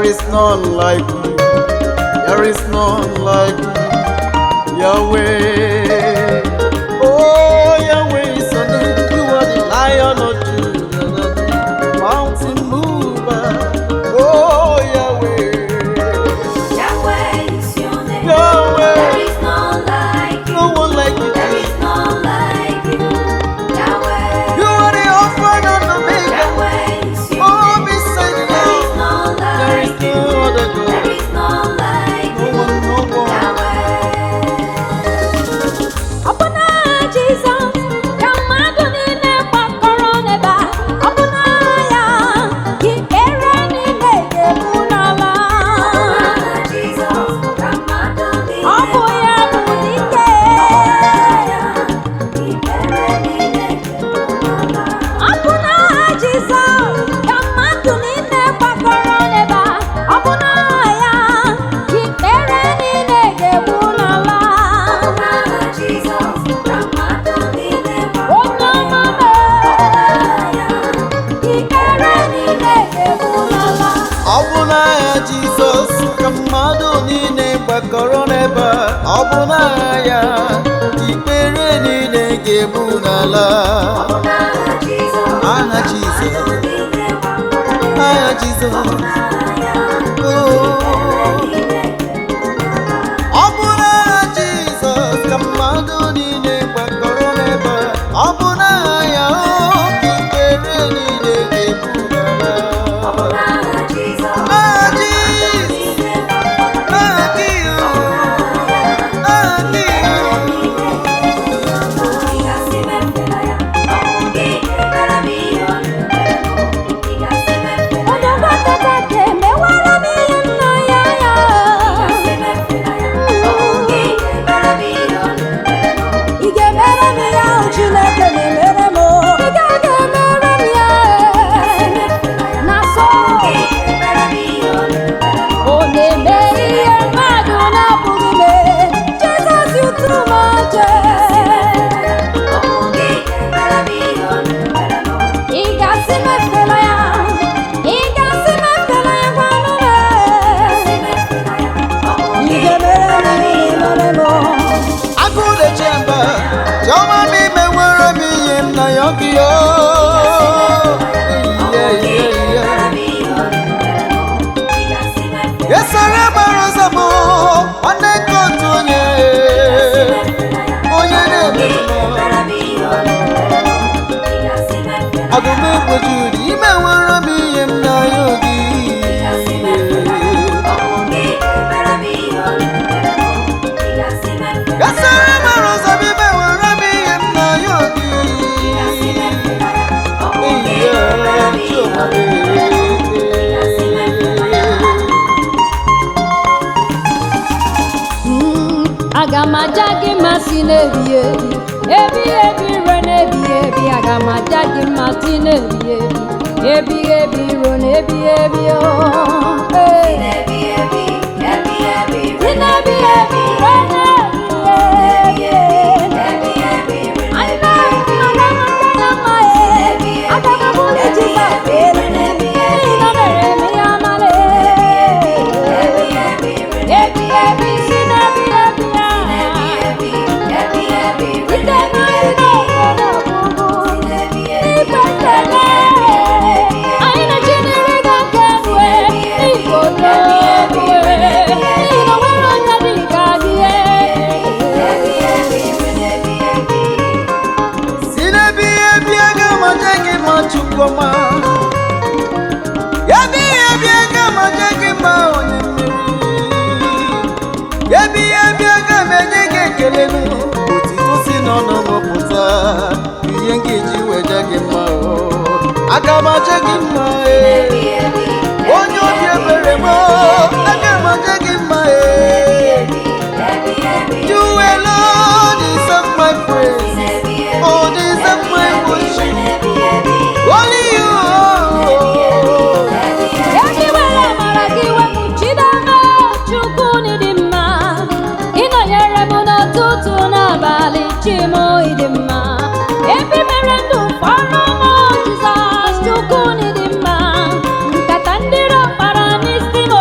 is none like you. There is none like you. Yahweh. Oh, Yahweh is your name. You are the Lion of Judah, mountain mover. Oh, Yahweh. Yahweh is your name. Yahweh. There is none like you. No one like you. There is none like you. Yahweh. You are the Alpha and Omega. Yahweh is your Oh, name. beside you, There is none there is like you. no other God. There is none like No you. one, no one. Yahweh. Ọbụna Jizọs ka mmadụ niile gbakọrọ n'ebe a. Ọbụna ya ka ikpere niile ga-ebu n'ala. Jesus, ka mmadụ niile Ọ bụ ya bụ dike. ikpere niile ga-ebu n'ala. Ọbụna Jizọs ka mmadụ niile gbakọrọ n'ebe a. Ọbụna ya ka ikpere niile ga-ebu n'ala. Jesus, ka mmadụ niile Onye ọma ikpere niile ga-ebu n'ala. Ọ bụ n'agha Jizọs ka mmadụ niile gbakọrọ n'ebe a. Ọ bụ n'agha ya ikpere niile ga-ebu n'ala. Aha Jizọs, aha Jizọs. Ọ bụ n'agha Jizọs ka mmadụ niile gbakọrọ n'ebe a. Ọ bụ n'agha ya ka ikpere niile ga-ebu n'ala. Aha Jizọs, aha gị, aha gị. Odogwakata ga-emewara m ihe nna ya ya. Ị ga-emere m ya ahụ Chineke na-emere m. Ị ga-emere m ya na so. Ọ na-eme ihe mmadụ na-apụghị ime. Jizọs yuturu m oche. Ị ga-asị m efela ya. Ị ga-asị m efela ya gwanụ m. Ị ga-emere m ihe mere m. Agụ na-eche mba, chiọma m imewere m ihe m na ya gị o. Esere gbara ụzọ bụ nwanne nke otu onye na-eme ọdụm egbojiri imewere m ihe m na ya gị. Esere gbara ụzọ bụ imewere m ihe m na ya gị. Aga m aja gị mma si n'ebi ebi, ebi ebi ruo n'ebi ebi. Aga m aja gị mma si n'ebi ebi, ebi ebi ruo n'ebi ebi o. Si n'ebi ebi ruo n'ebi ebi. Aga m aja ya mma aga m abụli Jizọs elu. N'ihi na o mere m ihe ọma ebi ebi si n'ebi ebi ya. Anyị na-echinere gị aka nwe n'igbodo n'ihi na o nwere onye dị ka gị. Si n'ebi ebi aga m aja gị ma Chukwuma. Ebi ebi aga m aja gị ma onye mmeri. Ebi ebi aga m enye gị ekele n'otito si n'ọnụ m pụta. Ihe m ga-eji weja gị mma o. Aga m aja gị mma onye obi ebere m. Aga m aja gị mma You alone deserve my praise. Oh, deserve my worship. Only you. Ebiwere amara gị wepụchide m Chukwu n'ịdị mma. Ị nọnyere m n'ụtụtụ n'abalị, chi m ịdị mma. Ebi mere ndụ fọrọ m Jizọs, Chukwu n'ịdị mma. Nkata ndị iro kpara n'isi m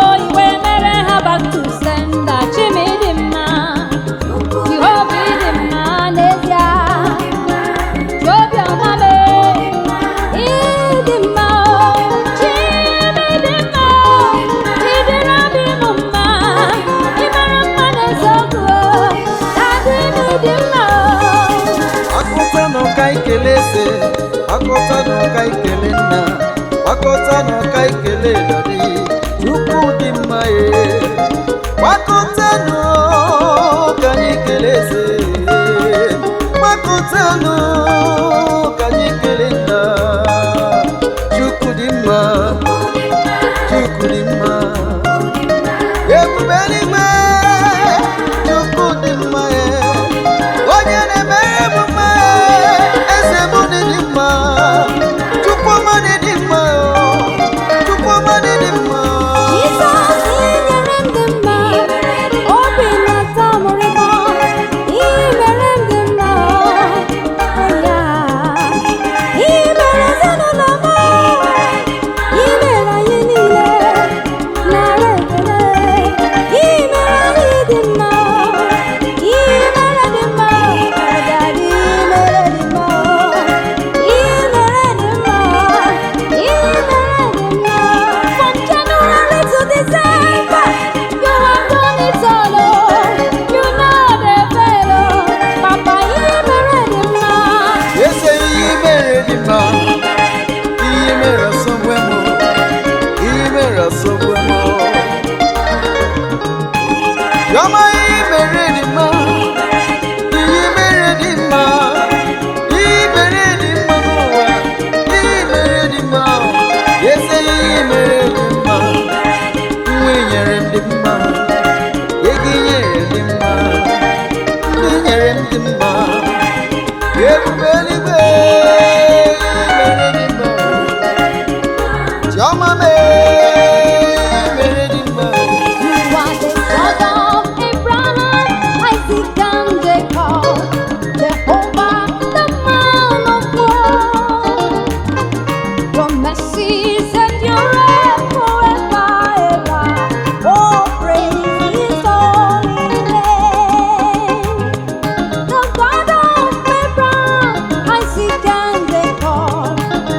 gbakọtanụ ka ikele nna gbakọtanụ ka ikele dadi Chukwu dị mma gbakọtanụ ka anyị kelee eze gbakọtanụ ka anyị kelee nna Chukwu dị mma Chukwu dị mma ebube eluigwe Chukwu dị mma onye na-emere m mma eze m dị mma Chukwu ọma dị mma Chukwu ọma dị mma Jizọs inyere m dị mma obi na-atọ m ụtọ imere m dị mma ya imere ezinụlọ m imere anyị niile nara ekele imere anyị dị mma imere dị mma ọdadị imere dị mma imere dị mma imere dị mma from January to December you have done it all you know the fellow Papa imere dị mma eze ihe mere dị mma ihe mere asọgbu m ihe mere asọgbu m Yọma ihe mere dị mma ihe mere dị mma ihe mere dị mma n'ụwa ihe mere dị mma eze ihe mere dị mma nwa nyere m dị mma ego nyere dị mma ndị nyere m dị mma ebube eluigwe mere dị mma Chiọma mere dị mma You are the God of Abraham, Isaac, and Jacob, Jehovah, the man of war. Your mercies endure forever, ever. Oh, praise His holy name. The God of Abraham, Isaac, and Jacob,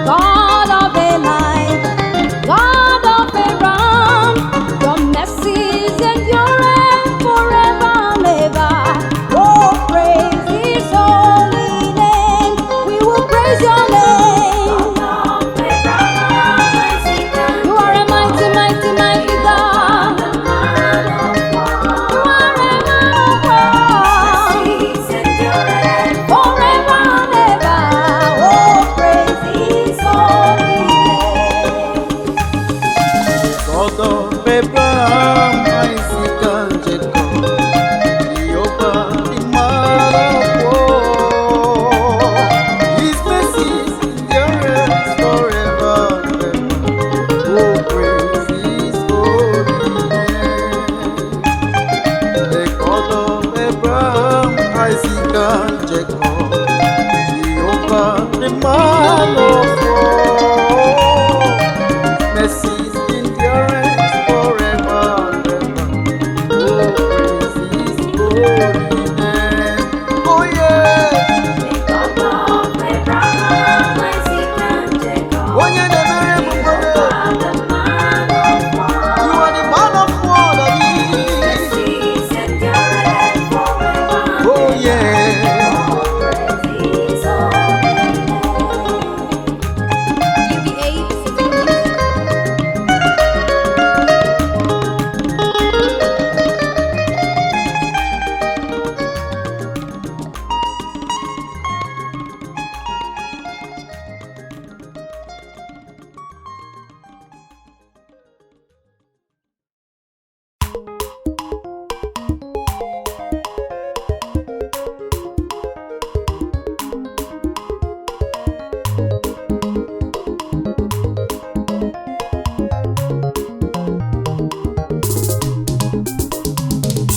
God of Elijah, God of Abraham, your mercies endure forever and ever. Oh, praise His holy name. We will praise Your name. You are a mighty, mighty, mighty God. You are a man of war. Forever and ever. Oh, praise His holy name. God of Abraham, Isaac, and Jacob, Jehovah, the man of war. His mercies endure forever and ever. Oh, praise His holy name. The God of Abraham, Isaac, and Jacob, Jehovah, the man of war. Mercies endurance forever and ever. Oh, praise His holy name. Oh, yeah. Onye na-emere m mmadụ. You are the man of war, Daddy. Oh, yeah.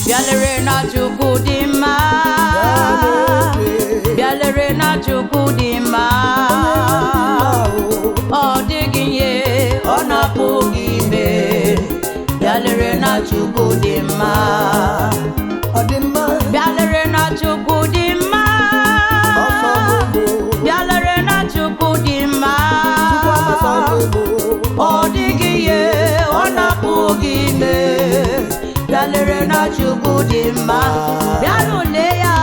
Bịalere na Chukwu dị mma bịalere na Chukwu dị mma ọ dịghị ihe ọ na-apụghị ime bịalere na Chukwu dị mma bịalere na Chukwu dị mma bịalere na Chukwu dị mma ọ dịghị ihe ọ na-apụghị ime bịalere na Chukwu dị mma bịa n'ule ya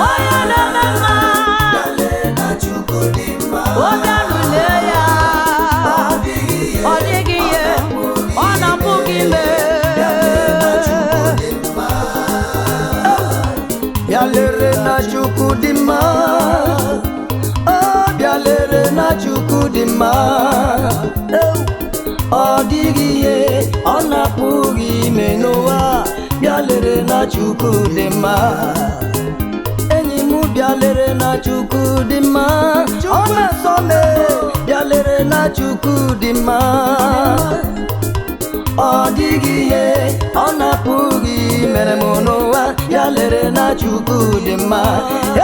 onye na-eme mma bịa lere na Chukwu dị mma. Bịa lere na Chukwu dị mma. Ọ dịghị ihe ọ na-apụghị ime n'ụwa. Bịa lere na Chukwu dị mma. Enyi m bịa lere na Chukwu dị mma. Ọ na-asọ m bịa lere na Chukwu dị mma. Ọ dịghị ihe ọ na-apụghị mere m n'ụwa. Bịa lere na Chukwu dị mma.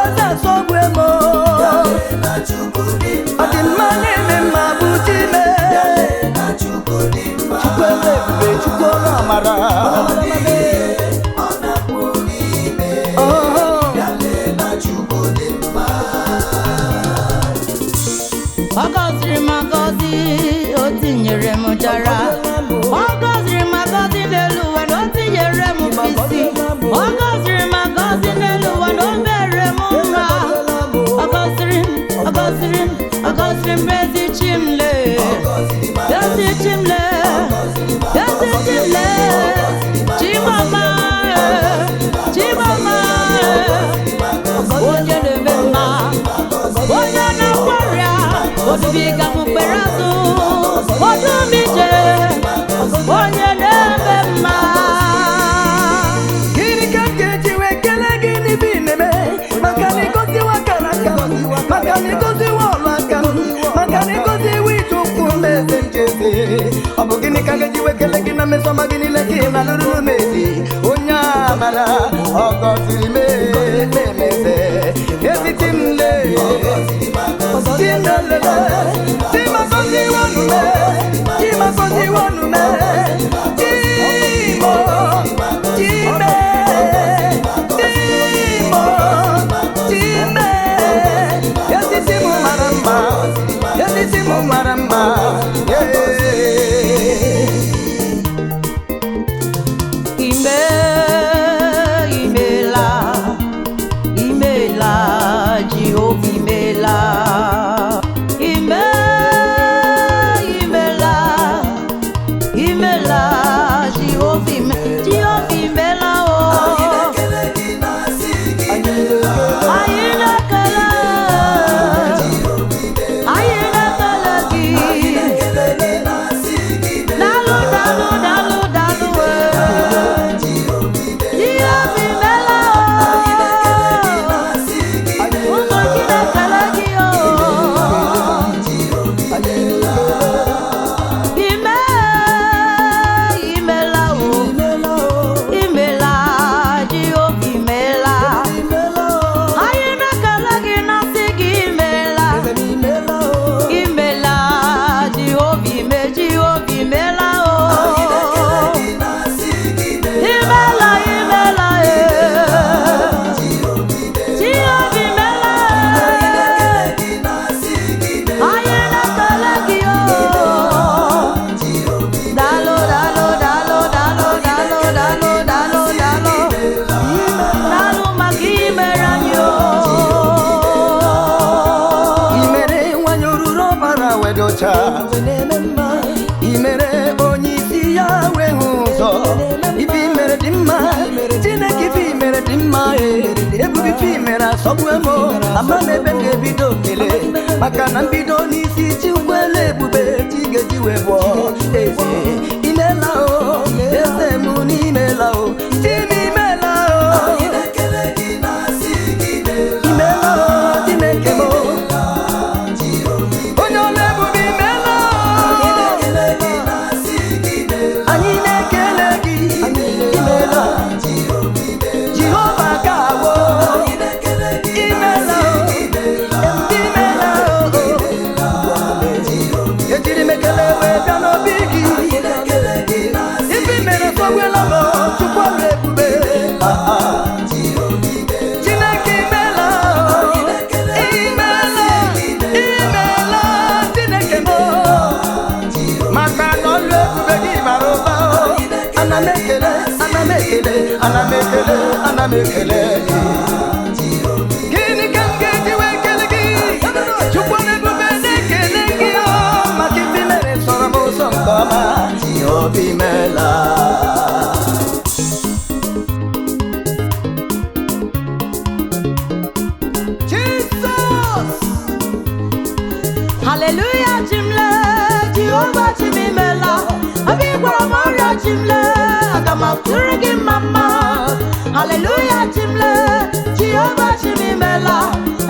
Eze nsogbu emo ọ dị mma na-eme mma bụ Chime. Chukwu ebe ebube, Chukwu ọrụ amara. Ọ gọziri m agọzi, o tinyere m jara. Ọ gọziri m agọzi n'elu ụwa na o tinyere m mkpịsị. Ọ gọziri m agọzi n'elu ụwa na o mere m mma. Ọ gọziri m, ọ gọziri m, ọ gọziri m ezi Chimle. Ezi Chimle, ezi Chimle. Chimama, Chimama. Onye na-eme mma, onye na-akwarịa. Odubiga m kpere azụ, odumije, onye na-eme mma. Gịnị ka m ga-eji wee kelee gị n'ibe ị na-eme? Maka na ịgọziwa akara aka m, maka na ịgọziwa ọrụ aka m, maka na ịgọziwa ije ụkwụ m eze njeze. Ọ bụ gịnị ka m ga-eji wee kelee gị na mmesọma gị niile ka ị na-alụrụ m ezi? Onye amara ọ gọziri m emeze ezi Chimle. Chimlele, Chimagozi wanume, Chimagozi wanume, Chimo, Chime, Chimo, Chime. Yesi Chimu maramba, Yesi Chimu maramba, Imela, Imela, Jehovah Imela. Imere onye isi ya wee hụ ụzọ. Ife imere dị mma, Chineke ife imere dị mma. Ebube ife imere asọgbu emo. Ama m ebe m ga-ebido kele, maka na mbido n'isi Chukwu ele ebube chi ga-eji wee bụọ eze. Imela o, eze m n'imela o, Chime imela o. Imela o, Chineke m. Onye ọla ebube imela o. Anyị na-ekele gị, imela. Jehova ga-awụ, imela o, imela o. Ejiri m ekele wee bịa n'obi gị. Ife mere sọgwela m, Chukwu ọrụ ebube. Chineke imela o, imela, imela, Chineke m. Maka na ọrụ ebube gị bara ụba o. Ana m ekele, ana m ekele, ana m ekele, ana m ekele gị. Gịnị ka m ga-eji wee kele gị? Chukwu ọrụ ebube na-ekele gị o. Maka ife mere sọrọ m ụzọ nke ọma. Obi mela. chimle, agama turgi mama. Hallelujah chimle, Jehovah chimimela.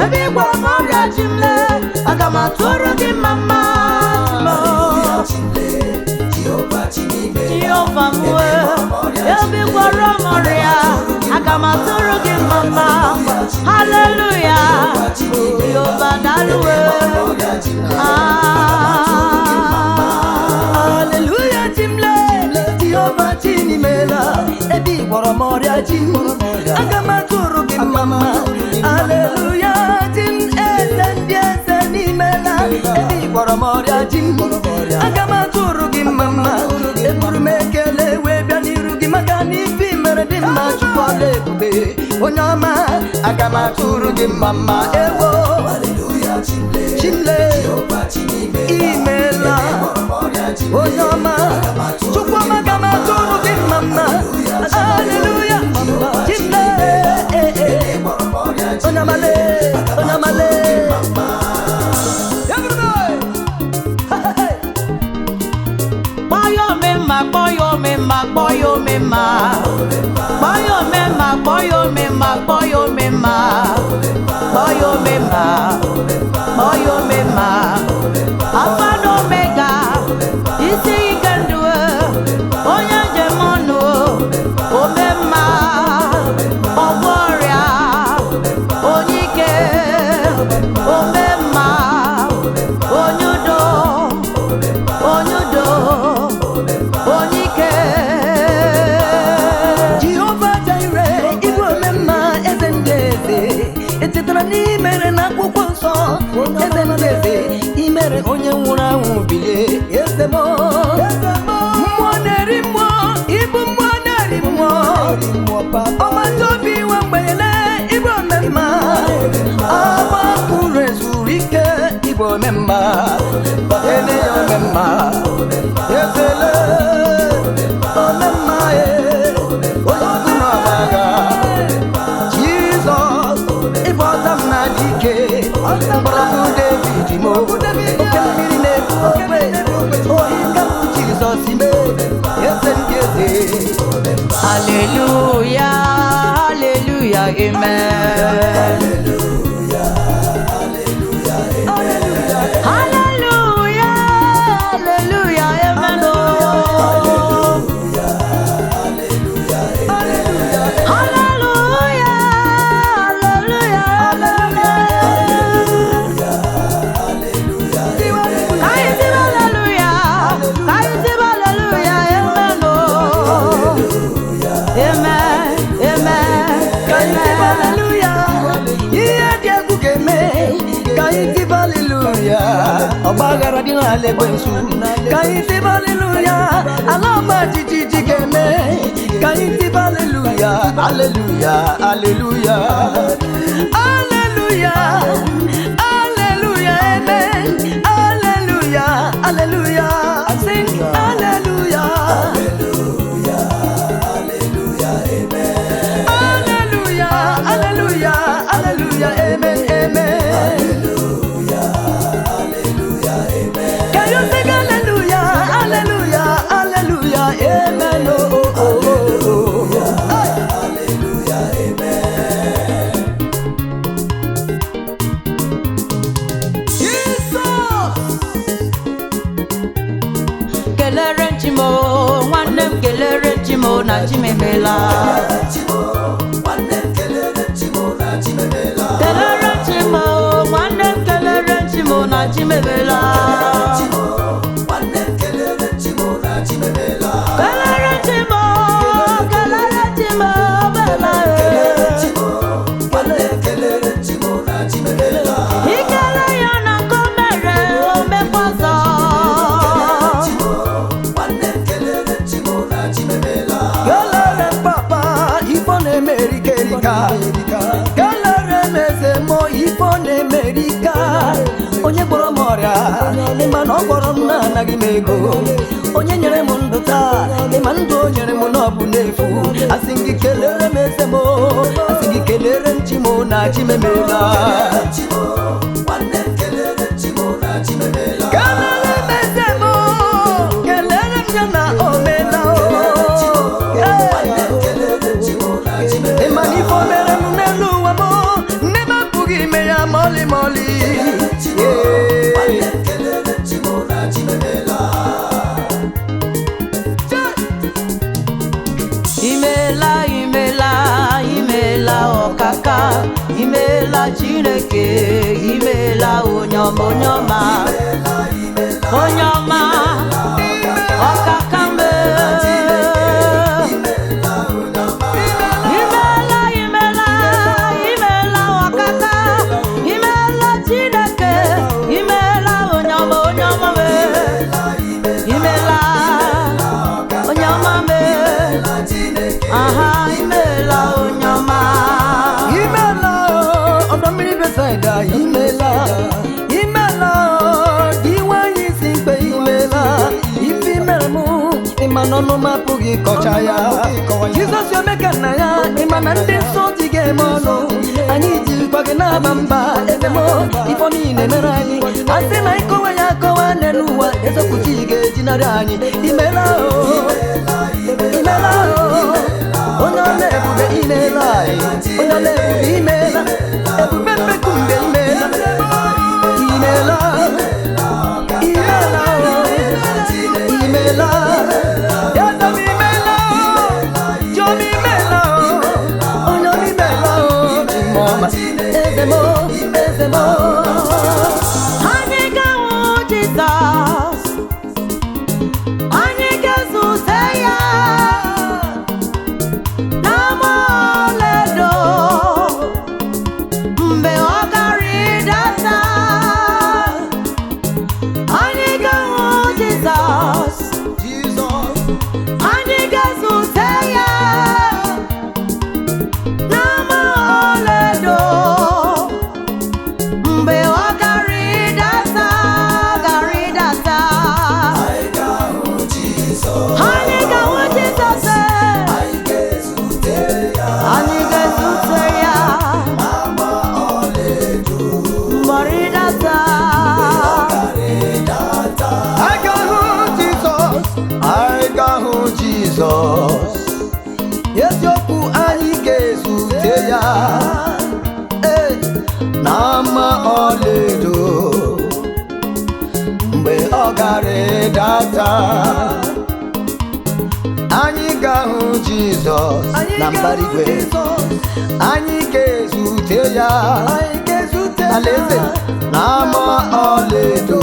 Ebi kwa moria chimle, agama turgi mama. Jehovah mwe, ebi kwa moria, agama turgi mama. Hallelujah, Jehovah dalwe. Hallelujah chimle, Jehovah chimimela. Ebi kwa moria chimle, agama turgi mama. Hallelujah chim esenimela. Ebi kwa moria chimle, agama turgi mama. Mekele webia rugi magani fimere di machupale kube onyama agama turugi mama ewo. Hallelujah chimle Jehovah chimime imela onyama chukwa magama turugi mama. Hallelujah chimle onyamale Boyo mema. Alpha and Omega. Isi ikandue. Onya jemonu. Omema. Ogoria. Onyike. Omema. Onyudo. Onyike. Jehovah Jireh, Igbo mema ezendeze. Etitara n'imere na akwụkwọ nsọ ezendeze. Imere onye nwụrụ anwụ bilie ezemo. Mmụọ na-eri mmụọ, ibu mmụọ na-eri mmụọ. Ọgbata obi nwe mgbele Igbo mema. Agbapụrụ ezuru ike Igbo mema. Ene ya mema. Ezele omema Jesus, if I'm not decay, Brother David, Mo, Jesus, he made, yes, and yes, Hallelujah, hallelujah, amen. Hallelujah, hallelujah, amen. Obagara di na legwensu kai ti hallelujah alama jiji geme kai ti hallelujah hallelujah hallelujah hallelujah hallelujah amen hallelujah hallelujah sing hallelujah hallelujah hallelujah amen hallelujah hallelujah hallelujah amen amen. Amen. Oh, oh, oh, oh. Hallelujah. Amen. Jesus. Kelere chimo, wanem kelere chimo na chimemela. Kelere chimo, wanem kelere chimo na chimemela. Onye gboro moria ịma na ọ gboro nna anaghị m ego onye nyere m ndụ taa ịma ndụ o nyere m n'ọbụ n'efu asị gị kelere m eze m asị gị kelere m chi m na chi memela kelere m eze m kelere m ya na o mela ọma onye ọma onye ọma ọkakambe imela imela imela ọkaka imela Chineke imela onye ọma me imela onye ọma me aha imela onye ọma imela ọdọ mmiri Besaida imela imela diwanyi si mkpe imela ifi mere mụ ịma n'ọnụ m apụghị kọcha ya Jizọs omeka nna ya ịma na ndị nsọ dị ga-eme ọnụ anyị jirikwa gị na-aba mba edemo ifo niile mere anyị asị na ịkọwa ya akọwa n'elu ụwa ezopụta ị ga-ejinarị anyị imela imela onye ọla ebube imela onye ọla ebube imela ebube mbekumbe imela imela imela imela yazam imela jom imela onye ọla imela chimọma ezemo ezemo anyị ga-ahụ Jizọs anyị ga-ezute ya n'ama ọlaedo mgbe ọ gara ịdata anyị ga-ahụ Jizọs anyị ga-ezute ya n'ama ọlaedo mgbe ọ gara ịdata anyị ga-ahụ Jizọs anyị ga-ezute ya mgbe I ga-ahụ Jizọs eziokwu anyị ga-ezute ya n'ama ọlaedo mgbe ọ gara ịdata anyị ga-ahụ Jizọs na mbara igwe anyị ga-ezute ya alaeze n'ama ọlaedo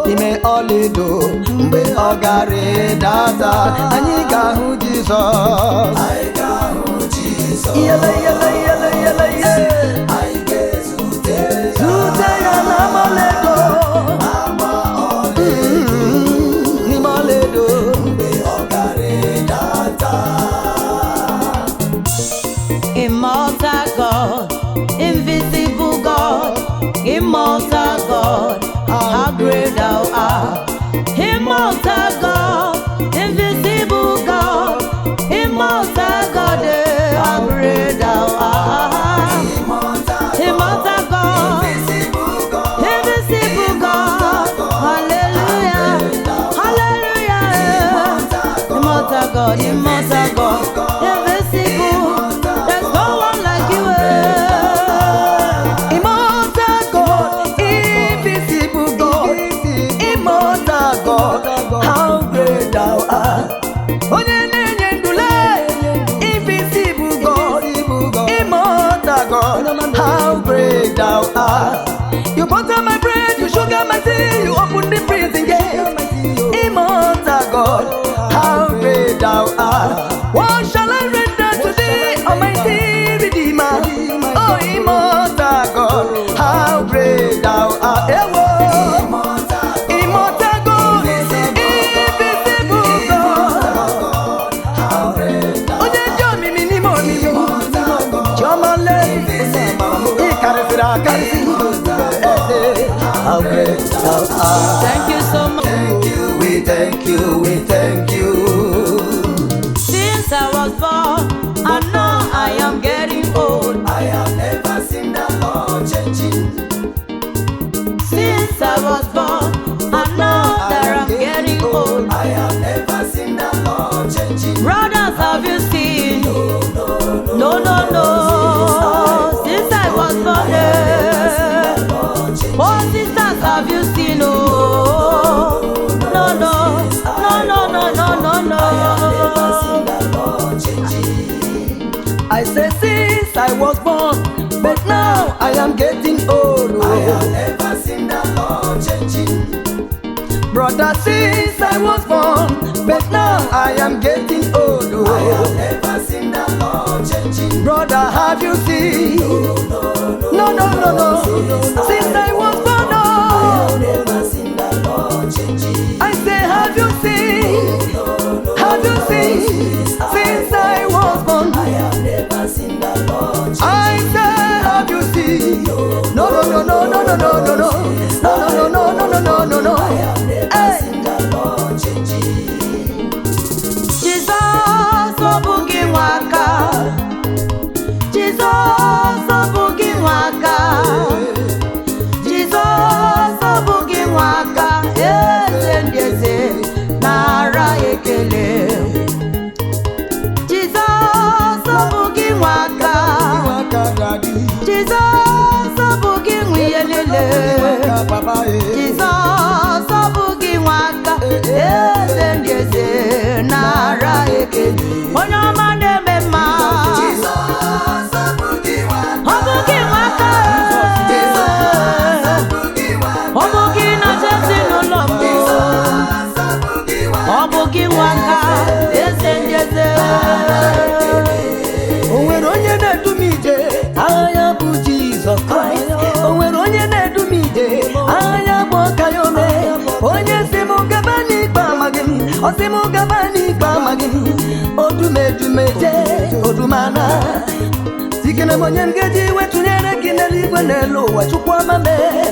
n'ime ọlaedo mgbe ọ gara ịdata anyị ga-ahụ Jizọs iyele iyele iyele iyele iyele zute ya n'ama ọlaedo n'ime ọlaedo mgbe ọ gara ịdata. Immortal God, invisible God, immortal God, how great thou art. Immortal God, invisible God, immortal God, how great thou art. Immortal God, invisible God, hallelujah, hallelujah. Immortal God, immortal God, invisible. There's no one like you. Immortal God, invisible God, immortal God, how great thou art. Onye na-enye ndule, invisible God, immortal God, how great thou art. You butter my bread, you sugar my tea, you open the prison gate. Immortal God, how great thou art. What shall I render to thee, Almighty Redeemer? Oh, immortal God, how great thou art. Immortal God, invisible God, how great thou art. Oje jomi mini mo Jomale, ikarisira karisi. How great thou art. Thank you so much. We thank you, we thank you. Since I was born, I know I am getting old. I have never seen the Lord changing. Since I was born, I know that I'm getting old. I have never seen the Lord changing. Brothers, have you seen? No, no, no. Since I was born, oh, sisters, have you seen? Oh, no, no, no, no, no, no, no, no. I say since I was born, but now I am getting old. I have never seen the Lord. Brother, since I was born, but now I am getting old. I have never seen the Lord changing. Brother, have you seen? No. Since I was born, I have never seen the Lord changing. I say, have you seen? Have you seen? Since I was born, I have never seen the Lord changing. I say, have you seen? No. I have never seen the Lord changing. Jesus, obugi waka. Jesus, obugi waka. Jesus, obugi waka. Ezendeze nara ekele. Jesus, obugi waka. Jesus, obugi nwiyelele. Jesus, obugi waka. Ezendeze nara ekele. Onye ọma na-eme mma. Obugi waka. Obugi na Jesi n'ụlọ m. Obugi waka. Ezendeze. O nwere onye na-edu m ije, aha ya bụ Jizọs Kraịst. O nwere onye na-edu m ije, aha ya bụ Ọkayome. Onye si m gaba n'ikpe amaghị m, ọ sị m gaba n'ikpe amaghị m. Odumedumeje, odumana. Sikene m onye m ga-eji wetụnyere gị n'eluigwe n'elu ụwa, Chukwu ọma mee.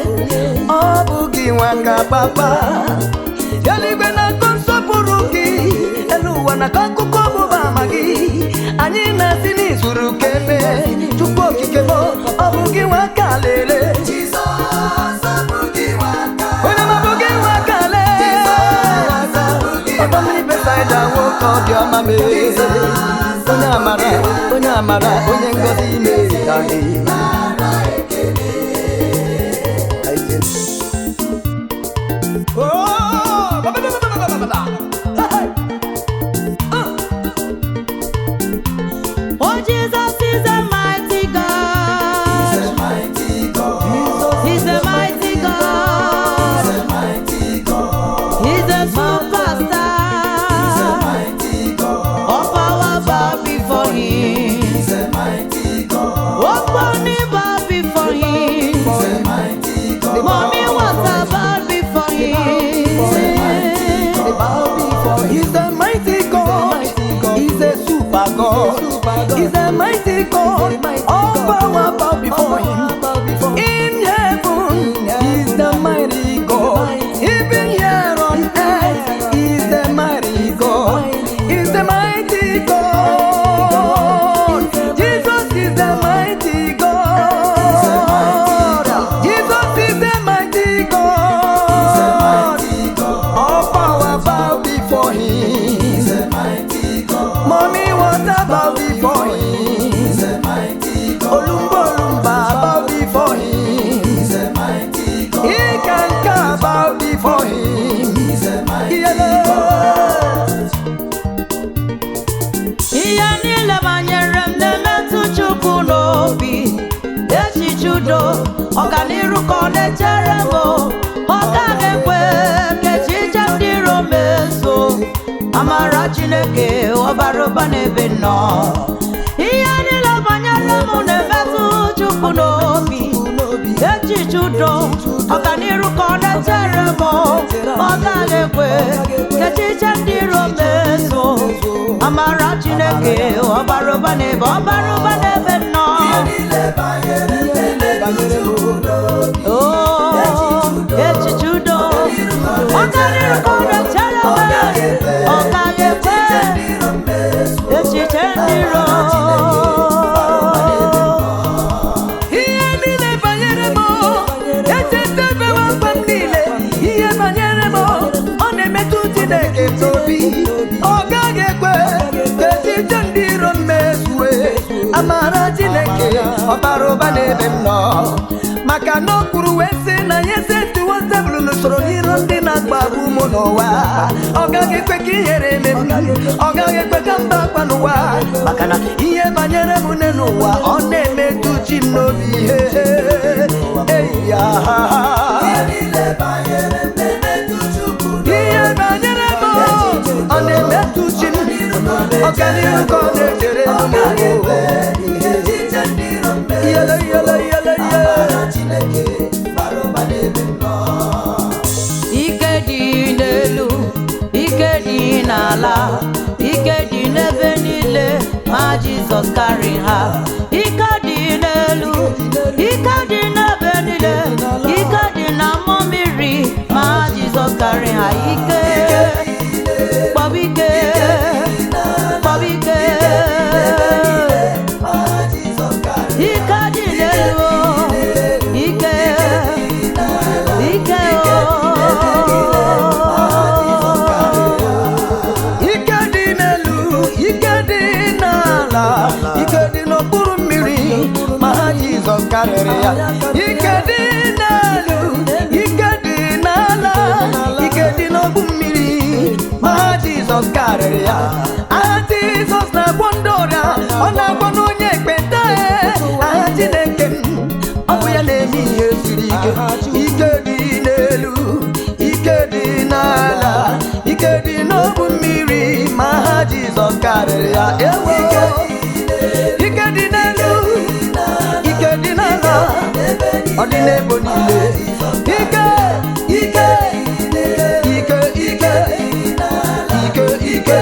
Ọ bụ gị nwaka papa. Eluigwe na-akọ nsọpụrụ gị, elu ụwa na-akọ akụkọ ọgbụgba ama gị. Anyị na-asị n'izuru kebe, Chukwu okike m, ọ bụ gị nwaka lele. Onye ma bụ gị nwaka lele. Ọdọ mmiri Besaida nwoke ọbịọma mee. Onye amara, onye ngọzi mee ka gị. Oh, Jesus is a mighty God. He's a mighty God. He's a mighty God. He's a mighty God. He's a superstar. He's a mighty God. All power bow before him. He's a mighty God. All money bow before him. He's a mighty God. Mommy was bow before him. He's a mighty God. He's a super God. He's a mighty God. All power bow before him. In heaven, he's the mighty God. Even here on earth, he's the mighty God. He's the mighty God. Jesus is the mighty God. Jesus is the mighty God. All power bow before him. Mommy water bow before him. Olumba bow before him. He can bow before him. Ihe niile banyere m na-emetụ Chukwu n'obi. Echiche udo, ọganiru ka ọ na-echere m. Ọ gaghị ekwe ka echiche ndị iro meso. Amara Chineke ọbara ụba n'ebe nọ. Ihe niile banyere m na-emetụ Chukwu n'obi. Echiche udo, ọganiru ka ọ na-echere m. Ọ gaghị ekwe ka echiche ndị iro meso. Amara Chineke ọbara ụba n'ebe nọ. Oh, echiche udo, ọganiru ka ọ na-echere m. Ọ gaghị ekwe echiche ndị iro. Ihe niile banyere m, echetebere mkpa m niile. Ihe banyere m, ọ na-emetụ Chineke n'obi. Ọ gaghị ekwe ka echiche ndị iro mmezue. Amara Chineke ọbara ụba n'ebe m nọ. Maka na o kwuru wee sị na ya esetụwo tebụl n'usoro n'iro ndị na-akpagbu m n'ụwa. Ọ gaghị ekwe ka ihere eme m. Ọ gaghị ekwe ka mba akpa n'ụwa. Maka na ihe banyere m n'ụwa, ọ na-emetụ chi m n'obi. Eyi ya. Ihe niile banyere m na-emetụ Chukwu aga n'iru ka ọ na-echere n'ụmụ yele yele yele yele ike dị n'elu ike dị n'ala ike dị n'ebe niile ma Jizọs karị ha ike dị n'elu ike dị n'ebe niile ike dị na mmiri ma Jizọs karị ha ike kpọba ike kpọba ike ike dị n'elu ike ike ike dị n'elu ike dị n'ala ike dị n'okpuru mmiri ma Jizọs karịrị ya ike dị n'elu ike dị n'ala ike dị n'okpuru mmiri ma Jizọs karịrị ya aha Jizọs na-agwọ ndị ọrịa ọ na-agwọ n'onye ekpenta aha Chineke m ọ bụ ya na-eme ihe siri ike ike dị n'elu ike dị n'ala ike dị n'okpu mmiri ma ha Jizọs karịrị ya ewo ike dị n'elu ike dị n'ala ọ dị n'ebo niile ike ike ike ike ike ike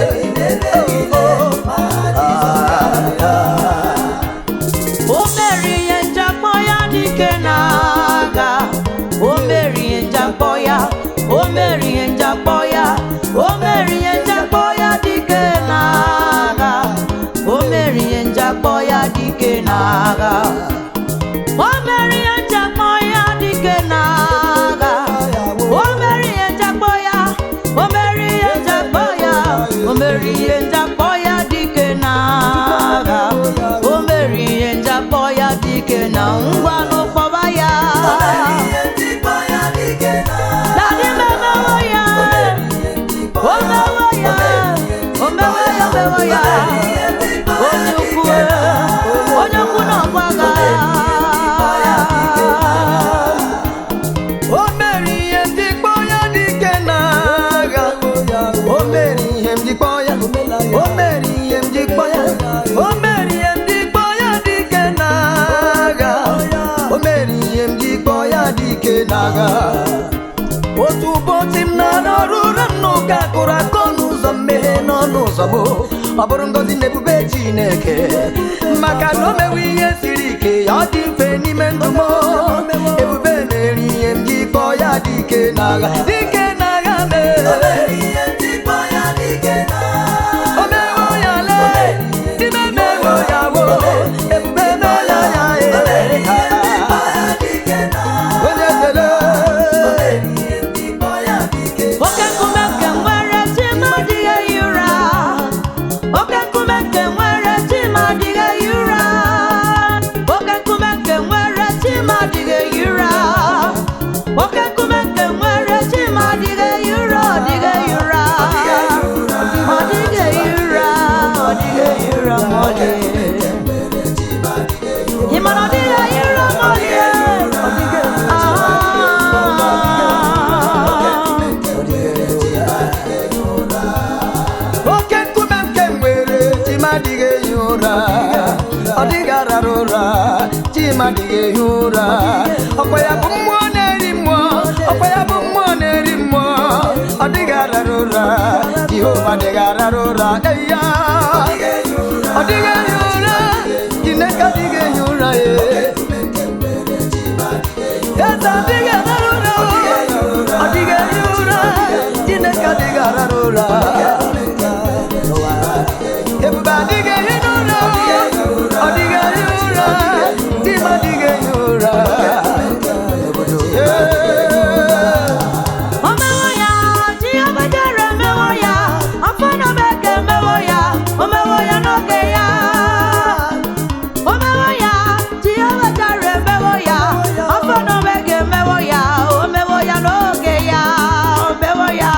o merie njakpọ ya dike n'agha o merie njakpọ ya o merie njakpọ ya o merie njakpọ ya dike n'agha o merie njakpọ ya dike n'agha o merie njakpọ ya dike n'agha o merie njakpọ ya o merie njakpọ ya o merie njakpọ ya dike n'agha o merie njakpọ ya dike na ngwa n'ụkpọba ya Daddy memewo ya o mewo ya o mewo ya mewo ya onye ukwu na ọgbaga o mere ihe ndịkpọ ya dike n'agha o mere ihe ndịkpọ ya o mere ihe ndịkpọ ya o mere ihe ndịkpọ ya dike n'agha o mere ihe ndịkpọ ya dike n'agha otu ụbọchị m na-arụ ọrụ ụra m n'ụka kụrụ akọ n'ụzọ mmehie n'ọnụ ụzọ m ọ bụrụ ngọzi na ebube Chineke maka na o mewe ihe siri ike ya ọ dị mfe n'ime ndụ m ebube mere ihe m ji kpọọ ya dike n'agha dike n'agha mere o mewo ya lee ime mewo ya wo ebube meela ya onye tele oke nkume nke nwere chi ma adịghị ehi ụra oke nkume nke nwere chi ma adịghị ehi ụra oke nkume nke nwere chi ma adịghị ehi ụra oke nkume nke nwere chi ma adịghị ehi ụra ọ dịghị ehi ụra ọ dịghị ehi ụra ọ dịghị ehi ụra ma ọ dị ị mara ọ dịghị ehi ụra ma ọ dị oke nkume nke nwere chima adịghị ehi ụra ọ dịghị arara ụra chima adịghị ehi ụra ọkwa ya bụ mmụọ na-eri mmụọ ọkwa ya bụ mmụọ na-eri mmụọ ọ dịghị arara ụra Jehova adịghị arara ụra eya ọ dịghị ehi ụra Chineke adịghị ehi ụra eze adịghị arara ụra ọ dịghị ehi ụra Chineke adịghị arara ụra ebube adịghị ehi n'ụra ọ dịghị ehi ụra Tima adịghị ehi ụra o mewo ya Jehova jere mewo ya afọ na Bekee mewo ya o mewo ya n'oge ya o mewo ya Jehova jere mewo ya afọ na Bekee mewo ya o mewo ya n'oge ya o mewo ya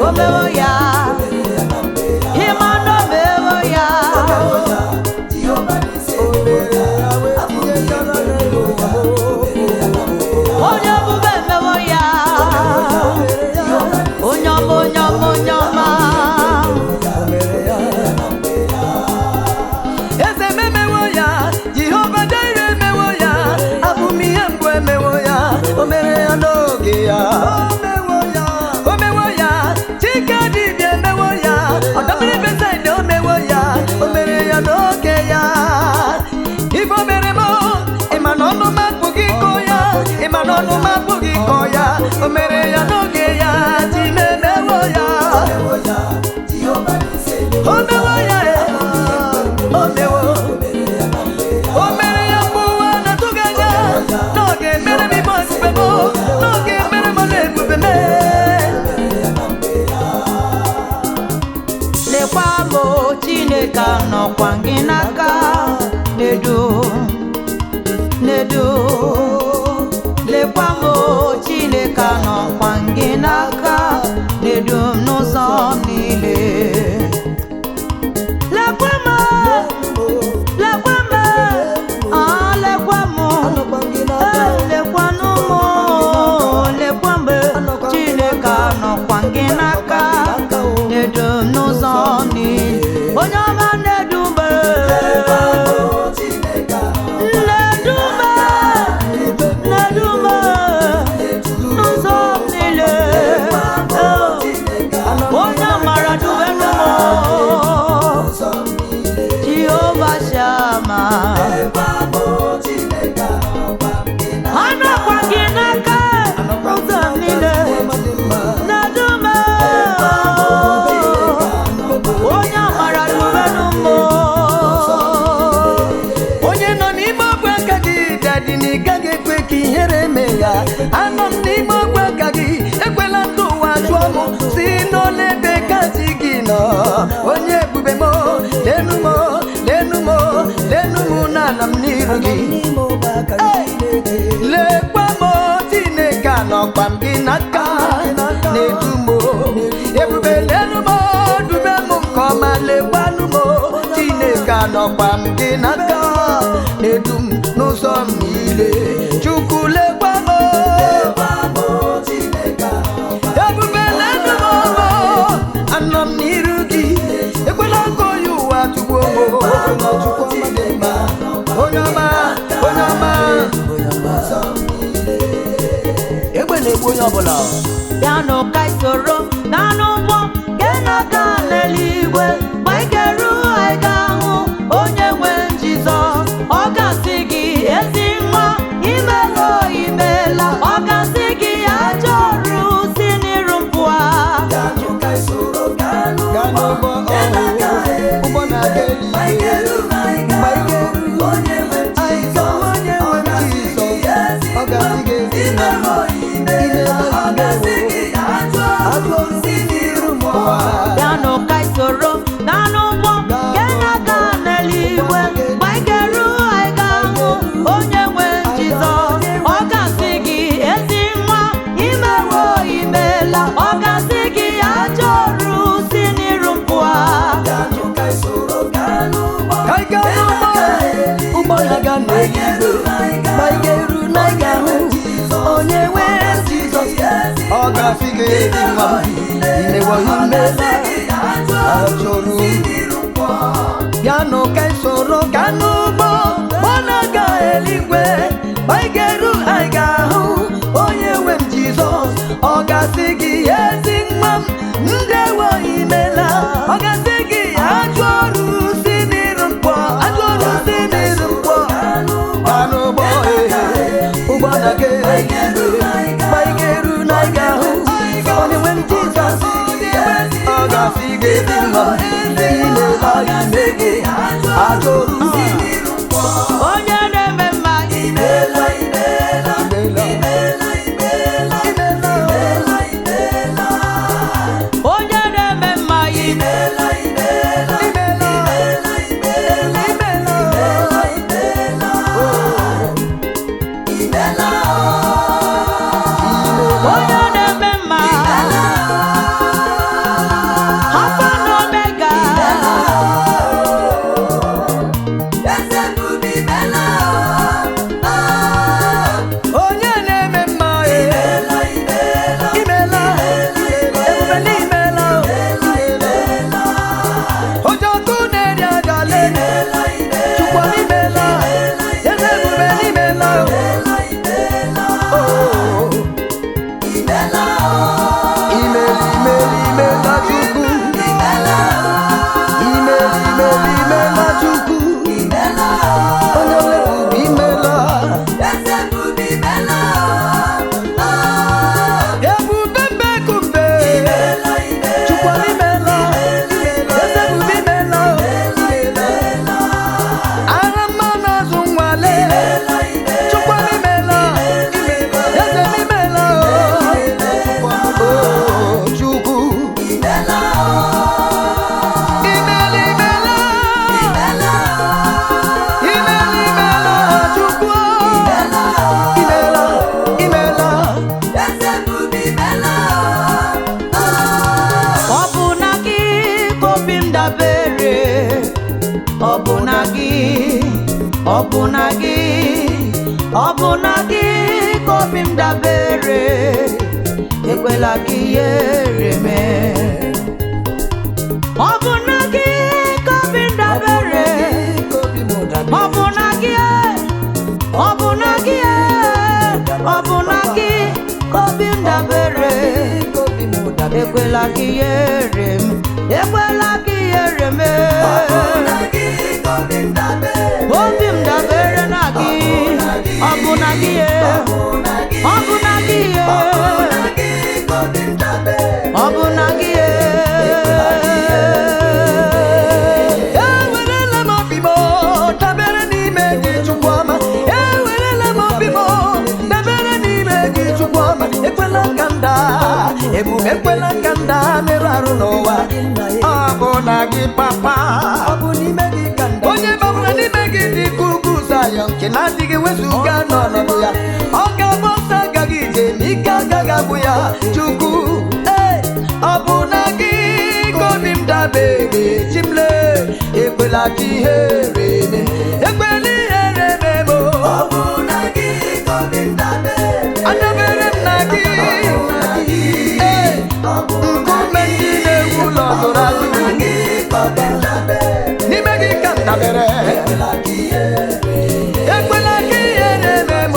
o mewo ya ya n'oge ya ife o mere m ịma na ọnụ m apụghị ịkọ ya ịma na ọnụ m apụghị ịkọ ya o mere ya n'oge ya ji m emewo ya o mewo ya o mewo o mere ya mgbe ụwa na-atụghị anya n'oge mere m ibe osibe m n'oge mere m na-ebube m lekwa m Chineke nọkwa gị n'aka na-edu lekwa m Chineke nọkwa gị n'aka na-edu m n'ụzọ niile lekwa m lekwa m lekwanụ m lekwa mgbe Chineke nọkwa gị n'aka na-edu m n'ụzọ niile onye ọma na-edu m n'ụzọ niile onye amara dubenụ m Jehova Shama anọkwa gị n'aka n'ụzọ niile na-edu m onye amara dubenụ m onye nọ n'ime ọgwụ aka gị dadị na ị gaghị ekwe ka ihere mee ya anọ m n'ime ọgwụ aka gị ekwela ndị ụwa jụọ m si n'ole ebe kazi gị nọ onye ebube m lenu m lenu m lenu m na ana m n'iru gị lekwa m Chineke anọkwa m gị n'aka na-edu m ebube lenu m dube m nke ọma lekwanụ m Chineke anọkwa m gị n'aka na-edu m n'ụzọ m niile Chukwu lekwa m ebube lenu m anọ m n'iru gị ekwela ka onye ụwa tụgbuo m onye ọma egbe na-egbu onye ọbụla bịanụ ka anyị soro n'anụ ụgbọ nke na-aga n'eluigwe ma anyị ga-eru anyị ga-ahụ onye nwe Jizọs ọ ga-asị gị ezi nwa imela imela ọ ga-asị gị ajọ ọrụ si n'iru mpụ a gaa n'ụgbọ ụgbọ na-aga eluigwe mgbe anyị ga-eru onye nwe Jizọs ọ ga-asị gị ezi nwa bịanụ ka anyị soro n'anụ ụgbọ nke na-aga n'eluigwe ma anyị ga-eru anyị ga-ahụ onye nwe Jizọs ọ ga-asị gị ezi nwa imewo imela ọ ga-asị gị ajọ ọrụ si n'iru mpụ a ka anyị gaa n'ụgbọ ụgbọ na-aga n'eluigwe ma anyị ga-eru na anyị ga-ahụ onye nwe Jizọs ọ ga-asị gị ezi nwa imewo imela ajọrụ bịanụ ka anyị soro gaa n'ụgbọ ọ na-aga eluigwe ma anyị ga-eru anyị ga-ahụ onye nwe m Jizọs ọ ga-asị gị ezi nwa m ndewo imela ọ ga-asị gị ajọ ọrụ si n'iru mpụ ajọ ọrụ si n'iru mpụ gaa n'ụgbọ ụgbọ na-aga eluigwe ma anyị ga-eru na anyị ga-ahụ onye nwe m Jizọs ọ ga-asị gị ezi nwa m imela imegbu ajọ ọrụ onye na-eme mma imela onye na-eme mma imela onye na-eme mma Alpha na Omega ọ bụ na gị ka obi m dabere, ekwela ka ihere mee. Ọ bụ na gị ka obi m dabere, ọ bụ na gị ka obi m dabere, ekwela ka ihere m, ekwela ka ihere mee. Obi m dabere na gị, ọ bụ na gị, ọ bụ na gị, ọ bụ na gị. Ewerela m obi m dabere n'ime gị Chukwuoma, ewerela m obi m dabere n'ime gị Chukwuoma, ekwela ka m daa ebube, ekwela ka m daa merụ arụ n'ụwa. Ọ bụ na gị papa, onye babara n'ime gị dị ka ugwu Zayọn nke na-adịghị wezụga n'ọnọdụ ya, ọ ga-abụ ọsọ agaghị ije ma ike agaghị agwụ ya. Chukwu, ọ bụ na gị ka obi m dabere, chimle ekwela ka ihere mee, ekwela ihere mee m. Ọ bụ na gị ka obi m dabere, adabere m na gị, nkume ndị na-ewu ụlọ tụrụ atụ, n'ime gị ka m dabere, ekwela ka ihere mee m.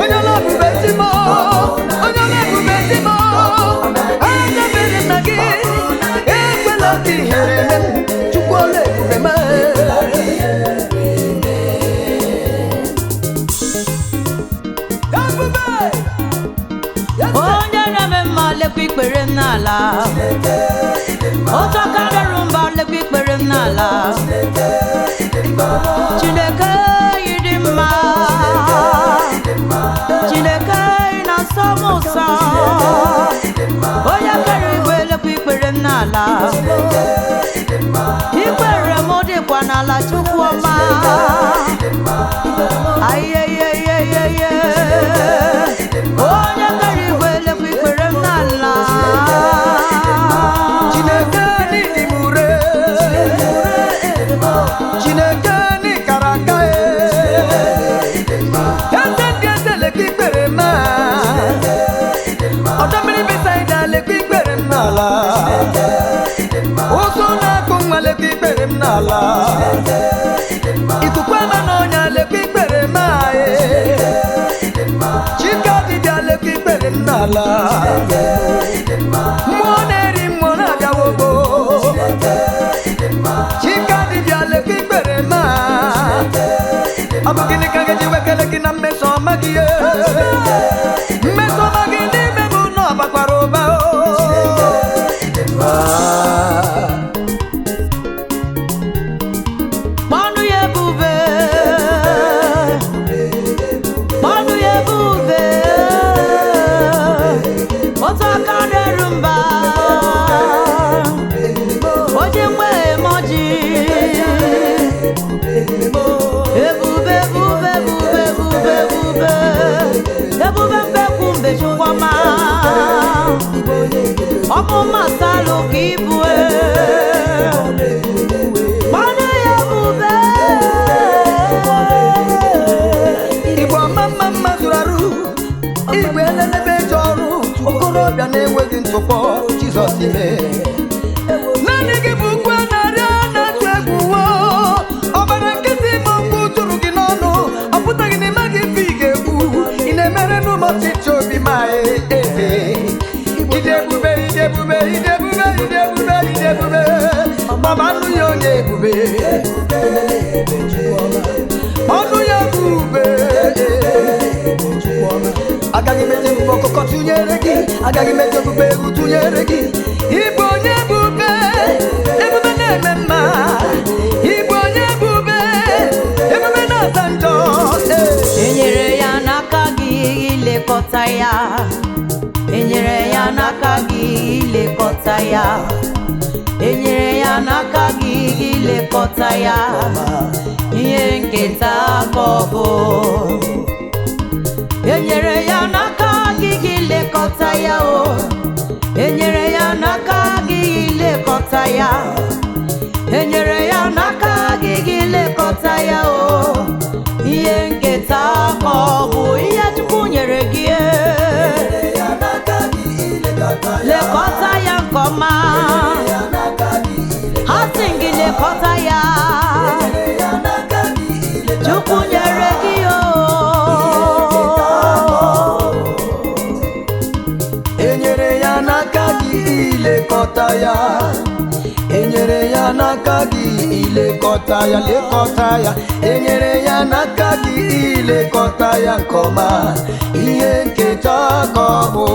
Onye ọlọbube chi m, onye ọlọbube chi m, adabere m na gị, ekwela ka ihere mee m. Chukwu ọla ebube m, onye na-eme mma lekwa ikpere m n'ala, otu aka rụrụ mba lekwa ikpere m n'ala. Chineke ị dị mma, Chineke ị na-asọ m ụsọ, onye kere igwe lekwa ikpere m n'ala, ikpere m dịkwa n'ala Chukwuoma. Ayeyeyeyeye, onye kere igwe lekwa ikpere m n'ala. Chineke n'ịdị m ure, Chineke n'ịkara aka eze ndị eze lekwa ikpere m, ọdọ mmiri Besaida lekwa ikpere m n'ala, ụzọ na-akụ nwa lekwa ikpere m n'ala, ikuku ama n'ọnya lekwa ikpere m, Chika dibịa lekwa ikpere m n'ala, mmụọ na-eri mmụọ na-agawogo, Chika dibịa lekwa ikpere m. Ọ bụ gịnị ka ga-eji wekele gị na mmeso ọma gị? Mmeso ọma gị n'ime m na ọ bakwara ụba. Kpọnụ ya ebube, kpọnụ ya ebube, otu aka na-eru mba, oji mgbe emoji, ebube, ebube, ebube, ebube, ebube, ebube mbekwu mbe Chukwuoma, ọmụma salụ ka ibue. Kpọnụ ya ebube, Igbo ọma mma mma zụrụ arụ, Igbo elelebe eji ọrụ, okorobịa na-enweghị ntụpọ Jizọs ime. Naanị gị bụ ukwu a na-arịọ na-atụ egwu, ọbara nkịtị ma mgbu tụrụ gị n'ọnụ, ọ pụtaghị n'ime gị mfe ị ga-ekwu, ị na-emere n'ụbọchị obi ma eze. Ide ebube, ide ebube, ide ebube, ide ebube, ide ebube, ọba nụ ya onye ebube, ọnụ ya ebube. Agaghị m eji mbọ ọkụkọ tụnyere gị, agaghị m eji ebube egwu tụnyere gị. Ịbụ onye ebube, ebube na-eme mma, ịbụ onye ebube, ebube na-asa njọ. enyere ya n'aka gị ilekọta ya, enyere ya n'aka gị ilekọta ya, enyere ya n'aka gị ilekọta ya, ihe nketa ka ọ bụ. Enyere ya n'aka gị ilekọta ya, o enyere ya n'aka gị ilekọta ya, enyere ya n'aka ya n'aka gị ilekọta ya lekọta ya enyere ya n'aka gị ilekọta ya nke ọma ihe nketa ka ọ bụ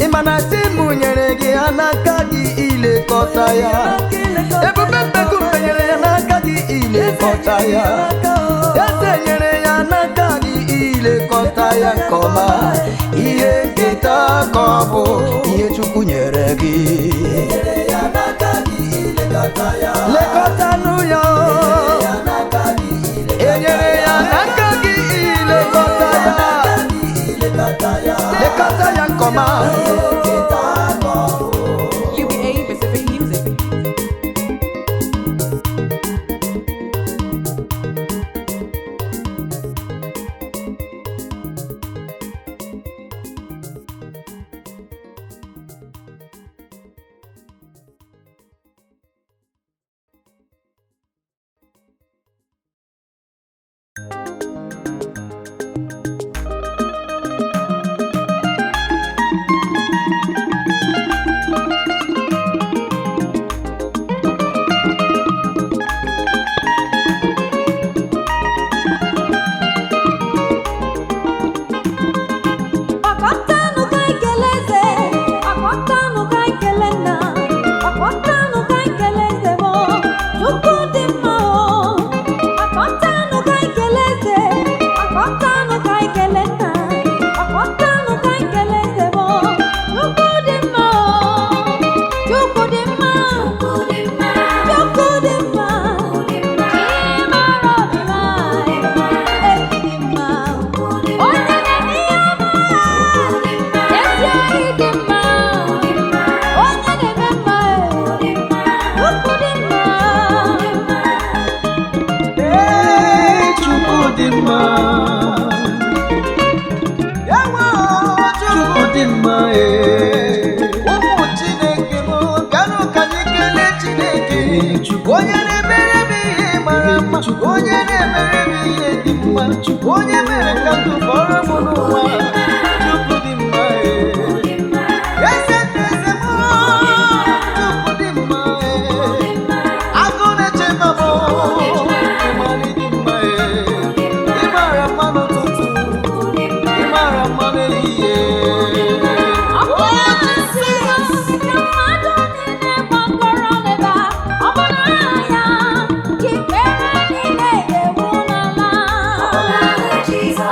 ịma na di m nyere gị ya n'aka gị ilekọta ya ebube mbeku nyere ya n'aka gị ilekọta ya eze nyere ya n'aka gị ilekọta ya nke ọma ihe nketa ka ọ bụ ihe Chukwu nyere gị lekọta nụ ya enyere ya n'aka gị ilekọta ya nke ọma UBA Pacific Music. onye na-emere m ihe dị mma onye mere ka ndụ fọrọ m n'ụwa Chukwu dị mma eze ndị eze m Chukwu dị mma agụ na-eche mma m ịmara dị mma ịmara mma n'ụtụtụ ịmara mma n'ehihie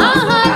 Aha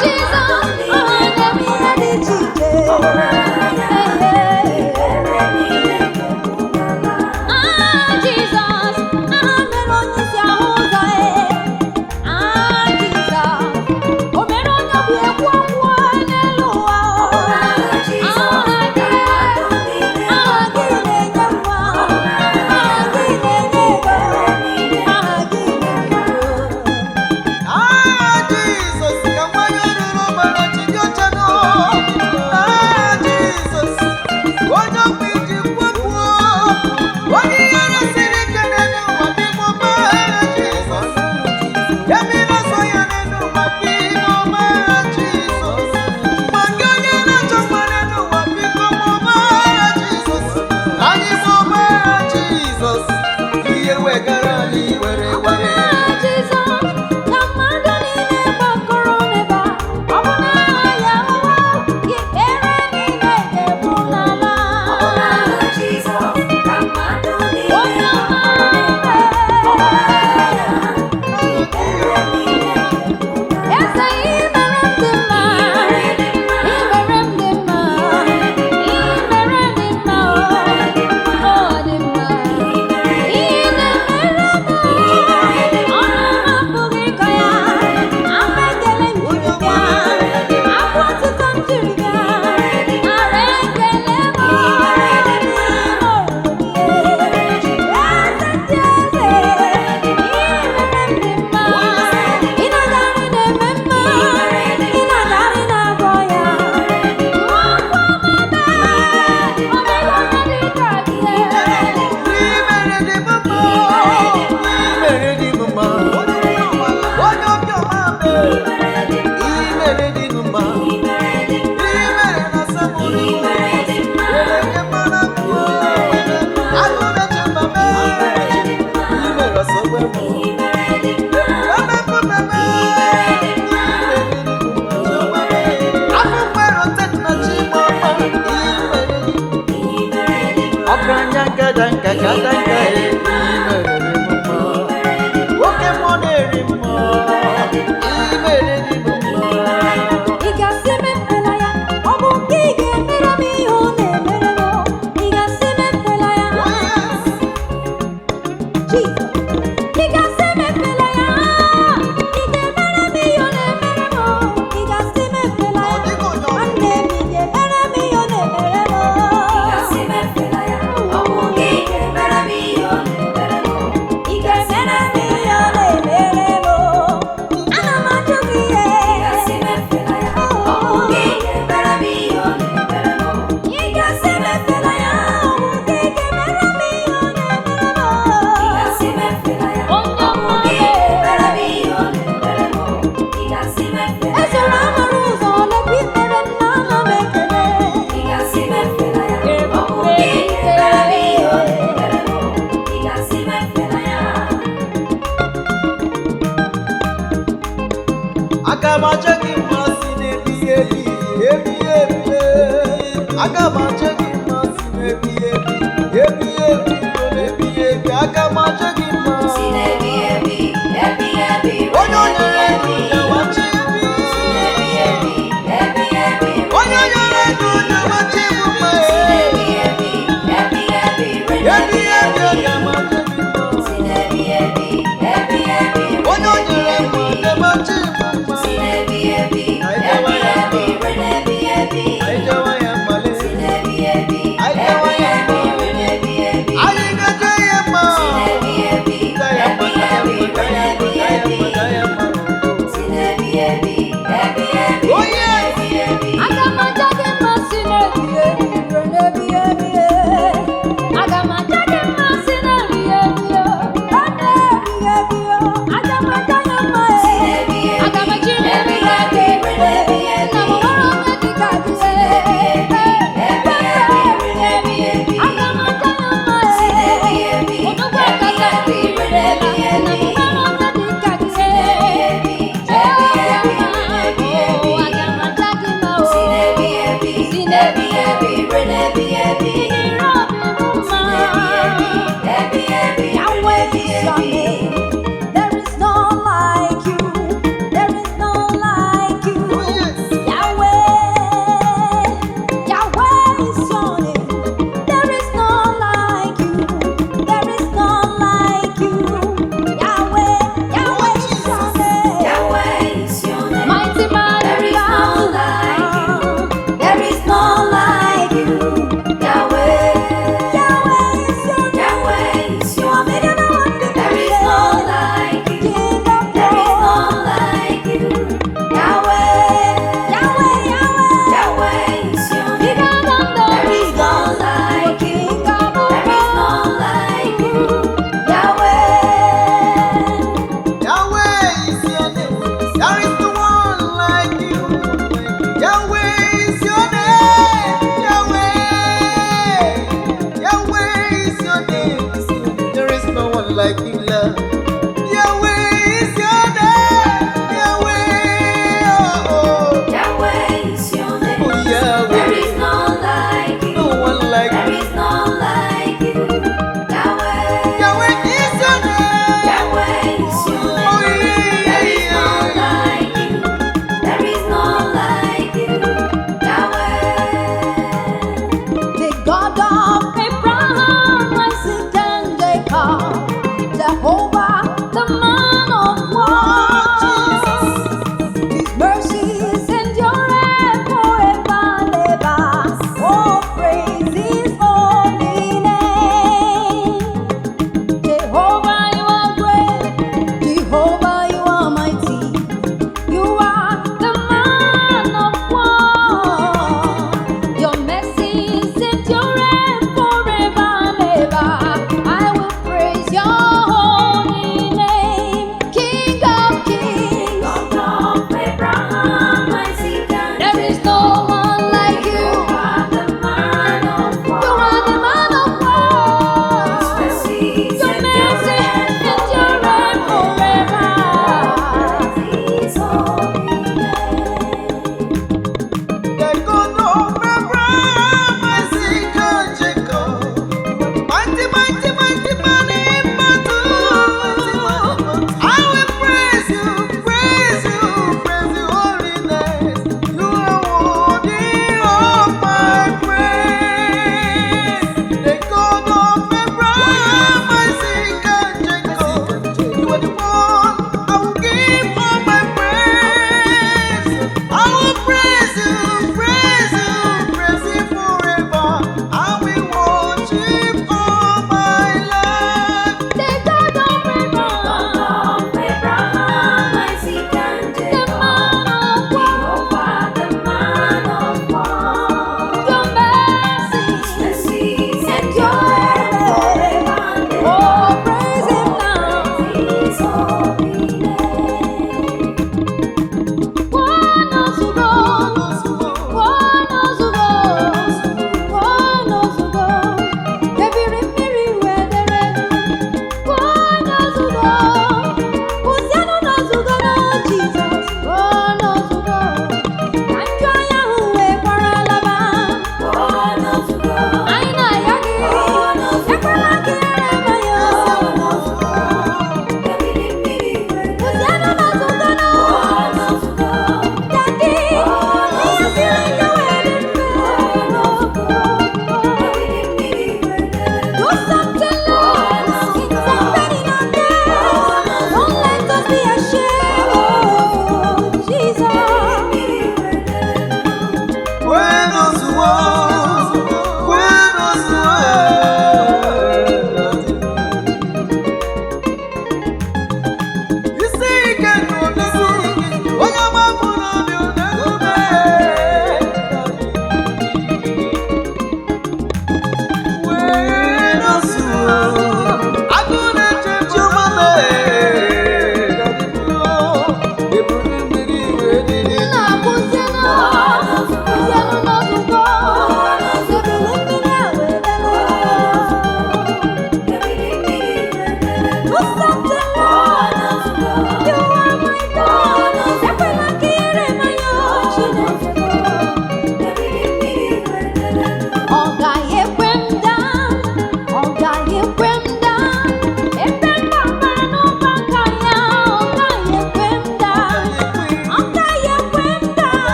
God of Abraham, Isaac, and Jacob, Jehovah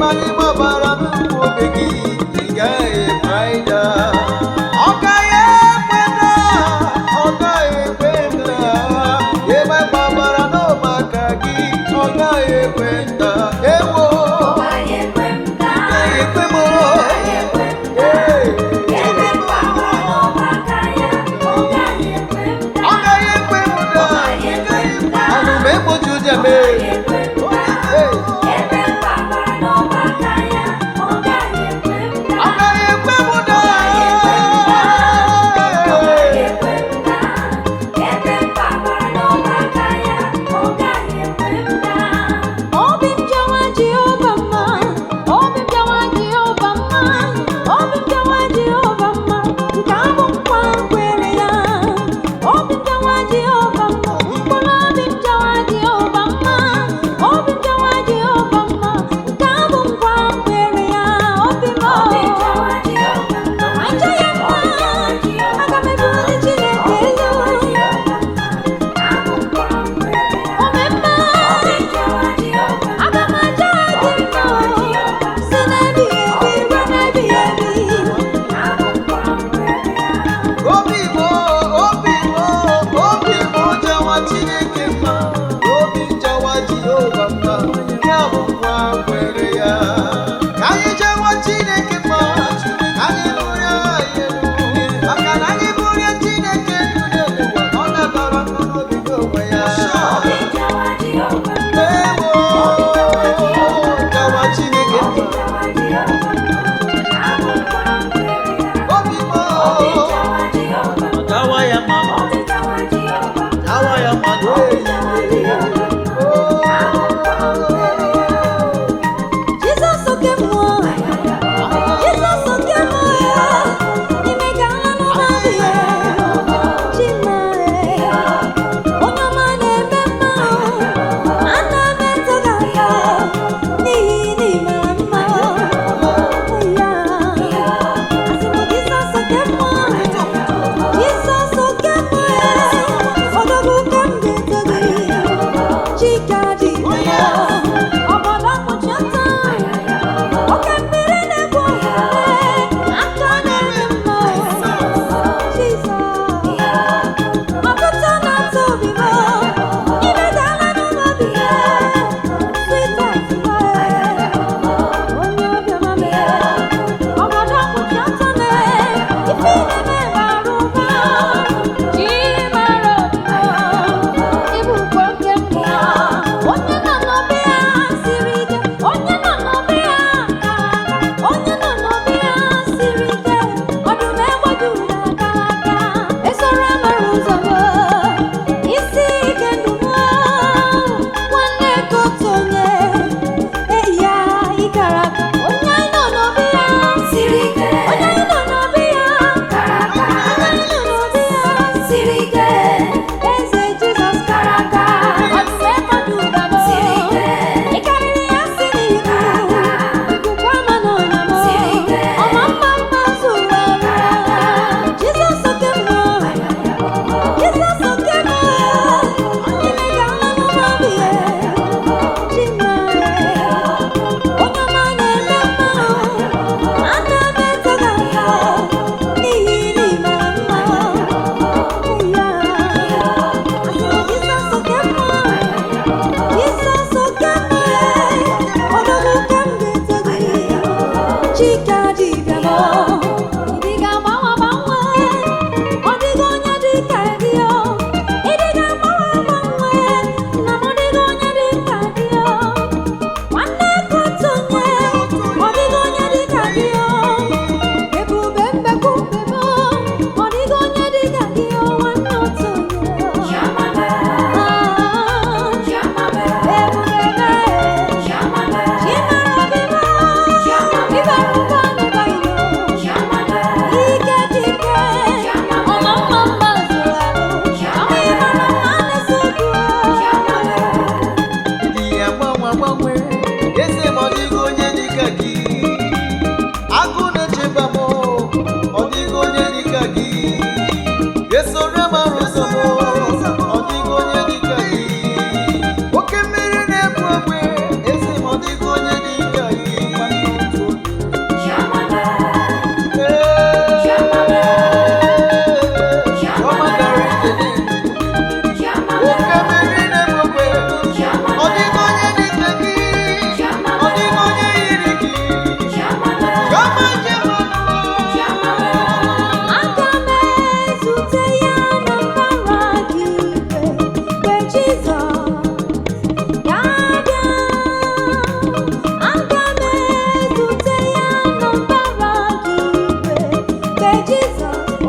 ịmanye gbabara n'ụkwụ obe gị ị gaghị ekwe ọ gaghị ekwe ọ gaghị ekwe ebe gbabara n'ọba aka gị ọ gaghị ekwe ewo ọ gaghị ekwe m ọ gaghị ekwe m anụ m egbochi ụjọ mee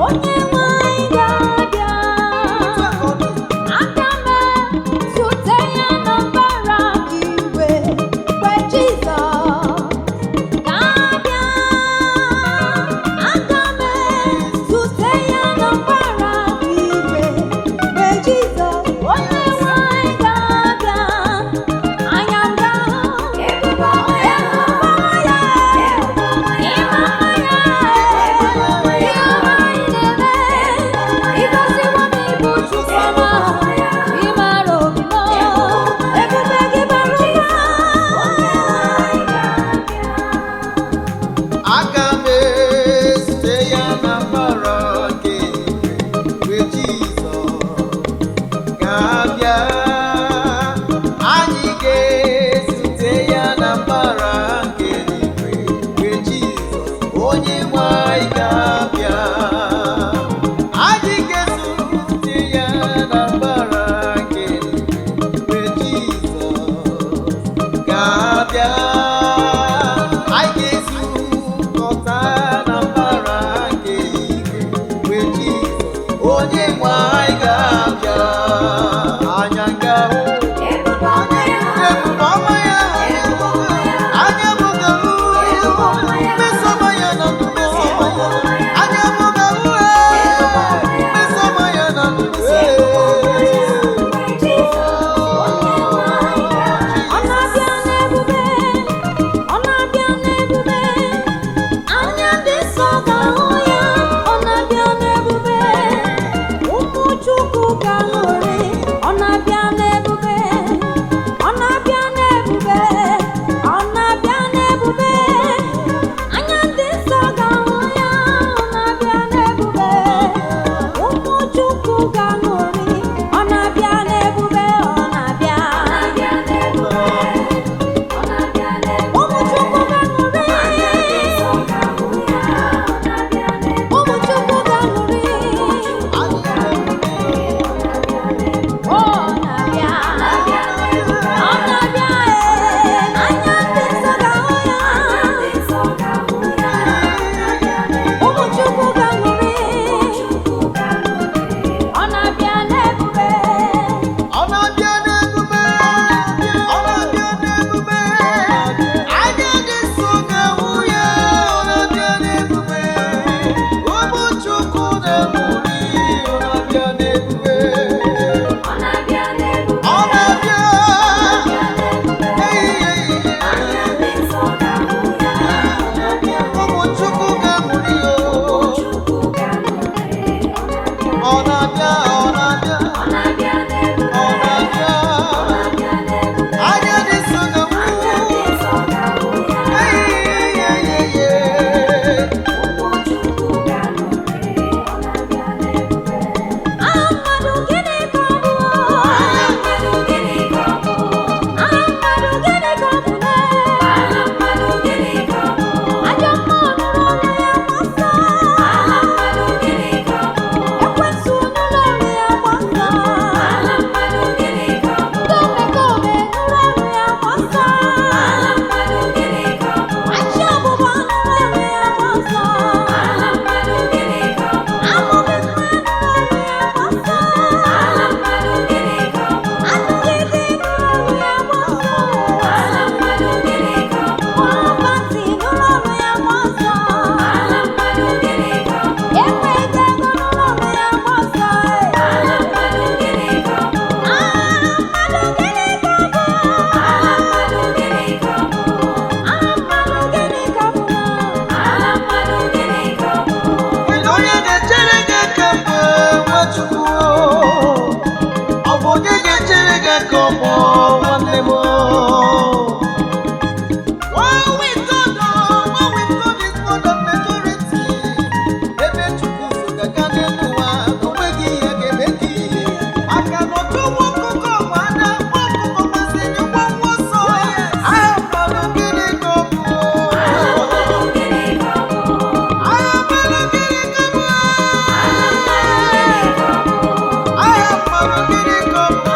onye nwanyị ga-abịa. Aga m ezute ya na mbara igwe mgbe Jizọs ga-abịa. Aga m ezute ya na mbara igwe mgbe Jizọs onye nwanyị ga-abịa. Anya m ga-ahụ ebube ọma ya, ịma mma ya, ihe ọma anyị na-eme. Ịgọziwo m ịbụ Chukwu ọma, ịmara obi m, ebube gị bara ụba. Aga m ezute ya na mbara nke igwe mgbe Jizọs ga-abịa. Anyị ga-ezute ya na mbara nke igwe mgbe Jizọs onye nwanyị ga-abịa. Anyị ga-ezute ya na mbara nke igwe mgbe Jizọs ga-abịa. Anyị ga-ezukọta na mbara nke igwe mgbe Jizọs onye nwanyị ga-abịa. Anya ga-ahụ Ebube ọma ya, ebube ọma ya, anya m ga-ahụ mmeso ọma ya na ndụ m. Anya m ga-ahụ mmeso ọma ya na ndụ m. ọ na-abịa n'ebube, ọ na-abịa n'ebube. Anya ndị nsọ ga-ahụ ya, ọ na-abịa n'ebube. Ụmụ Chukwu ga-aṅụrị, ọ na-abịa n'ebube, ọ na-abịa n'ebube, ọ na-abịa n'ebube. Anya ndị nsọ ga-ahụ ya, ọ na-abịa n'ebube. Ụmụ Chukwu ga-aṅụrị, ọ na-abịa n'ebube, ọ na-abịa. Ụmụ Chukwu ga-aṅụrị, ụmụ Chukwu ga-aṅụrị. Ọ na-abịa, ọ na-abịa, anya ndị nsọ ga-ahụ ya. Ụmụ Chukwu ga-aṅụrị, ọ na-abịa n'ebube. Ọ na-abịa n'ebube, ọ na-abịa n'ebube. Anya dị nsọ ga-ahụ ya, ọ na-abịa n'ebube. Ụmụ Chukwu na-aṅụrị, ọ na-abịa n'ebube. Ọ na-abịa, ụmụ Chukwu ga-aṅụrị, ọ na-abịa, ọ na-abịa, ọ na-abịa. Anya dị nsọ ga-ahụ ya. Aha mmadụ gịnị ka ọ bụ? Aha mmadụ gịnị ka ọ bụ? Aha mmadụ gịnị ka ọ bụ? Aha mmadụ gịnị ka ọ bụ? Ajọ mmụọ nụrụ ọrụ ya gbasa. Aha mmadụ gịnị ka ọ bụ? Ekwensu nụrụ ọrụ ya gbasa. Aha mmadụ gịnị ka ọ bụ? Ndị omekome nụrụ ọrụ ya gbasa. Aha mmadụ gịnị ka ọ bụ? Achị ọgbụgba nụrụ ọrụ ya gbasa. Aha mmadụ gịnị ka ọ bụ? Amụghị nwa nụrụ ọrụ ya gbasa. Aha mmadụ gịnị ka ọ bụ? Anụghị di nụrụ ọrụ ya gbasa. Aha mmadụ gịnị ka ọ bụ? Ọbasi nụrụ ọrụ ya gbasa. Aha mmadụ gịnị ka ọ bụ? Enweghị ego nụrụ ọrụ ya gbasa. Aha mmadụ gịnị ka ọ bụ? Aha mmadụ gịnị ka ọ bụ? Aha mmadụ gịnị ka ọ bụ? Aha mmadụ gịnị ka ọ bụ? Aha mmadụ gịnị ka ọ bụ? Kedu onye ga-echere gị aka mgbe Nwachukwu? Ọ bụ onye ga-echere gị aka ọgbọ nwanne m? One with God, one with God is more than majority. Ebe Chukwu so gaga n'elu ụwa, o nweghị ihe ga-eme gị. Maka na otu nwa ọkụkọ ma a na-akpọ ọkụkọ masịrị nwa nwa ọsọ. Aha mmadụ gịnị ka ọ bụ? Aha mmadụ gịnị ka ọ bụ? Aha mmadụ gịnị ka ọ bụ? Aha mmadụ gịnị ka ọ bụ?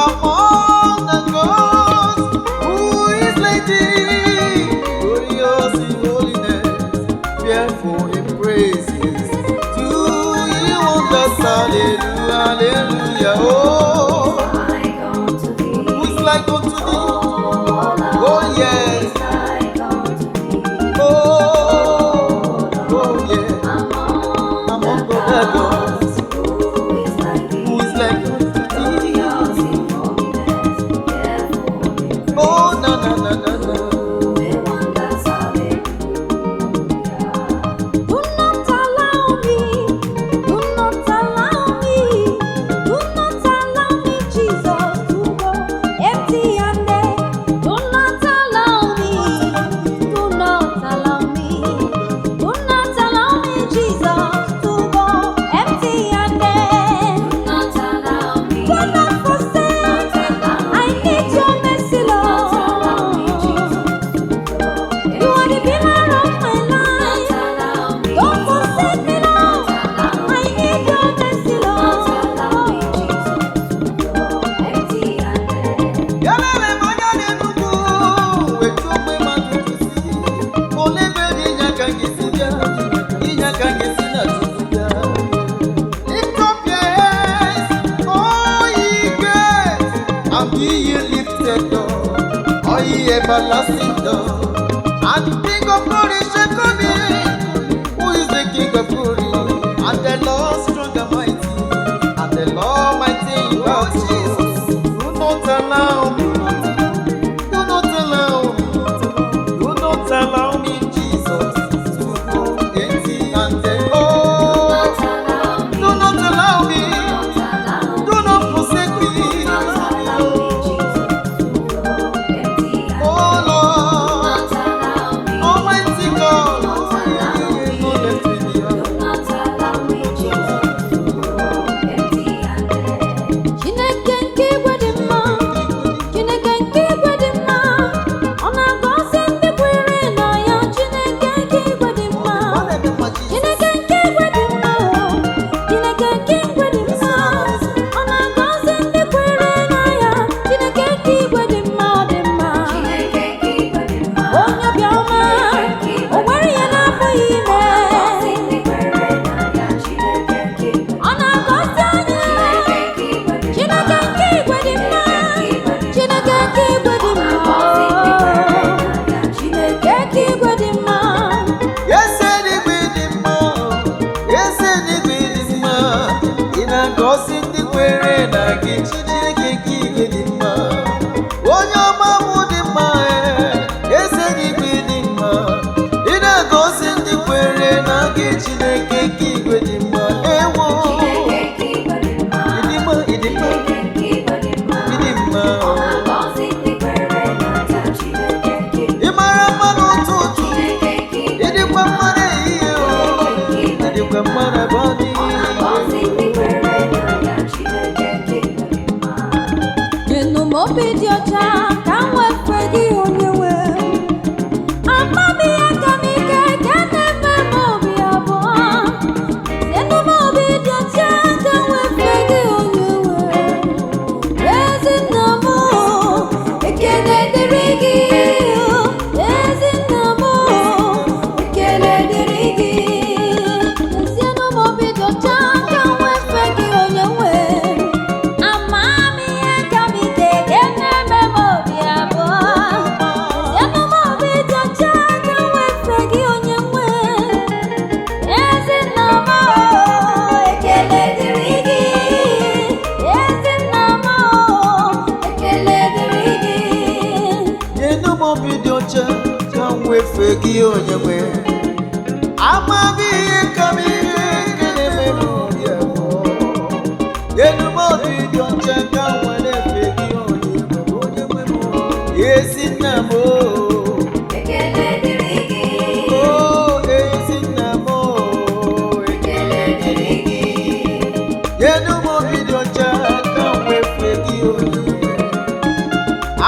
among the gods, who is like thee, glorious in holiness, fearful in praises, do ye wonders, hallelujah, hallelujah. Oh, like unto thee. who is like unto thee? Oh yes, Like unto thee. oh yeah, among the gods, Who is like thee? who is like unto thee? Glorious in holiness, fearful in Oh no no no no no. doing wonders, hallelujah. Do not allow me, do not allow me, do not allow me, Jesus, to go empty-handed. Do not allow me, do not allow me, do not allow me, Jesus, to go empty-handed. Not allow me. Do not forsake. I need your mercy, Lord. You are the pillar of my life. Don't forsake me, Lord. I need your mercy, Lord. Yalele manyane nuku, wetume matutusi. Olebe inyaka ngisibia, inyaka ngisina tutubia. Lift up your heads, all ye gates, and be ye lifted up, all ye everlasting doors. And the King of glory shall come in. Who is the King of glory? And the Lord strong and mighty, and the Lord mighty in battle. Do not allow me, do not allow me, do not allow me, Jesus, to go empty-handed. Oh, do not allow me, do not forsake me. Oh Lord, Almighty God, do not let me down. Chineke nke igwe dị mma, Chineke nke igwe dị mma, ọ na-agọzi ndị kwere na ya. Chineke nke igwe dị mma, Chineke nke igwe dị mma, Chineke nke igwe dị mma, ọ na-agọzi ndị kwere na ya. Chineke nke igwe dị mma, ọ dị mma. Onye obiọma, o nwere ihe na-apụghị ime. Ọ na-agọzi anyị. Chineke nke igwe dị mma, Chineke nke igwe dị mma, Chineke nke igwe dị mma. Eze eluigwe dị mma, eze eluigwe dị mma, ị na-agọzi ndị kwere na gị. Chineke nke igwe dị mma, onye ọma mụ dị mma, eze eluigwe dị mma, ị na-agọzi ndị kwere na gị. Chineke nke igwe dị mma, ewo ịdị mma, ịdị mma, ịdị mma. Ị mara mma n'ụtụtụ, ịdịkwa mma n'ehihie, ịdịkwa mma n'abalị. Nyenụ m obi dị ọcha ka m wee fee gị, onye nwe. Amamihe ka m ike ka na-eme m obi abụọ. Nyenụ m obi dị ọcha ka m wee fee gị, onye nwe. Ezi nna m, ekele dịrị gị. Ezi nna m, ekele dịrị gị. Nyenụ m obi dị ọcha ka m wee fee gị, onye nwe. Amamihe ka m ike ka na-eme m obi abụọ. Nyenụ m obi dị ọcha ka m wee fee gị, onye nwe. Ezi nna m, ekele dịrị gị. Ezi nna m, ekele dịrị gị. Nyenụ m obi dị ọcha ka m wee fee gị, onye nwe. Amamihe ka m ihe nke na-eme m obi abụọ. Nyenụ m obi dị ọcha ka m wee fee gị, onye nwe m. Ezi nna m, ezi nna m, ekele dịrị gị. Nyenụ m obi dị ọcha ka m wee fee gị, onye nwe.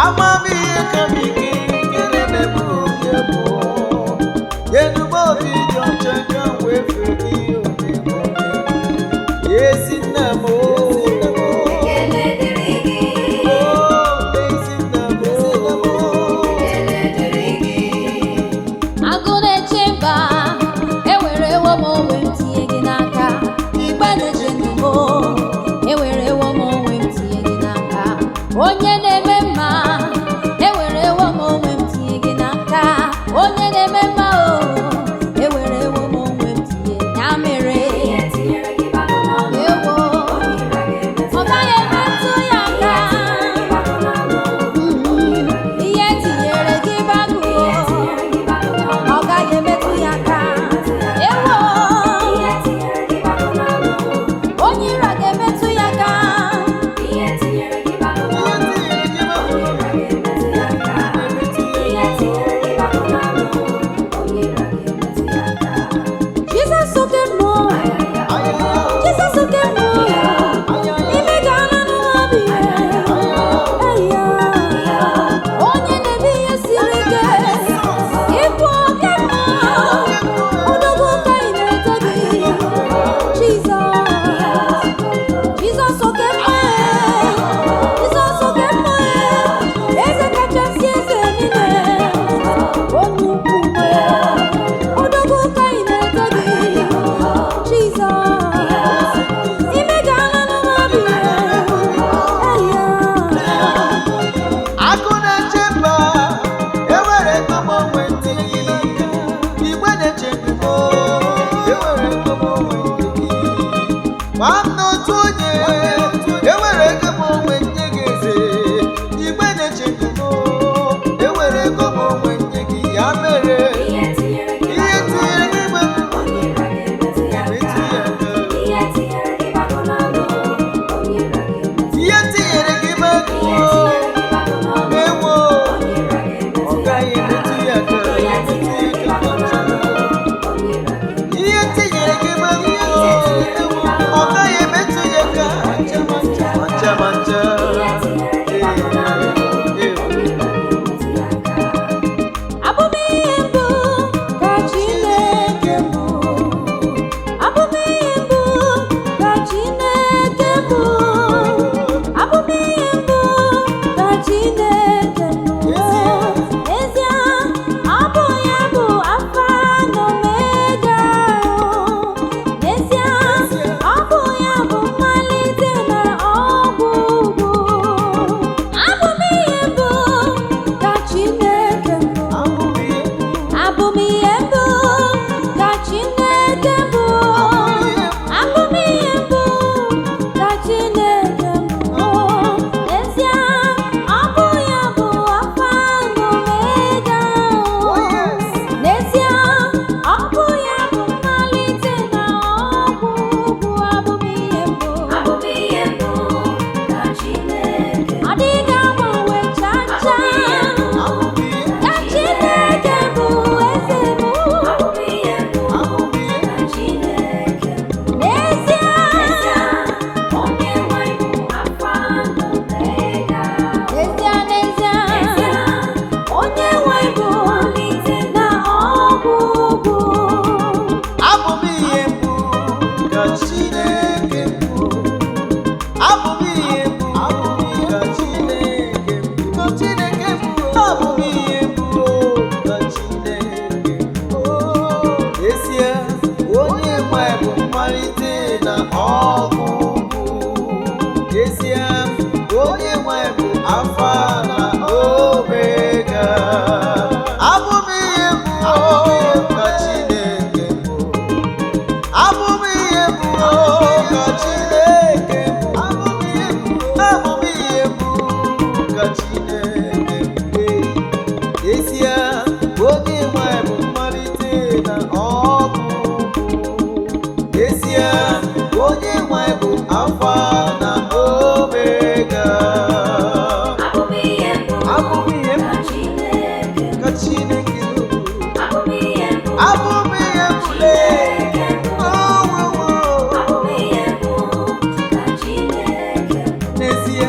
Amamihe ka m ike nke na-eme m obi abụọ. Nyenụ m obi dị ọcha ka m wee fee gị, onye nwe. Ezi nna m, onye na-eme mma ewerewo m onwe m tinye gị n'aka onye na-eme mma o ewerewo m onwe m tinye ya mere ewo ọ gaghị emetụ ya aka ihe tinyere gị bagụ ọ gaghị emetụ ya aka ewo onye iro ga-emetụ ya aka Jesus oke mmụọ Jesus oke mmụọ ime ga-ala n'obi eya onye na-eme ihe siri ike ịbụ oke mmụọ odogwu ka ị na-eto gị Jesus oke mmụọ Jesus oke mmụọ eze kachasị eze niile onye ukwu odogwu ka ị na-eto gị Jesus ime ga-ala n'obi eya Akụ na-eche mba ewere ego m onwe tinye gị n'aka igwe na-eche mba ewere ego m onwe nye gị nwanne otu onye ewere ego m onwe nye gị eze igwe na-eche mba ewere ego m onwe nye gị ya mere ihe tinyere gị ime metụ ya aka ihe tinyere gị ime ewo ọ gaghị emetụ ya aka ihe tinyere gị ime ọ gaghị emetụ ya aka ncha ma ncha abụmihe mbụ ka Chineke bụ abụmihe mbụ ka Chineke bụ abụmihe mbụ ka Chineke bụ n'ezie ọ bụ ya bụ Alfa na Omega n'ezie ọ bụ ya bụ mmalite na ọgwụgwụ abụmihe mbụ ka Chineke bụ abụmihe mbụ ka Chineke bụ abụmihe mbụ ka Chineke bụ n'ezie ọ bụ ya bụ Alfa na Omega n'ezie ọ bụ ya bụ mmalite na ọgwụgwụ abụmihe mbụ ọ dịghị agbanwe cha cha ka Chineke bụ eze bụ n'ezie n'ezie onye nwe bụ na ọgwụgwụ abụ m ihe mbụ ka Chineke mbụ abụ m ihe mbụ ka Chineke mbụ abụ m ihe mbụ ka Chineke mbụ ezie onye nwe bụ mmalite na ọgwụgwụ ezie onye nwe bụ Alfa na Omega abụ m ihe mbụ ka Chineke mbụ abụ m ihe mbụ ka Chineke mbụ abụ m ihe mbụ ka Chineke mbụ ezie onye nwe bụ mmalite na ọgwụgwụ ezie onye nwe bụ Alfa na Omega abụ m ihe mbụ ka Chineke mbụ abụ m ihe mbụ n'ezie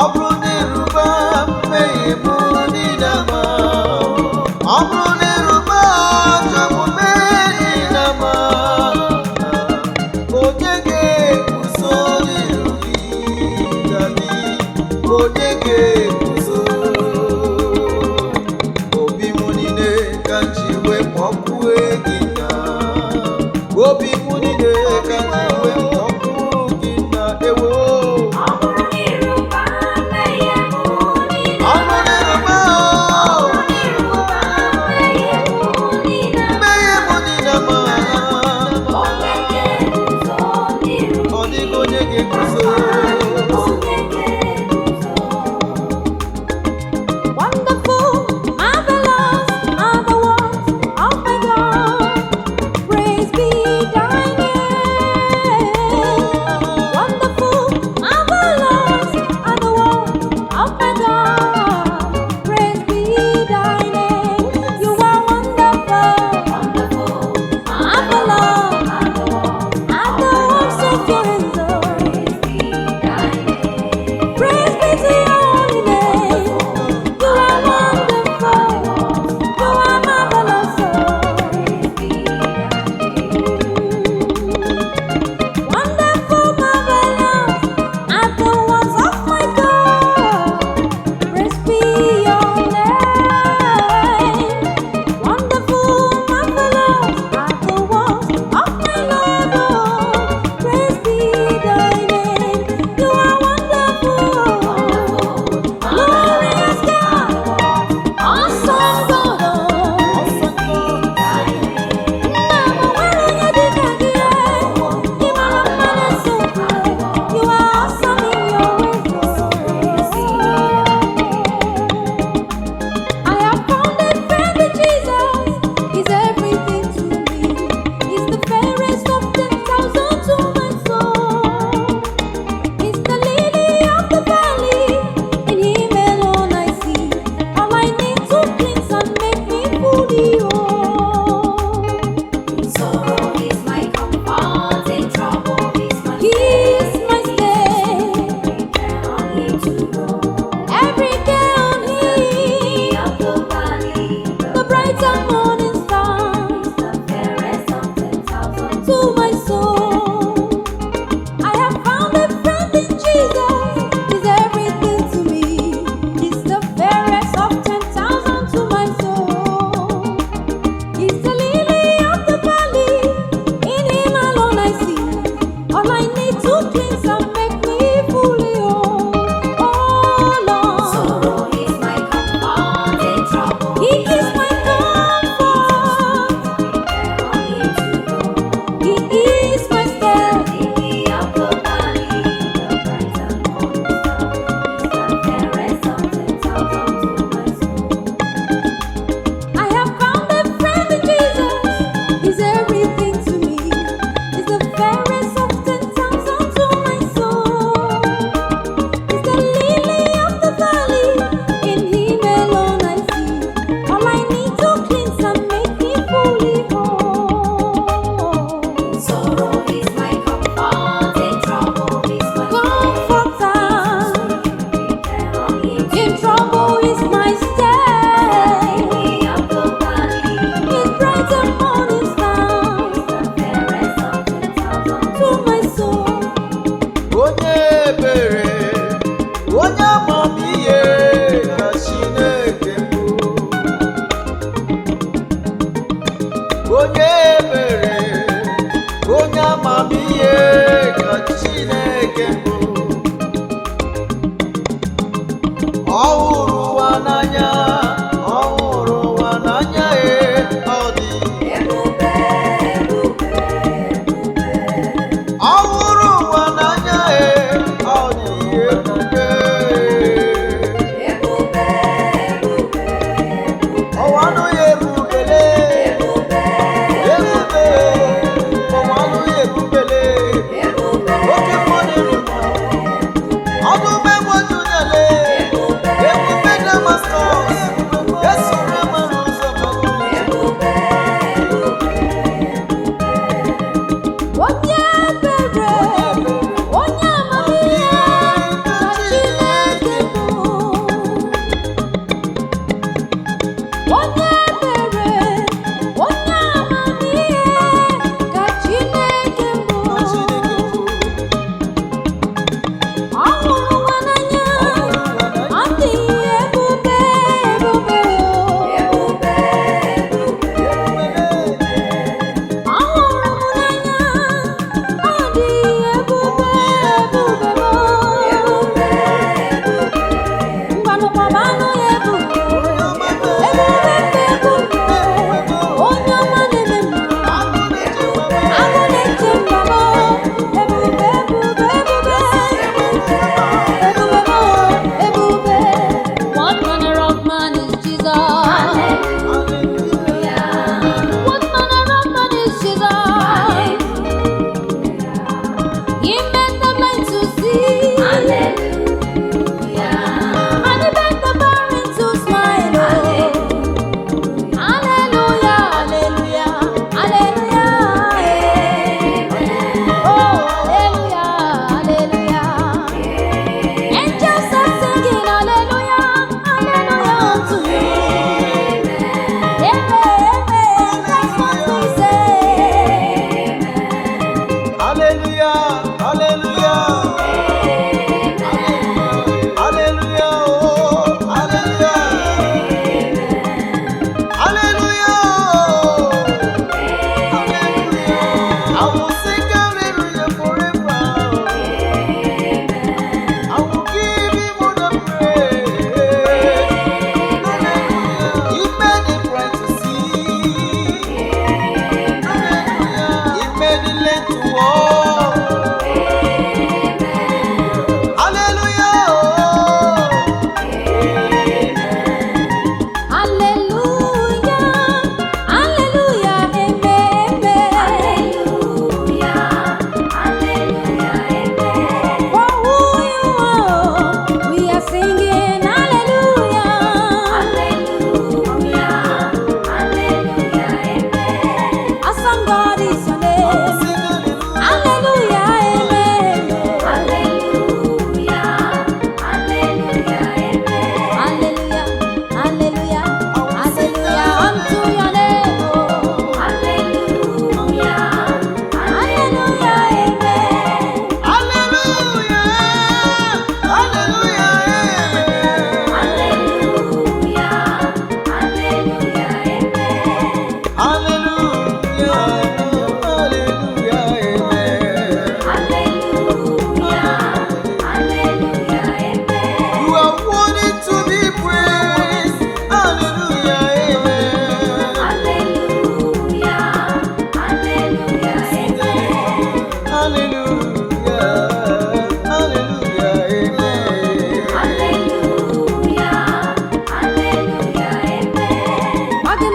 ọ bụrụ na ịrụba mmehie m niile ama, ọ bụrụ na ịrụba ajọ omume niile ama, onye ga-eguzo n'iru gị dadị, onye ga-eguzo? Obi m niile ka m ji wee kpọkwue gị na, obi m niile ka m ji wee kpọkwue gị na, ewo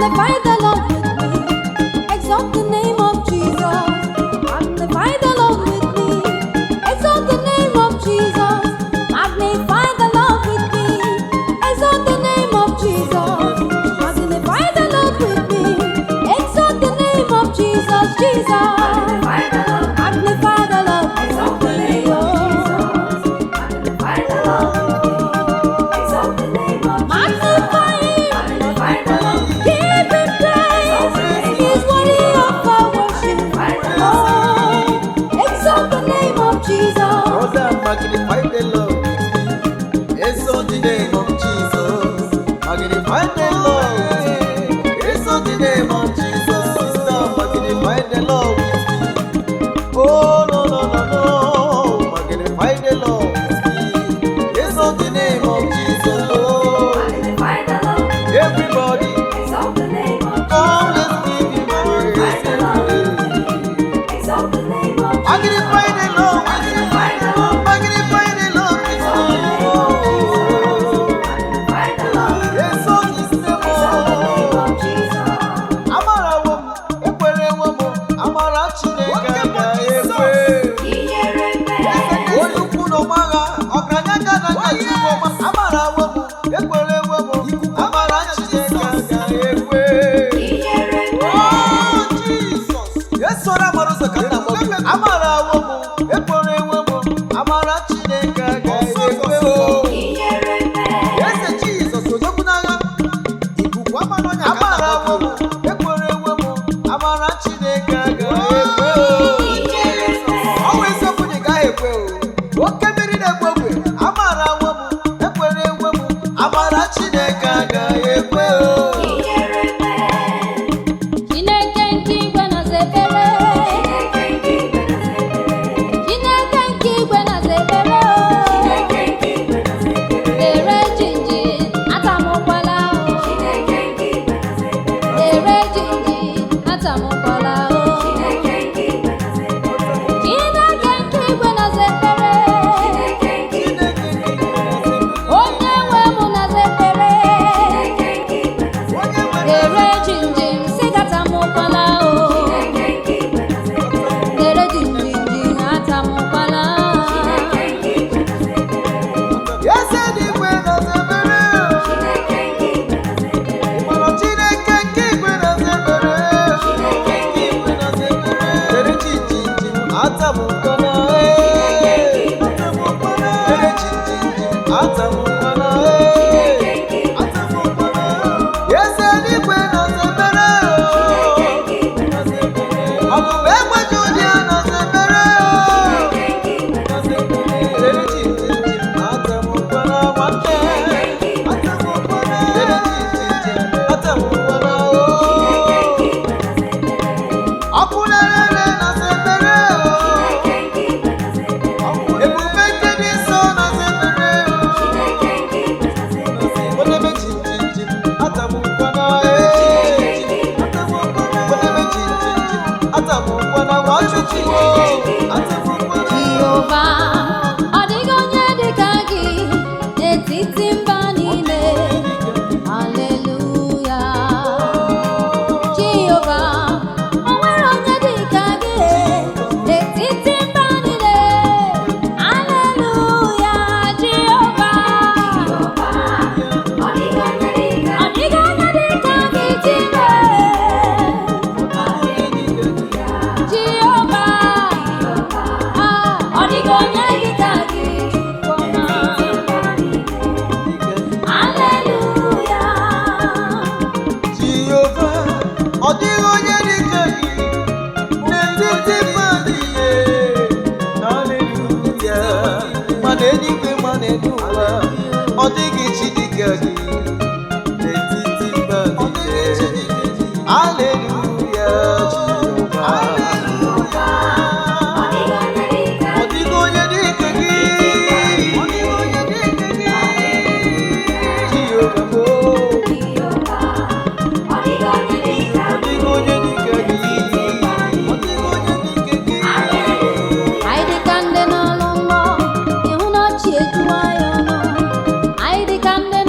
Magnify the Lord with me. Exalt the name of Jesus. Magnify the Lord with me. Exalt the name of Jesus. Magnify the Lord with me. Exalt the name of Jesus. Magnify the Lord with me. Exalt the name of Jesus. Jesus. Magnify the Lord. Magnify the Lord. Exalt the name of Jesus. Magnify the Lord. Exalt the name of Jesus. Magnify Him. Magnify the Lord. Give Him praise. He's worthy of our worship. Oh, exalt the name of Jesus. Brother, magnify the Lord. Exalt the name of Jesus. Magnify the Lord. Exalt the name of Jesus. Sister, magnify the Lord. Oh, no, no, no, no. Magnify the Lord. Exalt the name of Jesus. Oh, Magnify the Lord. everybody, Exalt the name of come, Jesus. let's give Him Magnify the Lord. praise. Exalt the name of Jesus. Magnify the Lord. Magnify the Lord. Magnify the Lord. Exalt the name of Jesus. Magnify the Lord. Exalt His name. Exalt the name of Jesus. Amarawo m, ekwerewo m, amara Chineke ga-ekwe. Inyere mme. Onye ukwu n'ọgbagha, ọgaranya ga na nka Chukwuma. Amarawo m, ekwerewo m, amara Chineke ga-ekwe. Inyere mme. Oh, Jesus! Esoro amara ụzọ ka nna m obi. Amarawo m, ekwerewo m, amara Chineke ga-ekwe. Inyere mme. Eze Jizọs ozokwu n'agha. Amarawo m, ekwerewo m, amara Chineke ga-ekwe. Inyere mme. Ọ bụ eziokwu na ị gaghị ekwe o. Oke mmiri na-egbu ogwe. Amarawo m, ekwerewo m, amara Chineke ga-ekwe o. Inyere mme. Chineke nke igwe na-aza ekpere. Chineke nke igwe na-aza ekpere. Chineke nke igwe na-aza ekpere o. Chineke nke igwe na-aza ekpere. Ere jinji atamụkwala o. Chineke nke igwe na-aza ekpere. Ere jinji atamụkwala o. Chineke nke igwe na-aza ekpere. Chineke nke igwe na-aza ekpere. Chineke nke igwe na-aza ekpere. Onye nwe m na-aza ekpere. Chineke nke igwe na-aza ekpere. Ere jinji si gatamụkwala o. Chineke nke igwe na-aza ekpere. Ere jinji atamụkwala. Chineke nke igwe na-aza ekpere. Eze n'igwe na-aza ekpere o. Chineke nke igwe na-aza ekpere. Ịmara Chineke nke igwe na-aza ekpere. Chineke nke igwe na-aza ekpere. Tere jinjinji atamụkwana Chineke nke igwe na-aza ekpere. Tere jinjinji atamụkwana Chineke nke igwe atamụkwana Eze n'igwe na-aza ekpere o. nke igwe na-aza ekpere. Ọ bụ mgbe egbeji ụdị a na-aza ekpere o. Chineke nke igwe na-aza ekpere. Tere jinjinji atamụkwana nwanne atamụkwana Tere jinjinji atamụkwana o. Chineke nke igwe na-aza ekpere. Ọkụ na-ere na-aza ekpere o. Chineke nke igwe na-aza ekpere. Ebube nke dị nsọ na-aza ekpere o. Chineke nke igwe na-aza ekpere. Odebe jinjinji atamụkwana Odebe jinjinji atamụkwana Nwachukwu o. Atamụkwana Jehova, ọ dịghị onye dị ka gị n'etiti mba niile. Haleluya. Jehova, o nwere onye dị ka gị n'etiti mba niile. Haleluya. Jehova, Ọ dịghị onye dị ka ọ dịghị onye dị ka gị Chineke. Jehova, ọ dịghị onye dị ka gị Chukwuma. Haleluya. Jehova, ọ dịghị onye dị ka gị n'etiti mmadụ ihe. Haleluya. Ma n'eluigwe ma n'elu ụwa, ọ dịghị chi dị ka gị n'etiti mmadụ ihe. Haleluya, Jehova. Ọ dịghị onye dị ka Ọ dịghị onye dị ka gị. Ọ dịghị onye dị ka gị. Jehova bụ. Jehova. Ọ dịghị onye dị ka Ọ dịghị onye dị ka gị. Ọ dịghị onye dị ka gị. Anyị dị ka ndị n'ọlụ mmụọ, ịhụ na ọchị ejuwa ya ọnụ. Anyị dị ka ndị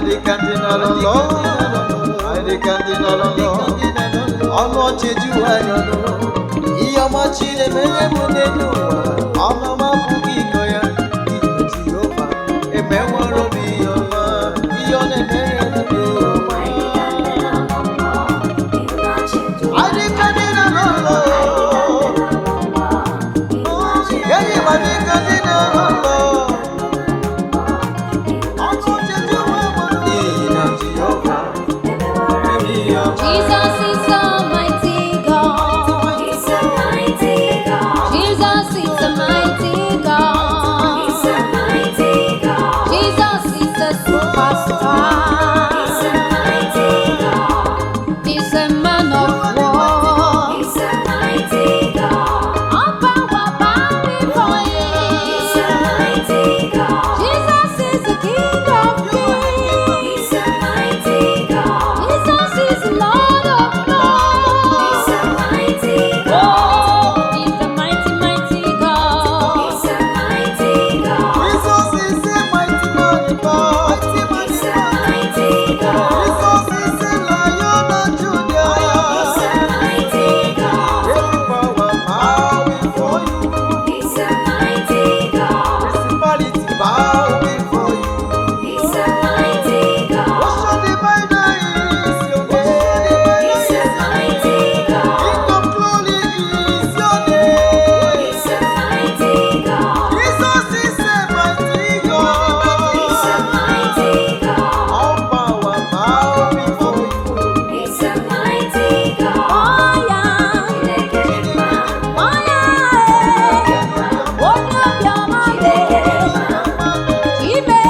dị ka ndị nọrọ nlọ anyị dị ka ndị nọrọ nlọ ọnụ ọchị ejuwa anyị ọnụ ihe ọma chi na-emenye m n'elu ụwa ọnụma bụghị ịkọ ya n'ihi Jehova emenworo m ihe ọma ihe ọ na-emere m n'elu ụwa anyị dị ka ndị nọrọ nlọ enyi m dị ka ndị nọrọ nlọ Jesus is Almighty God. He's a mighty God. Jesus is a mighty God. He's a mighty God. Jesus is a superstar. He's a mighty God. He's a man of war. He's a mighty God. All power bow before He's a Him. mighty God. Jesus is the King of Kings. He's a mighty God. Jesus is Lord of He's a Lords. mighty God. Oh, He's the mighty, mighty God. He's a mighty God. Jesus is a mighty man of God. He's a mighty God. Jesus is a Lion of Judah. He's a mighty God. Every power bow before you. He's a mighty God. Principality bow before you. He's a mighty God. Worship divider is your He's a name. mighty God. King of glory is your name. He's a mighty God. Jesus is a mighty He's a God. mighty God. All power bow before you. He's a mighty God. Oh, yeah. Oh, yeah. Onye obiọma dị. Chime,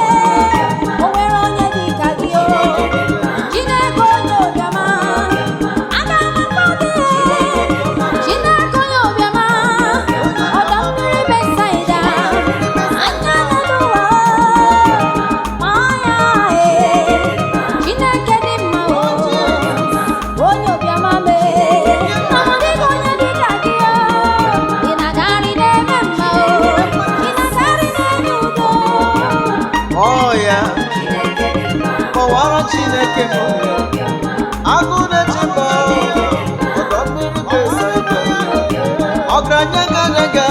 o nwere onye dị ka gị o. Chineke onye obiọma. Aga m akpọ gị. Chineke onye obiọma. Ọdọ mmiri Besaida. Anya n'ụwa. Ma ya, Chineke dị mma o. Onye obiọma mee. Ọ dịghị onye dị ka gị o. Ị na-agagharị n'ebe mma o. Ị na-agagharị n'ebe udo. Oh yeah. Kọwara Chineke m agụ na-echekwa ọdọ mmiri Besaida ọgaranya ga-agaga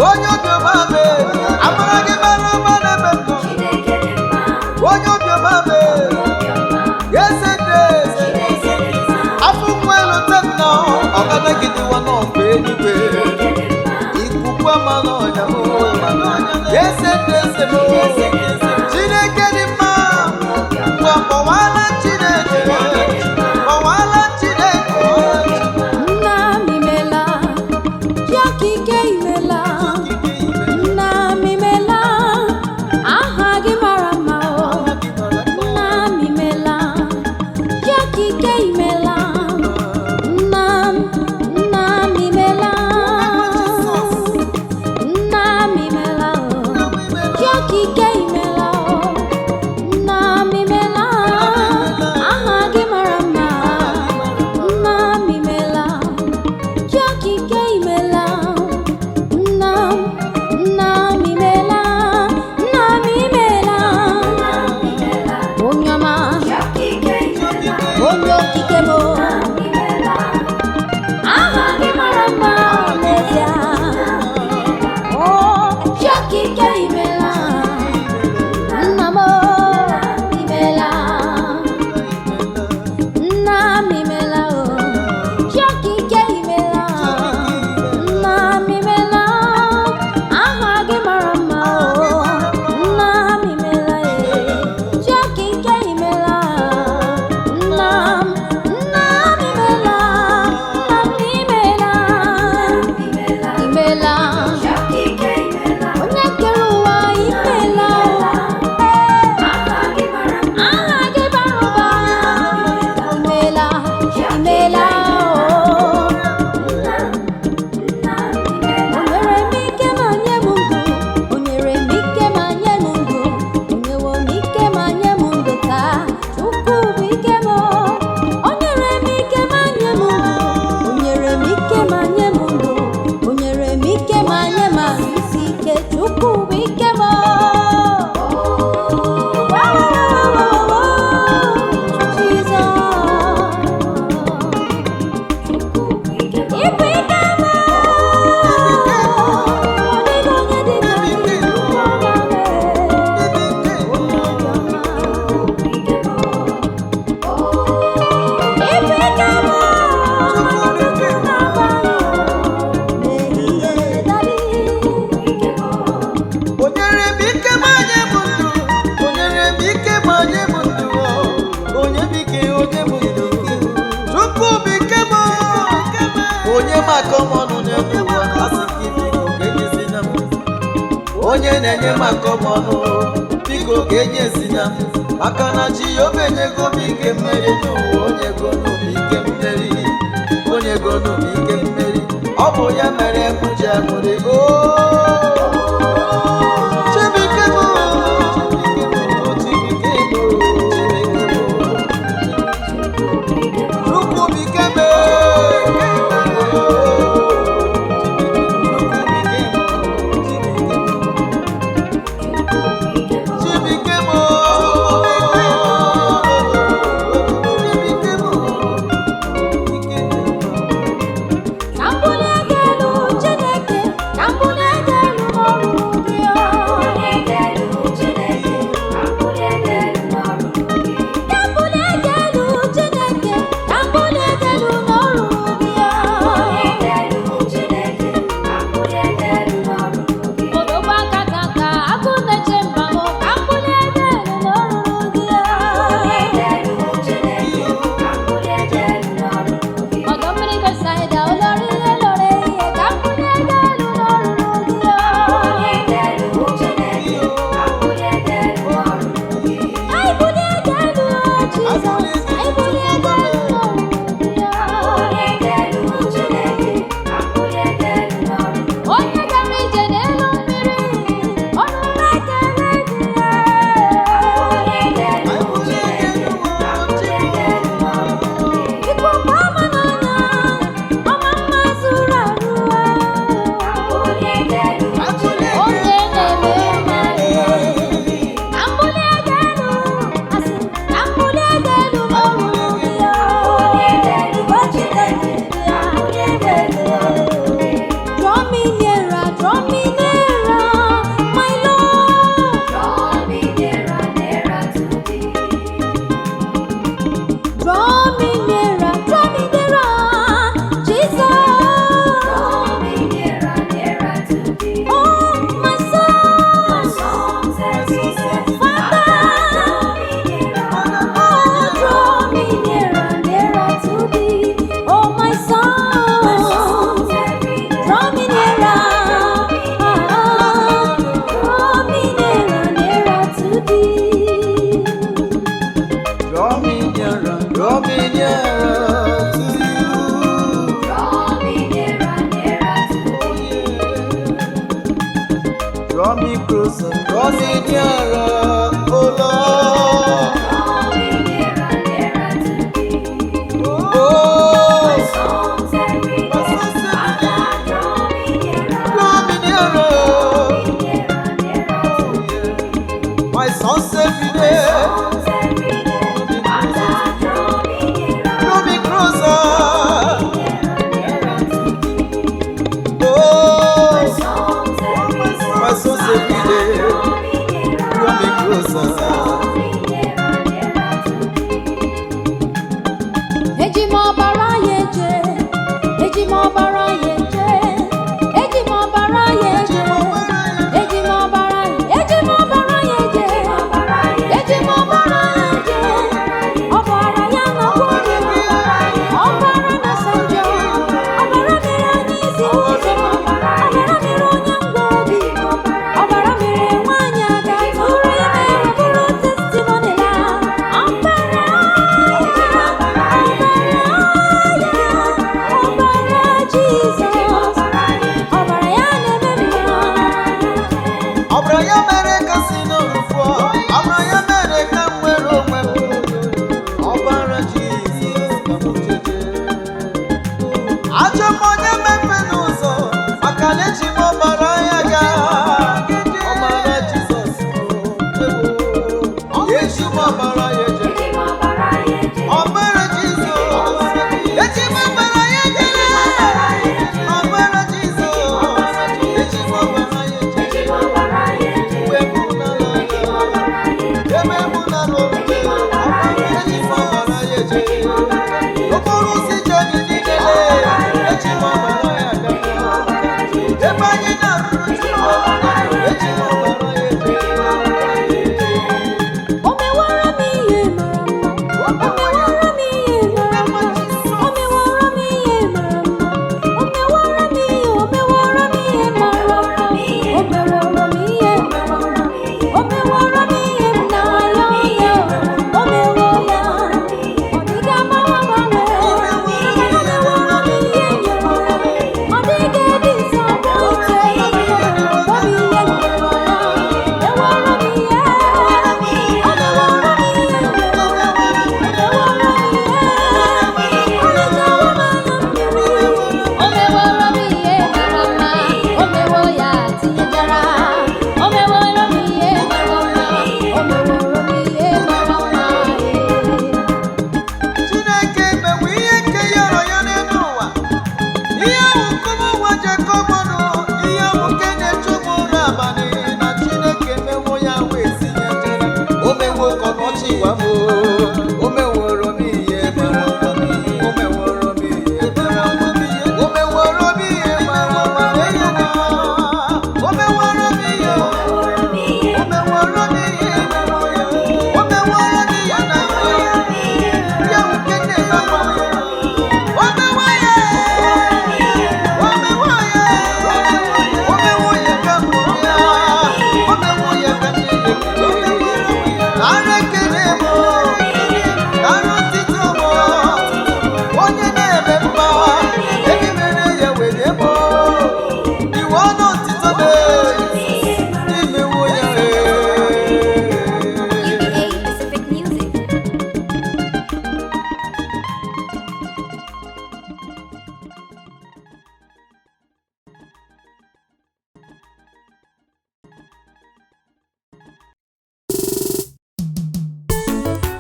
onye obiọma mee amara gị mara mma n'ebe m nọ onye obiọma mee eze ndị eze afọ nwa elute m nọ ọgadagịdịwa n'ọkwa eluigwe ikuku ama n'ọnya m eze ndị eze m Chineke dị mma ngwa kpọwala Chineke kpọwala Chineke Nna m imela, chi okike imela. Nna m imela, aha gị mara mma o. Nna m imela, chi okike imela. Nna m imela. Nna m imela o. Chi okike imela. onye na-enye maka ọmọnụ biko ka enyezi ya maka na chi ya obenyego m ike mmeri n'ụwa onye gonu m ike mmeri onye gonu m ike mmeri ọ bụ ya mere m ji aṅụrị Chibike m Chukwu bike m Draw me closer, draw me nearer, oh Lord. Draw me nearer, nearer to thee. Oh, My songs every day, Father, draw me nearer. draw me nearer. Nearer, nearer to thee. My songs every day, Songs every day, Father, draw me nearer. draw me closer. Nearer to thee. Oh, Songs every day, my songs every day, draw me nearer. draw me closer. Eji m ọbara ya eje, eji m ọbara ya eje, eji m ọbara ya eje, eji m ọbara ya eje, eji m ọbara ya eje, eji m ọbara ya eje, ọbara ya na-agwọ ọrịa, ọbara na-asa njọ, ọbara mere anyị isi ụzọ, ọbara mere onye ngwọrọ dị, ọbara mere nwaanyị aga tụrụ ime bụrụ testimony ya, ọbara Jesus, ọbara ya na-eme mma. Ọbara ya mere ka si n'ụfọ, ọbara ya mere ka m nwere onwe m. Ọbara Jizọs ka m jeje. Ajọ m onye mepe n'ụzọ, maka na eji m ọbara ya gaa. Ọbara Jizọs eji m ọbara ya eje. Ọbara Jizọs eji m ọbara ya eje. Ọbara Jizọs eji m ọbara ya eje. Mgbe mụ na-ala ebe mụ na-ala omume, ọbara eji m ọbara ya eje. Okporo ụzọ ije gị niile, eji m ọbara ya gaa. Ebe anyị na-arụrụ Chukwu ọrụ, eji m ọbara ya eje. O mewara m ihe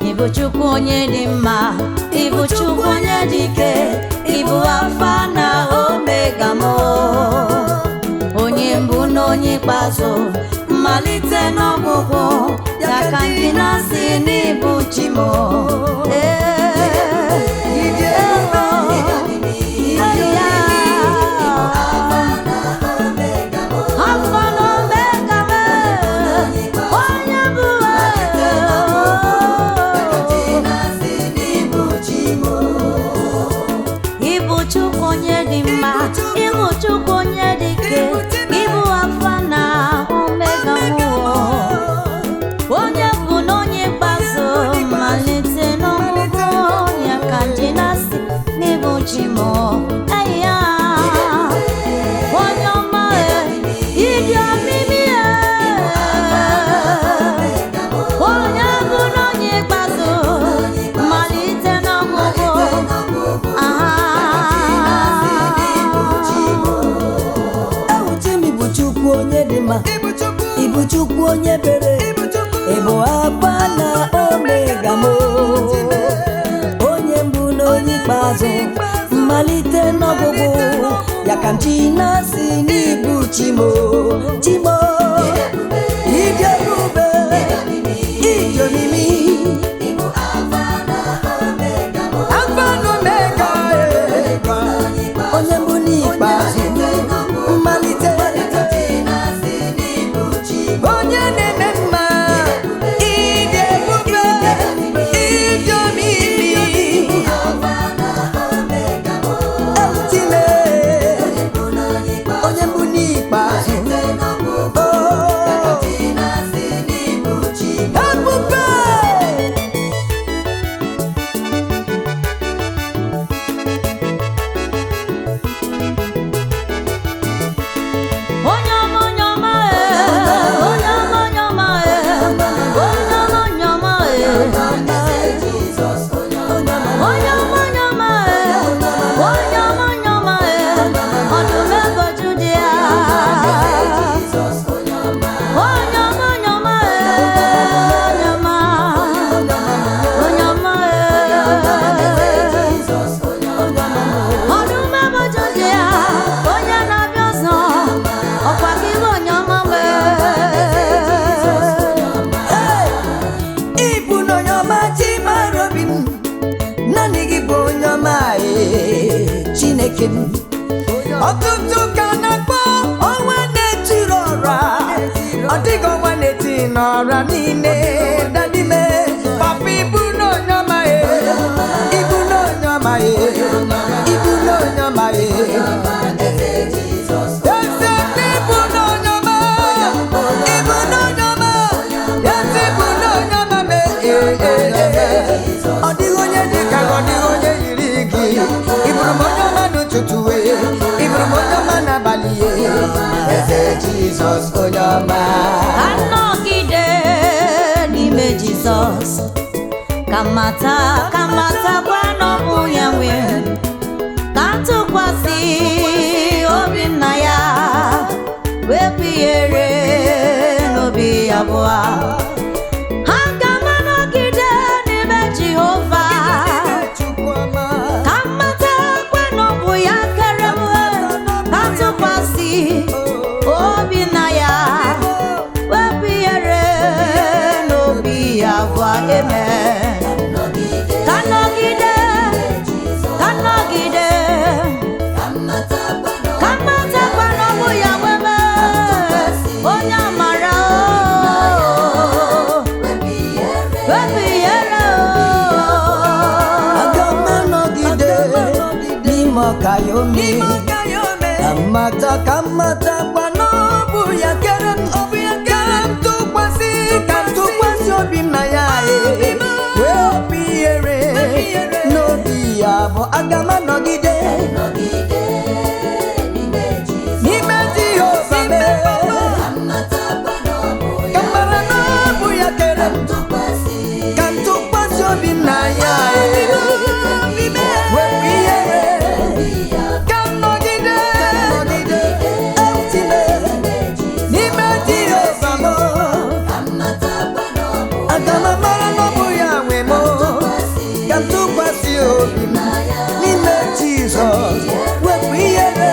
Ibu Chukwu onye dị mma, Ibu Chukwu onye dị ike, Ibu Alfa na Omega m, onye mbụ na onye ikpeazụ, mmalite n'ọgwụgwụ, ya ka ndị na-asị n'ịbụ chi m. Ibu Chukwu onye bere, Ibu Alfa na Omega m, onye mbụ na onye ikpeazụ, mmalite n'ọgwụgwụ, ya ka m ji na-asị n'ịbụ chi m. Chi m, ịdị ebube, ịdị omimi, Alfa na Omega, onye mbụ na ikpeazụ, mmalite onye na-eme mma, ịdị ebube, ịdị omimi, Eltime, onye mbụ n'ikpeazụ, ebube. Ọtụtụ ka na-akpọ ọnwa na-etiri ọra, ọ dịghị ọnwa na-etiri n'ọra niile. Dadime, papa ibu n'onye ọma, ibu n'onye ọma, ibu n'onye ọma, eze ibu n'onye ọma, ibu n'onye ọma, eze ibu n'onye ọma. Ọ dịghị onye dị ka ọ dịghị onye yiri gị. Iburu m onye ọma n'ụtụtụ, iburu m onye ọma n'abalị, eze Jizọs onye ọma. Anọgide n'ime Jizọs, ka matakwa na ọ bụ ya nwe, ka ntụkwasị obi m na ya, wepụ ihere n'obi abụọ. Aga m anọgide n'ime Jehova, ka matakwa na ọ bụ ya kere m, ka ntụkwasị obi na ya, wepụ ihere n'obi abụọ. Amen. Ka nọgide, ka matakwa na ọ bụ ya nwe m, onye amara, wepụ ihere. Aga m anọgide n'ime ọkayomi, ka matakwa na ọ bụ ya kere m, ka m tụkwasị obi nna ya wee obi ihere n'obi ya bụ aga m anọgide n'ime Jehova mee ka mara na ọ bụ ya kere m ka m tụkwasị obi nna ya wepụ ihere ka m nọgide n'ime Jehova m aga m amara na ọ bụ ya nwe m ka m tụkwasị obi m n'ime Jizọs wepụ ihere.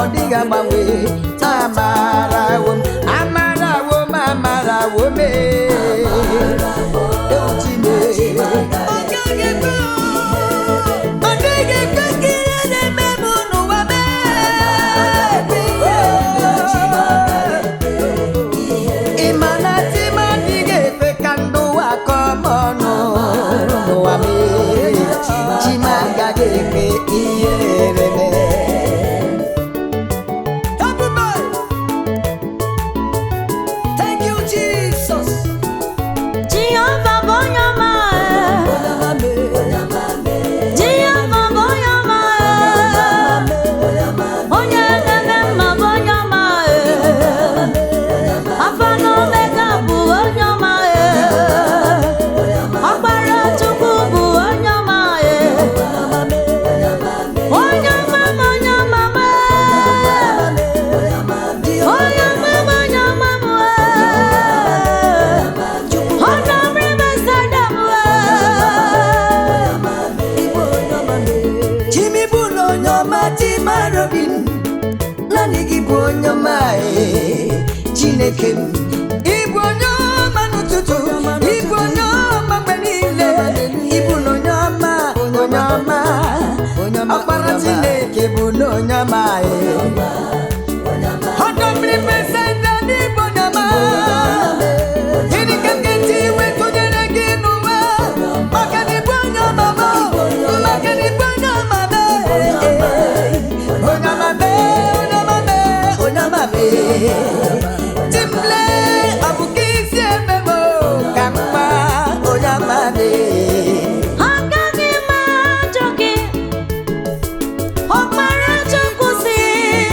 Ọ dịghị agbanwe amarawo Chineke m ịbụ onye ọma n'ụtụtụ ịbụ onye ọma mgbe niile ịbụ na onye ọma ọkpara Chineke bụ na onye ọma ọdọ mmiri pesenda n'ịbụ onye ọma gịnị ka m ga-eti iwe tụnyere gị n'ụwa maka na ịbụ onye ọma maka na ịbụ onye ọma Timble abuki si emebo kampa onyamade Agagi majoki Okmara chukusi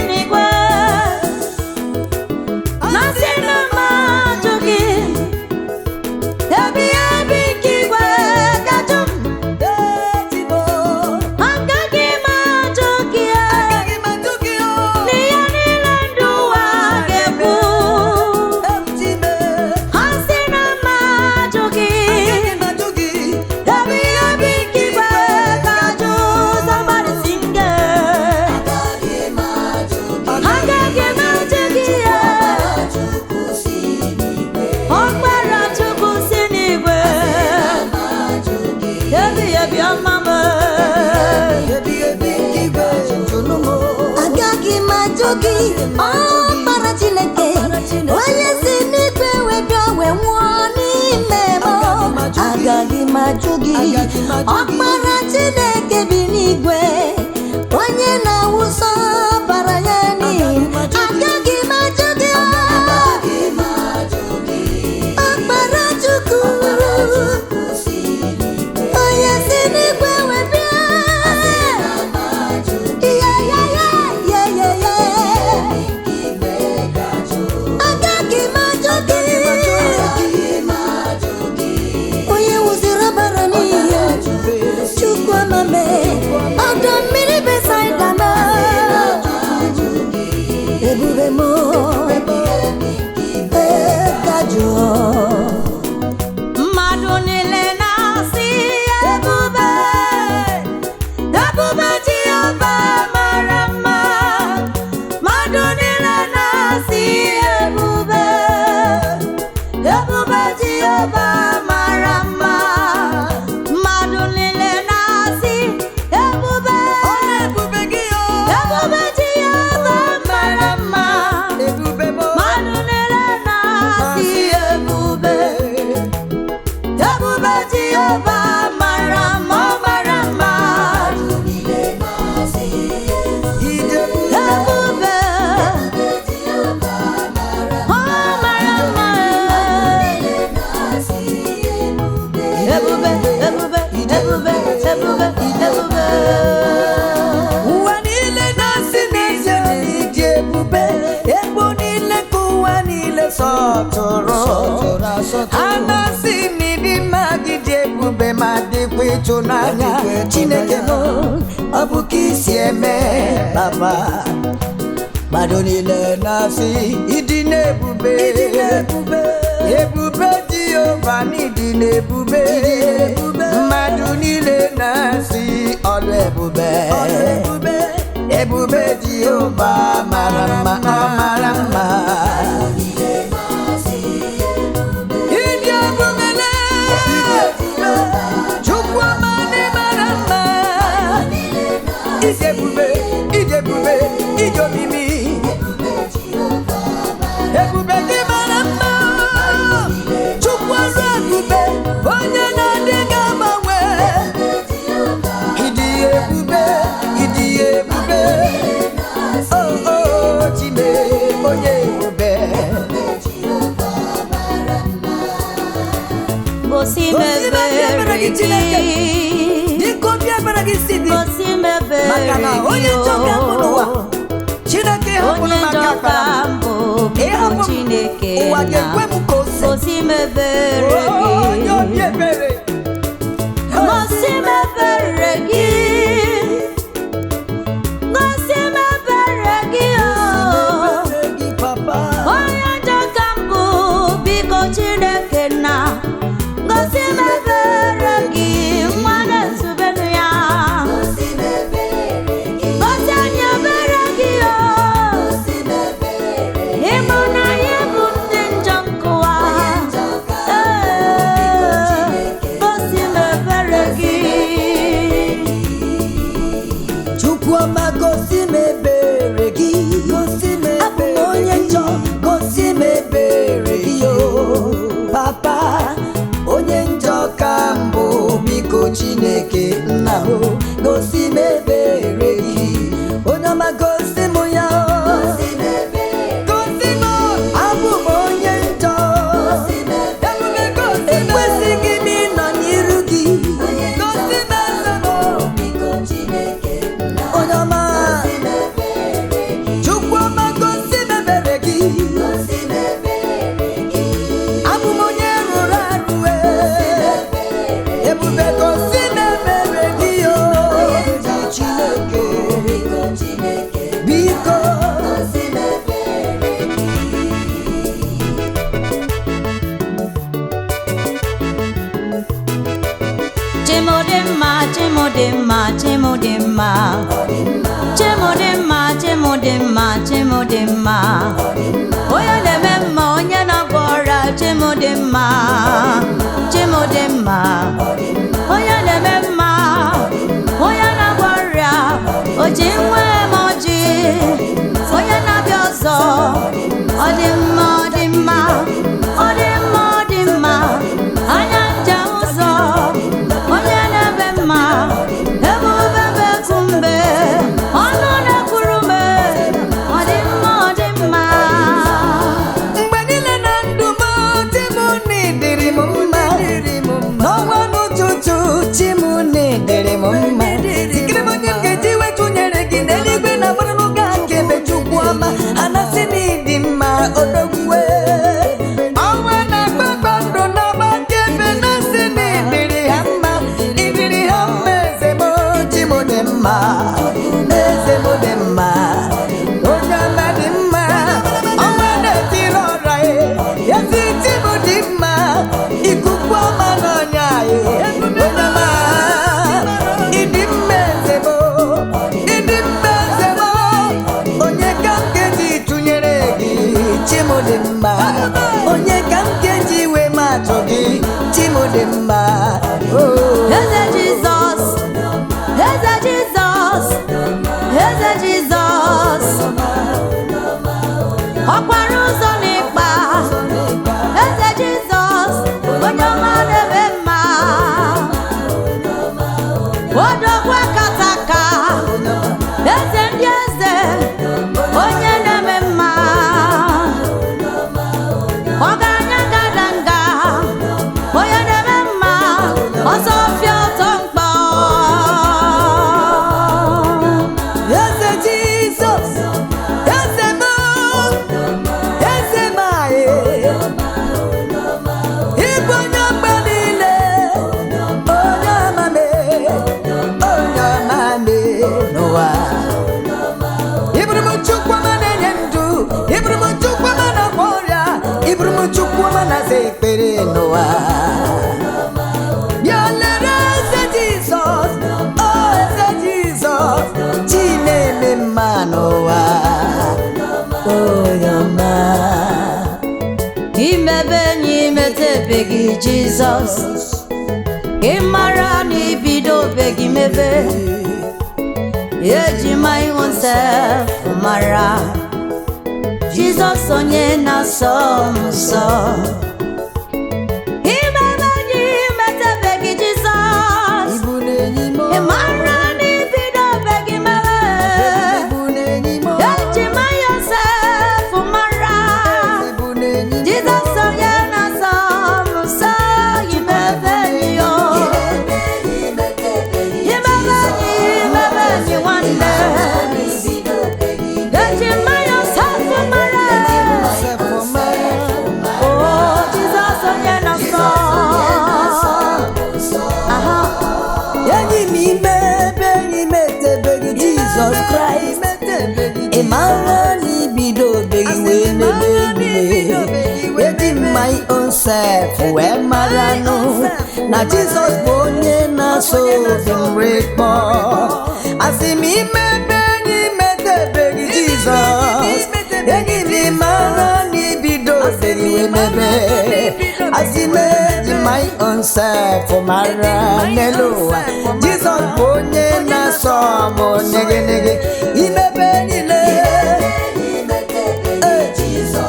nigwe Nasina majoki Ebi kigwe kachum Agagi majoki Niya nilandu wagebu Hasina majoki Ebi kigwe kaju Somebody sing it Agagi majoki Okmara chukusi nigwe Ebi amama Agagi majogi ọkpara Chineke onye si n'igwe webịa wee nwụọ n'ime m agaghị m ajụ gị ọkpara Chineke bi n'igwe onye na-awụsa ọbara ya n'ihi agaghị m ajụ gị ọkpara Chukwu onye si n'igwe webịa agaghị m ajụ gị onye ịtụnanya Chineke m ọ bụ ka isi eme papa mmadụ niile na-asị ịdị n'ebube ebube Jehova n'ịdị n'ebube mmadụ niile na-asị ọlụ ebube ebube Jehova mara mma ọ mara mma ịdị ebubele Chukwu ọma dị mara mma ịdị ebube ịdị omimi ebube dị mara mma Chukwu ọrụ ebube onye na-adịghị agbanwe ịdị ebube Chime onye ebube gosi mebere gị dịka obi ebere gị si dị gosi mebere maka na onye njọ ga-abụ n'ụwa Chineke hapụrụ maka akpara ịhapụ Chineke ụwa ga-ekwe m ka o si gosi mebere gị onye obi ebere gosi mebere gị gosi mebere gị papa onye njọ ka mbụ biko Chineke na gosi mebere gị nwa na-ezubenu ya gosi anyị ebere gị ịbụ na anyị bụ ndị njọ nkụwa gosi mebere gị Chukwuoma gosi m ebere gị abụ m onye njọ gosi m ebere gị papa onye njọ ka mbụ biko Chineke nna m gosi m ebere gị onye ọma gosi m ya gosi m abụ m onye njọ ekwesịghị m ịnọ n'iru gị gosi m eze m onye ọma Chukwuoma gosi m ebere gị abụ m onye rụrụ arụ ebube gosi m ebere gị Chineke biko Chimodimma Chimodimma Chimodimma Chimodimma Chimodimma Chimodimma onye na-eme mma onye na-agwọ ọrịa Chimodimma Chimodimma onye na-eme mma onye na-agwọ ọrịa o ji nwe m ọjị onye na-abịa ọzọ ọ dị mma ọ dị mma ọ dị mma ọ dị mma anya njem ụzọ onye na-ebe mma ebube bekumbe ọnụ na-ekwuru mbe ọ dị mma ọ dị mma mgbe niile na ndụ m di m n'idiri m mma n'ọnwa n'ụtụtụ chi m n'idiri m mma sikiri m onye m ga-eji wetụnyere gị n'eluigwe na mmadụ n'ụga nke ebe Chukwuoma anasị n'ịdị mma odogwuwe ọnwa na kpakpando n'ọgba nke ebe na-asị n'idiri ha mma idiri ha mma eze m chi m dị mma eze m dị mma onye ọma dị mma ọnwa na-etiri ọra ezi chi m dị mma ikuku ọma n'ọnya onye ọma ịdị mma eze m ịdị mma eze m onye ka m ga-eji tụnyere gị chi m dị mma onye ka m ga-eji wee matụ gị chi m dị mma Eze Jizọs Eze Jizọs Eze Jizọs ọkwara ụzọ n'ịkpa Eze Jizọs onye ọma na-eme mma odogwu akataka eze ndị eze onye na-eme mma ọgaranya gadanga onye na-eme mma ọsọ fịa ọtọ mkpọ eze Jizọs eze m eze m ịbụ onye mgbe niile onye amame Jesus. Imara ni bido begi mebe. Eji my own self mara. Jesus onye na so muso. Imara ni mete begi Jesus. Imara ni bido begi mebe. Eji my own self mara. Jesus onye na so muso. Imebe ni yo. Jesus Christ, Emmanuel, bido begi we me my own self, where marano. Na Jesus bonye na so breakmo. Asi mi begi Jesus, me marani bido begi we me. Asi my own self, maranelo. Jesus bonye na so mo nege.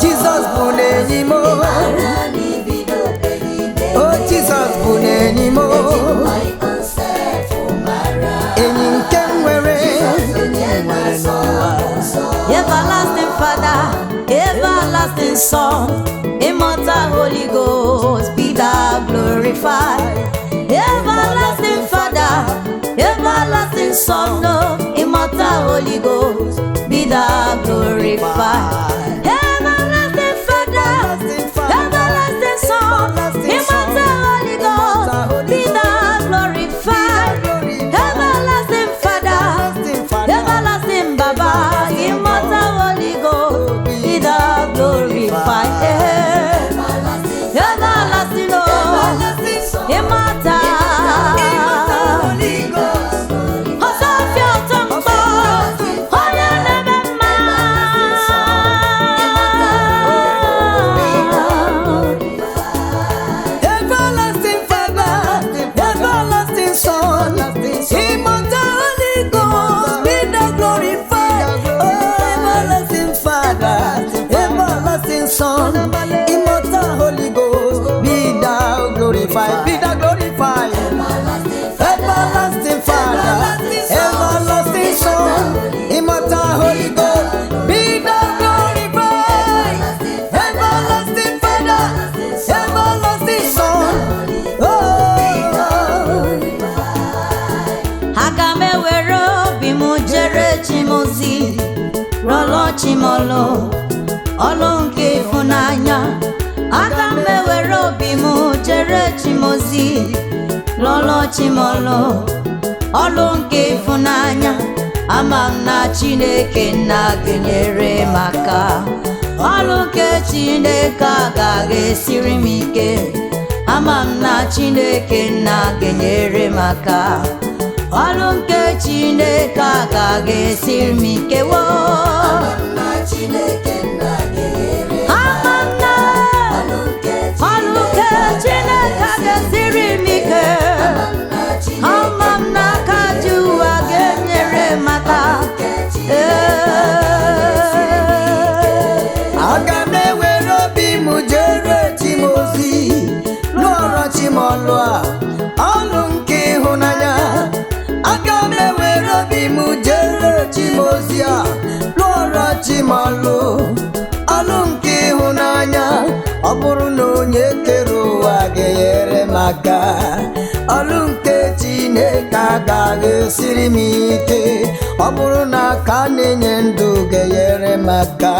Jesus bunenimo. Oh Jesus bunenimo. Everlasting Father, everlasting Son, immortal Holy Ghost, be thou glorified. Everlasting Father, everlasting Son, immortal Holy Ghost, be thou glorified. Everlasting Father, everlasting Son, immortal Holy Ghost, be thou glorified. Everlasting Father, everlasting Baba, immortal Holy Ghost, be thou glorified. Everlasting, oh, immortal. Son, immortal Holy Ghost, be thou glorified, be thou glorified. Everlasting Father, everlasting Son, immortal Holy Ghost, be thou glorified. Everlasting Father, everlasting Son, Hakame wero bimujere chimozi, rolo chimolo. Olonke funanya Agame wero bimu jere chimozi Lolo chimolo Olonke funanya Amamna chineke na genyere maka Olonke chineke agage sirimike Amamna chineke na genyere maka Olonke chineke agage sirimike wo Amamna chineke Agame wero bimujere chimozi Loro chimolwa Olunke hunanya Agame wero bimujere chimozia Loro chimolo Olunke hunanya Oburu no nyekero ageyere maka Olunke chineke agage sirimike Oburu na kane nyendu geyere maka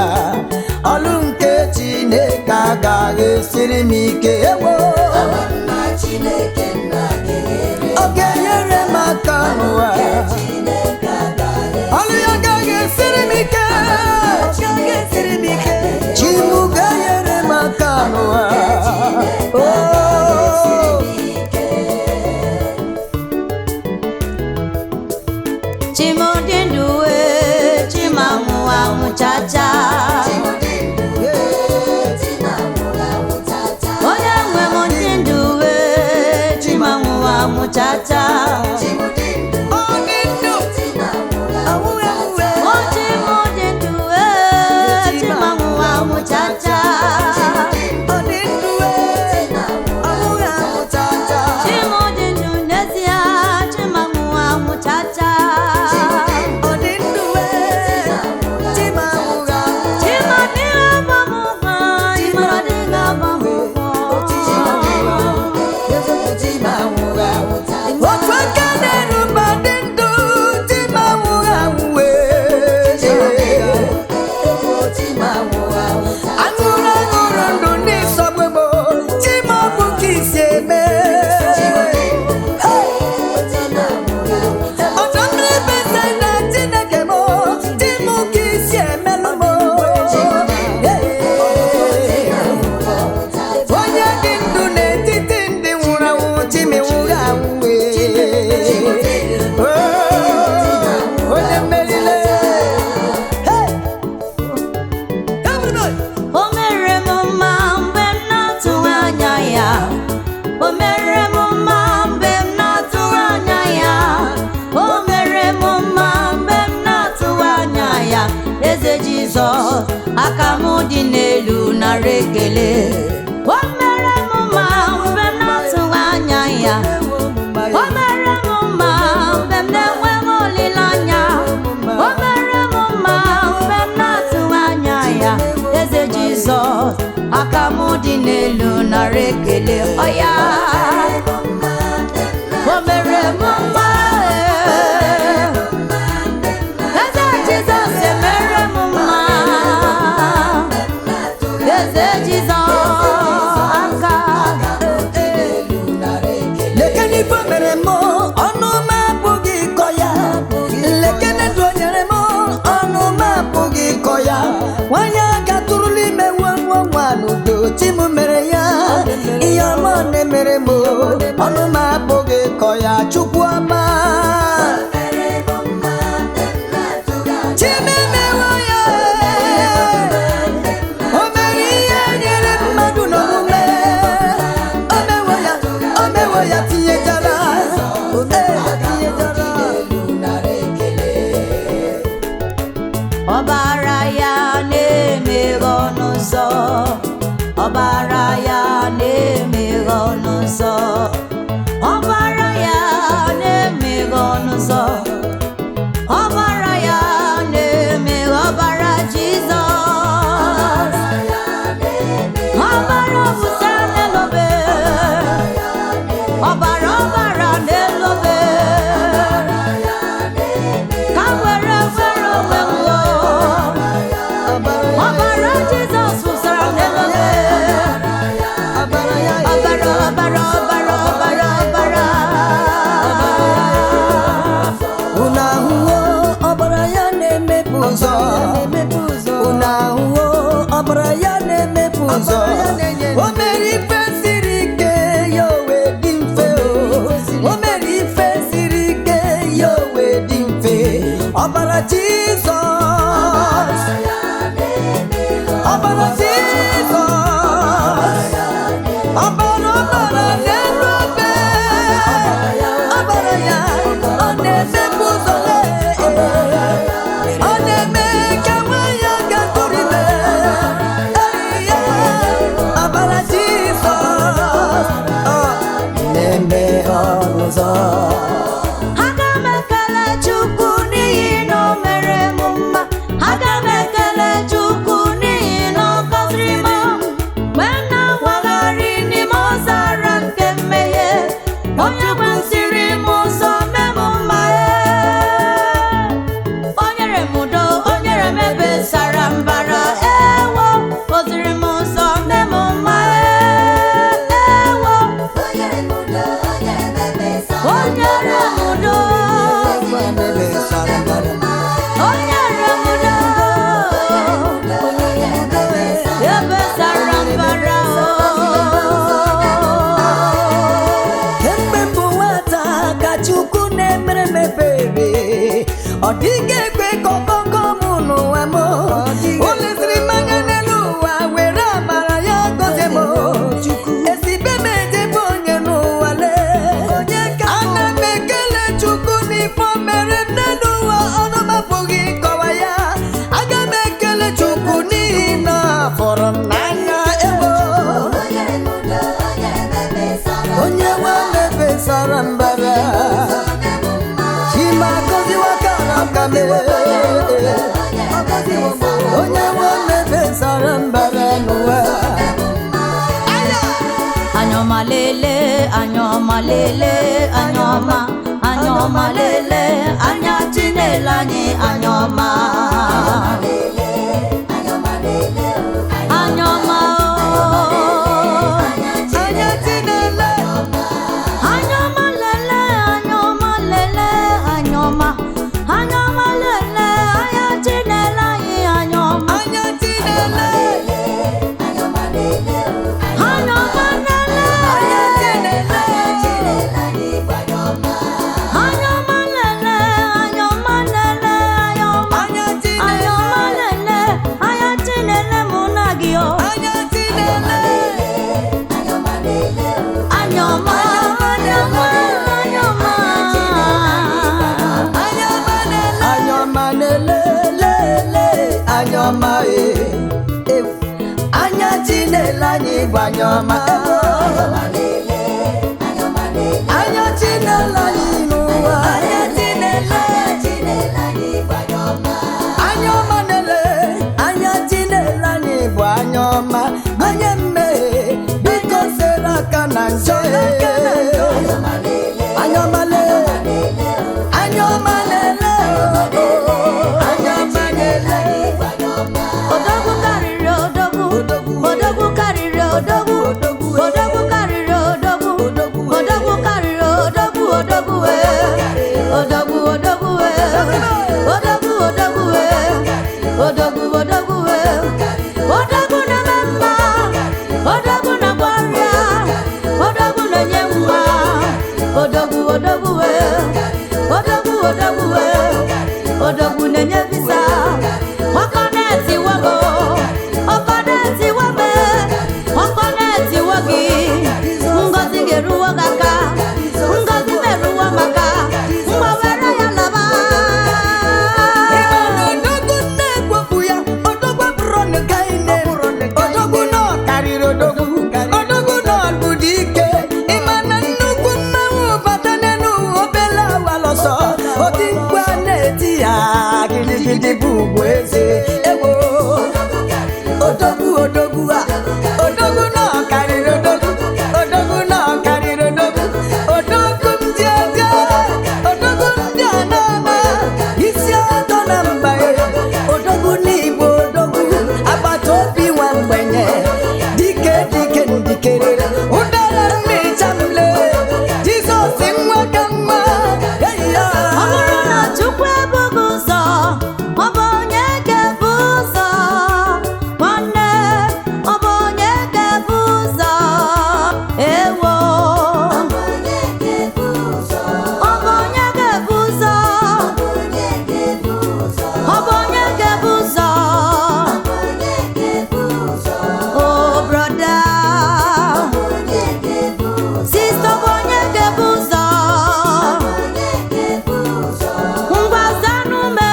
Olunke chineke agage sirimike Ewo Amana chineke na geyere Ogeyere maka Nwa Oluya gage sirimike Chimu geyere maka Nwa Chimodinduwe chimamu wa muchacha Oya mwe mondindu muchacha. Akamudi n'elu nara ekele. O mere m mma mgbe m na-atụghị anya ya. O mere m mma mgbe m na-enweghị olileanya. O mere m mma mgbe m na-atụghị anya ya. Eze Jizọs, akamudi n'elu nara ekele. Ọ ya o mere m mma. Eze Jizọs emere m mma. Eze Jizọs aka lekeni ife mere m ọnụ m apụghị ịkọ ya. Lekene ndụ o nyere m ọnụ m apụghị ịkọ ya. Nwanyị aka tụrụla ime nwa n'udo chi m mere ya. Ihe ọma na-emere m ọnụ m apụghị ịkọ ya. Chukwu ọma ọbara ya na-emeghe ọnụ ụzọ. Ọbara ya na-emeghe ọnụ ụzọ. Ọbara ya na-emeghe ọnụ ụzọ. Ọbara ya na-emeghe ọbara Jizọs. Ọbara ọbụsa na-elobe. Ọbara na-elobe. Ka were onwe m ọbara Jizọs wụsara n'elobe. Ọbara. unu ahụhụ ọbara ya na-emepe ụzọ. Unu ahụhụ ọbara ya na-emepe ụzọ. O mere ife siri ike ya o wee dị mfe. O mere ife siri ike ya o wee dị mfe. Ọbara Jizọs, ọbara Jizọs, ọbara na-elobe. Ọbara ya ọ na-emepe ụzọ. Ọ na-eme ka nwanyị aga tụrụ ime. Ọbara Jizọs na-eme ọnụ ụzọ. Aga m ekele Chukwu n'ihi na o mere m mma. Aga m ekele Chukwu n'ihi na ọ gọziri m. Mgbe m na-awagharị n'ime ọzara nke mmehie, onye gbaziri m ụzọ mee m mma. O nyere m udo, o nyere m ebe sara mbara. Ewo, o ziri m ụzọ mee m mma. Ewo, o nyere m udo. Ebe sara mbara. Kemgbe mbụ nwata ka Chukwu na-emere m ebere. Ọ dịghị ekwe ka ọkọkọ m n'ụwa m. O leziri m anya n'elu ụwa were amara ya gọzie m. Esibe m ejebe onye n'ụwa lee. anyoma lele anyoma anyoma lele anya Chineke anyị anyoma anyoma anya Chineke anyoma lele anyoma lele anyoma anyoma lele anya Chineke anyị anyoma anya Chineke anyoma lele anyoma lele anya Chineke anyoma lele anyoma lele anyoma anya Chineke anya Chineke munagio anya Chineke anyoma lele anyoma anyoma anyoma anyoma lele anyoma anya Chineke anyị gbanyoma anya Chineke anyị n'ụwa anya Chineke anyị gbanyoma anyoma lele anya Chineke anyị bụ anyoma onye mmehie biko sere aka na njọ anyoma lele anyoma lele anyoma lele odogwu karịrị odogwu odogwu karịrị odogwu odogwu karịrị odogwu odogwu karịrị odogwu odogwu odogwu odogwu odogwu odogwu odogwu odogwu odogwu na-eme mma odogwu na-agba ọrịa odogwu na-enye nwa odogwu odogwu odogwu odogwu odogwu na-enye visa ọkọ na-eti wabo ọkọ na-eti wabe ọkọ na-eti wagi ngozi ga-eruwo gị aka ngozi meruwo maka mgbawere ya laba odogwu na-ekwefu ya odogwu bụrụ n'ụka ine odogwu na ọkarịrị odogwu odogwu na ọdụdị ike ịma na nnukwu mmanwụ bata n'elu obele awalọsọ oti mkpu a na-eti ya gidigidi bụ ugwu eze ewo odogwu odogwu a odogwu na ọkarịrị odogwu odogwu na ọkarịrị odogwu odogwu ndị eze odogwu ndị a na-ama isi atọ na mba odogwu n'igbo odogwu agbata obi nwa mgbenye dike dike ndikerere ụdara mmecha mle Jizọs nwa ka mma eyi ya ọ bụrụ na Chukwu ebughị ụzọ ọ bụ onye ga-ebu ụzọ nwanne ọ bụ onye ga-ebu ụzọ ewo ọ bụ onye ga-ebu ụzọ ọ bụ onye ga-ebu ụzọ o broda sista bụ onye ga-ebu ụzọ ngwa zanụ me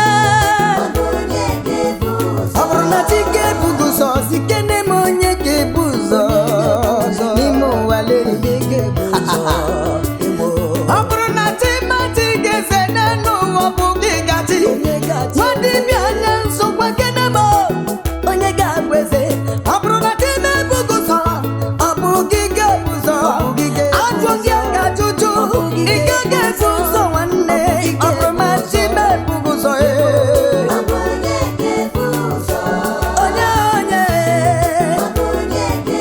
ọ bụrụ na chi ga-ebughị ụzọ zikene m onye ga-ebu ụzọ n'ime ụwa lele ọ bụrụ na chi mati ga-eze n'elu ụwa ọ bụ gị gachi nwadibịa anya nsogbu kene m onye ga-abụ eze ọ bụrụ na chi na-ebughị ụzọ ọ bụ gị ga-ebu ụzọ ajụ gị ga-ajụjụ ị gaghị ebu ụzọ nwanne ọ bụrụ na chi na-ebughị ụzọ onye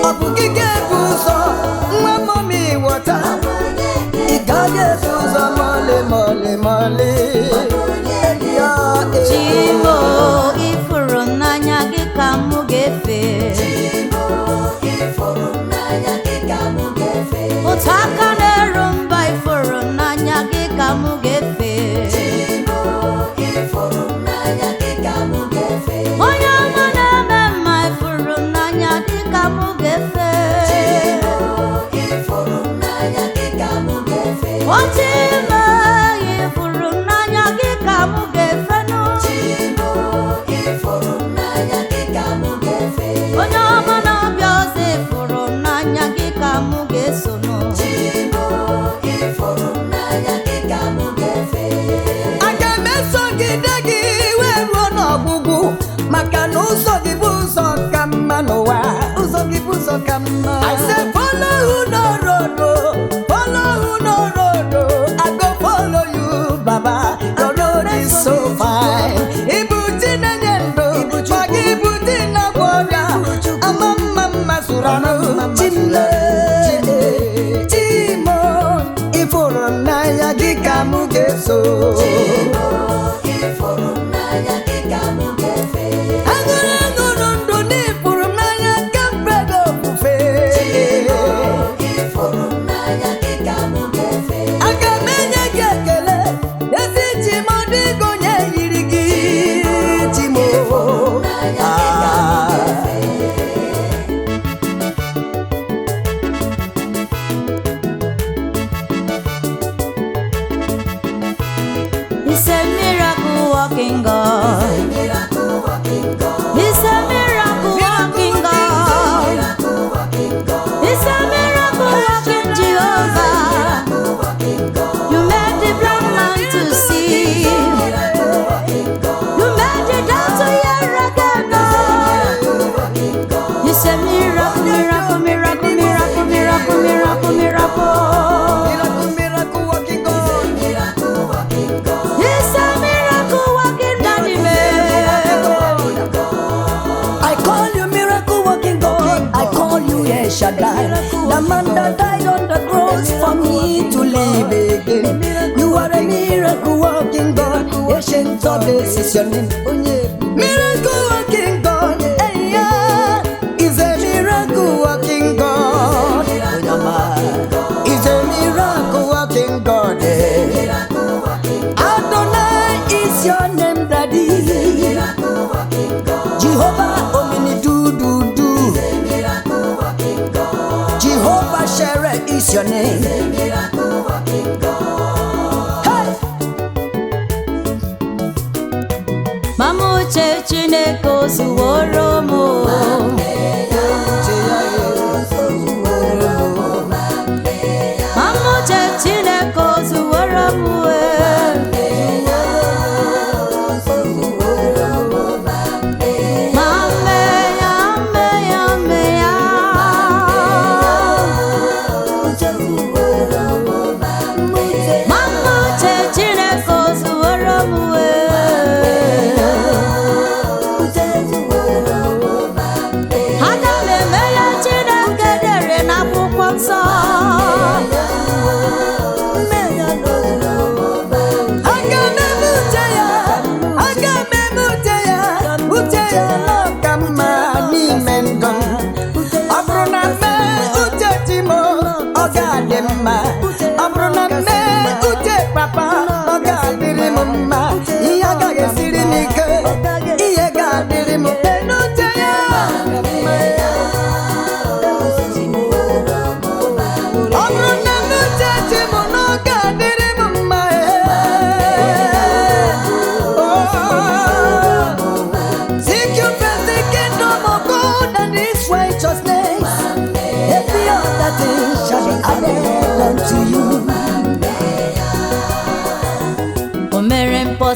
ọ bụ gị ga-ebu ụzọ nwa mọmi wọta ị gaghị ebu ụzọ mọlị mọlị mọlị ya Chimo ifuru n'anya gị ka mụ ga-efe otu aka na-eru mba ifuru n'anya gị ka mụ ga-efe onye ọma na-eme mma ifuru n'anya gị ka mụ ga-efe otu ime ifuru n'anya gị ka mụ ga-efe nụ Baba, your road is so fine. Ibutina nyendo, pagi ibutina boda. Amama surano, chimle, chimo. Iforona ya gikamugeso. Chimo, iforona ya gikamugefe. Agora ngondo ni forona ya gambrado bufe. Chimo, iforona ya gikamugefe. Agamenya gekele, yesi chimo digo nye yirigi. Chimo, He's a miracle walking God. He's a miracle walking God. He's a miracle walking Jehovah. You made the blind man to see. You made the deaf to hear again. He's a miracle, miracle, miracle, miracle, miracle, miracle, miracle. He's a miracle walking daddy man. I call you miracle working God. I call you El Shaddai, the man that died on the cross for me to live again. You are a miracle working God. Ancient of days is your name. Miracle working God. Hey, yeah. Is a miracle working God. Is a miracle working God. Adonai is your name, Daddy. Jehovah Omni do. Jehovah Shere is your name. Hey! Mamuche Chineke ozuworo mo. Mamuche Chineke ozuworo mo.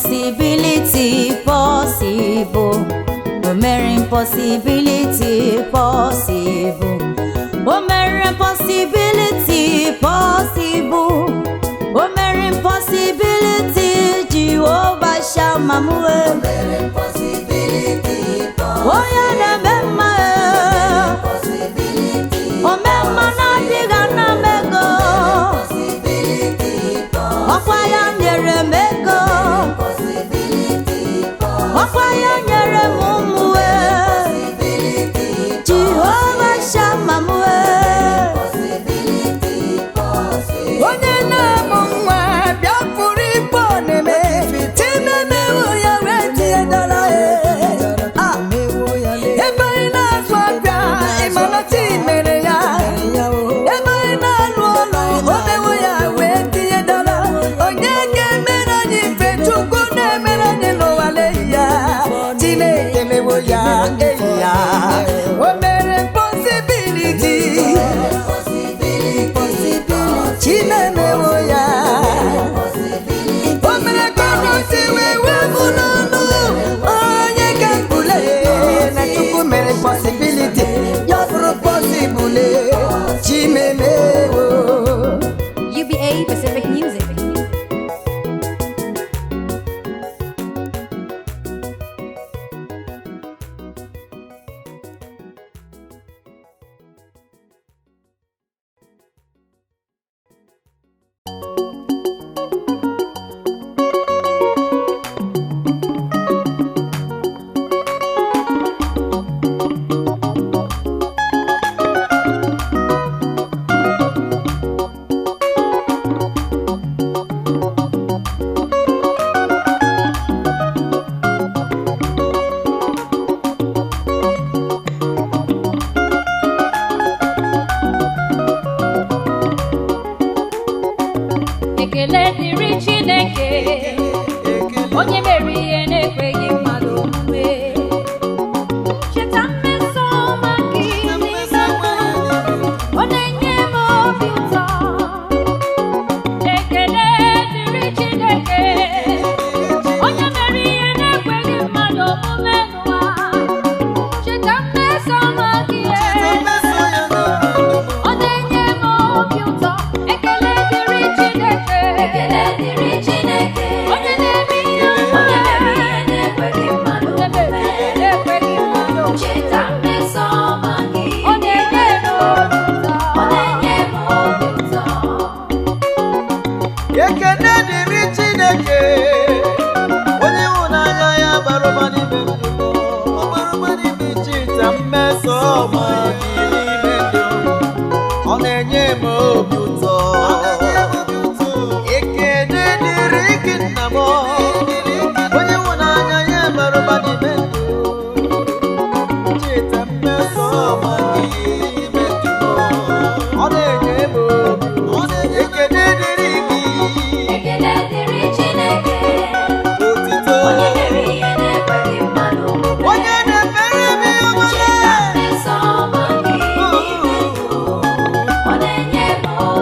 Impossibility possible. O mere impossibility possible. O mere impossibility possible. O mere impossibility Jehovah Shammah. O mere impossibility possible. O ya na mema. O mema na diga na mego. O kwa ya nyere mego. Okwaya nyere mumwe Jehovah Shammah mwe Onye na mumwe bia furi pone me Time me wo ya reti edala Eba ina swabia imana ti mere ya Eba ina luolo ode wo ya reti edala Onye ke mera onye mere ihe na-ekweghị mmadụ omume. Cheta mmeso ọma gị n'ime ndụ, ọ na-enye m obi ụtọ. Ekele dịrị Chineke, onye mere ihe na-ekweghị mmadụ omume n'ụwa. Cheta mmeso ọma gị, ọ na-enye m obi ụtọ. Ekele dịrị Chineke, Ekele dịrị Chineke, onye na-eme ihe onye mere ihe na-ekweghị mmadụ omume. na-ekweghị mmadụ omume. Cheta mmeso ọma gị, Ọ na-enye m obi ụtọ. ọ na-enye m obi ụtọ. ekene dịrị Chineke onye ịhụnanya ya bara ụba n'ime ndụ m. Ọ bara ụba n'ime cheta mmeso ọma gị n'ime ndụ m. Ọ na-enye m obi ụtọ. Ekene dịrị gị nna m onye ịhụnanya ya bara ụba n'ime ndụ m. Cheta mmeso ọma gị n'ime ndụ m. Ọ na-enye m obi ụtọ. Ekene dịrị gị Ekele dịrị Chineke, otito onye mere ihe na-ekweghị mmadụ omume. onye na-emere m ihe ọma Cheta mmeso ọma gị n'ime ndụ, ọ na-enye m obi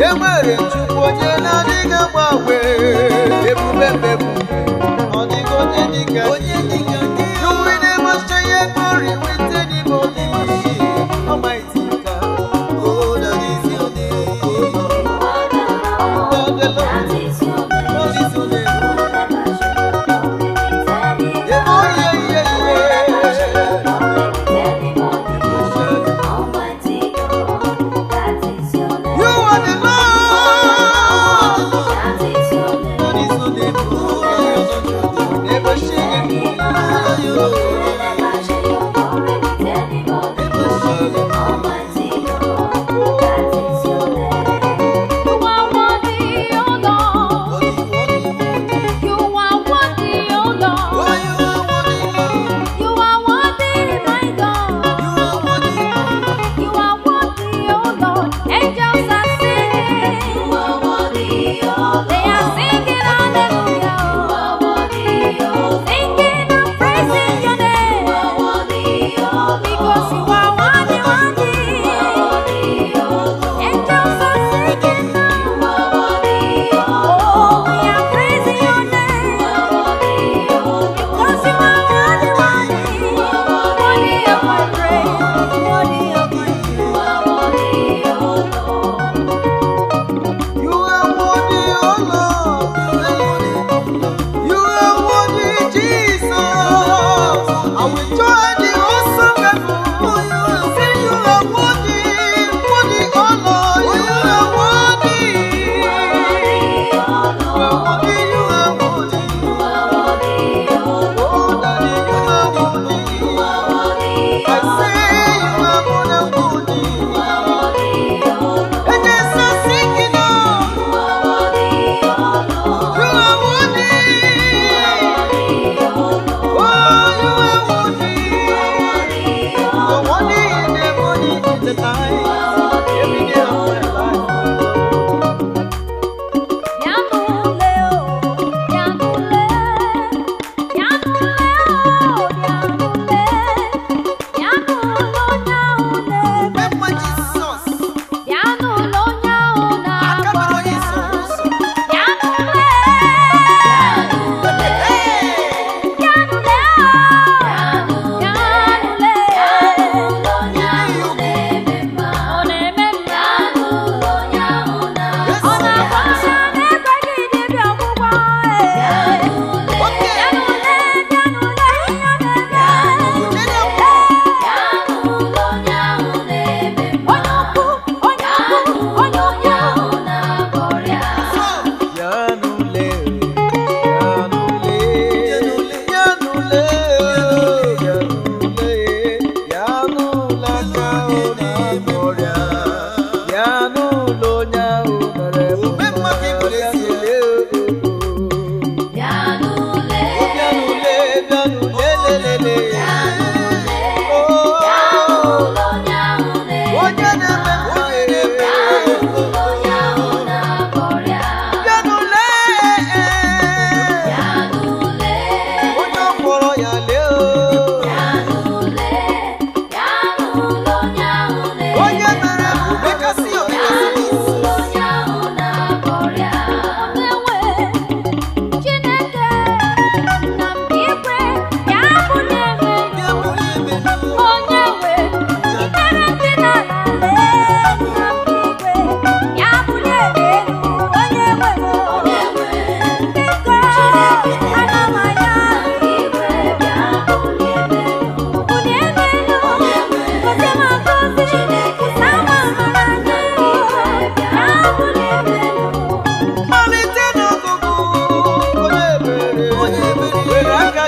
Enwere Chukwu onye na-adịghị agbanwe, ebube mbebu, ọ dịghị onye dịka gị. You will never share your glory with anybody. Almighty God, oh, that is your name. God the Lord, that is your name. Yeah, oh, yeah, yeah, yeah. You are the Lord. That is your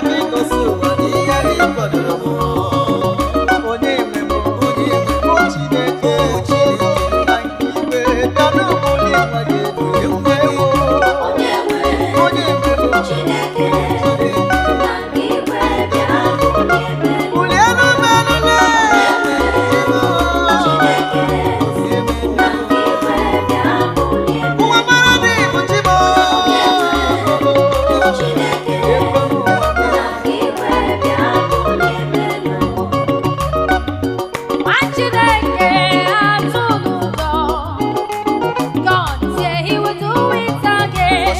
gị gosi ụwa na ihe gị kwadoro m. Onye ime m, onye ime m, o Chineke, o Chineke, na nke igwe, bịa n'ụmụ onye nwa gị elu, enwe m. Onye ime m, Chineke, na nke igwe bịa bulie m elu. bulie elu m elule. Chineke, na nke igwe bịa bulie m elu. Ụwa mara dị bụ chi m. Chineke, na nke igwe bịa bulie m elu. Nwa Chineke atụghị ụjọ. God said he would do it again.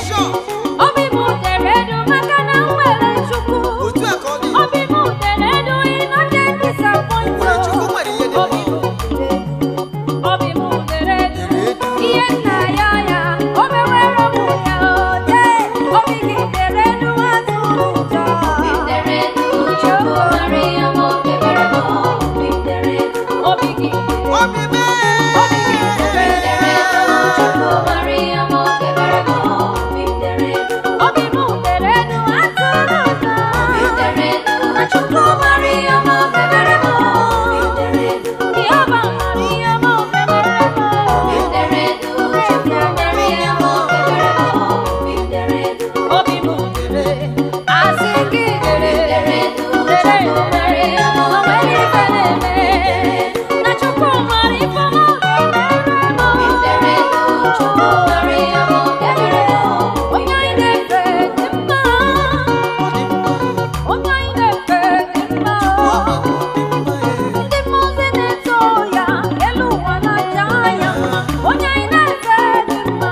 Obi m dere edu maka na m nwere Chukwu. Otu a ka ọ dị. Obi m dere edu ịnọche disappoint. Nwere Chukwu nwere ihe dị Obi mma. m Obi m dere edu ihe nna ya ya o mewere m ya ode. Obi gị dere edu atụghị ụjọ. Bimderedu, Chukwu Maria mo kebere mo. Bimderedu, Obi gị Obi mee. Obi gị dere Bimderedu, Chukwu Maria mo kebere mo. Bimderedu, Obi m dere edu atụghị ụjọ. Bimderedu, Chukwu Maria mo kebere mo. Bimderedu, Ihe ọma mara ihe m okpebere m. Bimderedu, Chukwu Maria mo kebere mo. Bimderedu, Obi m dere asị gị dere Bimderedu, dere Chukwu dere Maria mo o nwere ife na-eme na Chukwu mara ife m ga-emere m. Bimderedu, Chukwu Maria mo kebere mo. Onye anyị na-efe dị mma. Onye anyị na-efe dị mma. Ndị mmụọ ozi na-eto ya elu ụwa na-aja ya. Onye anyị na-efe dị mma.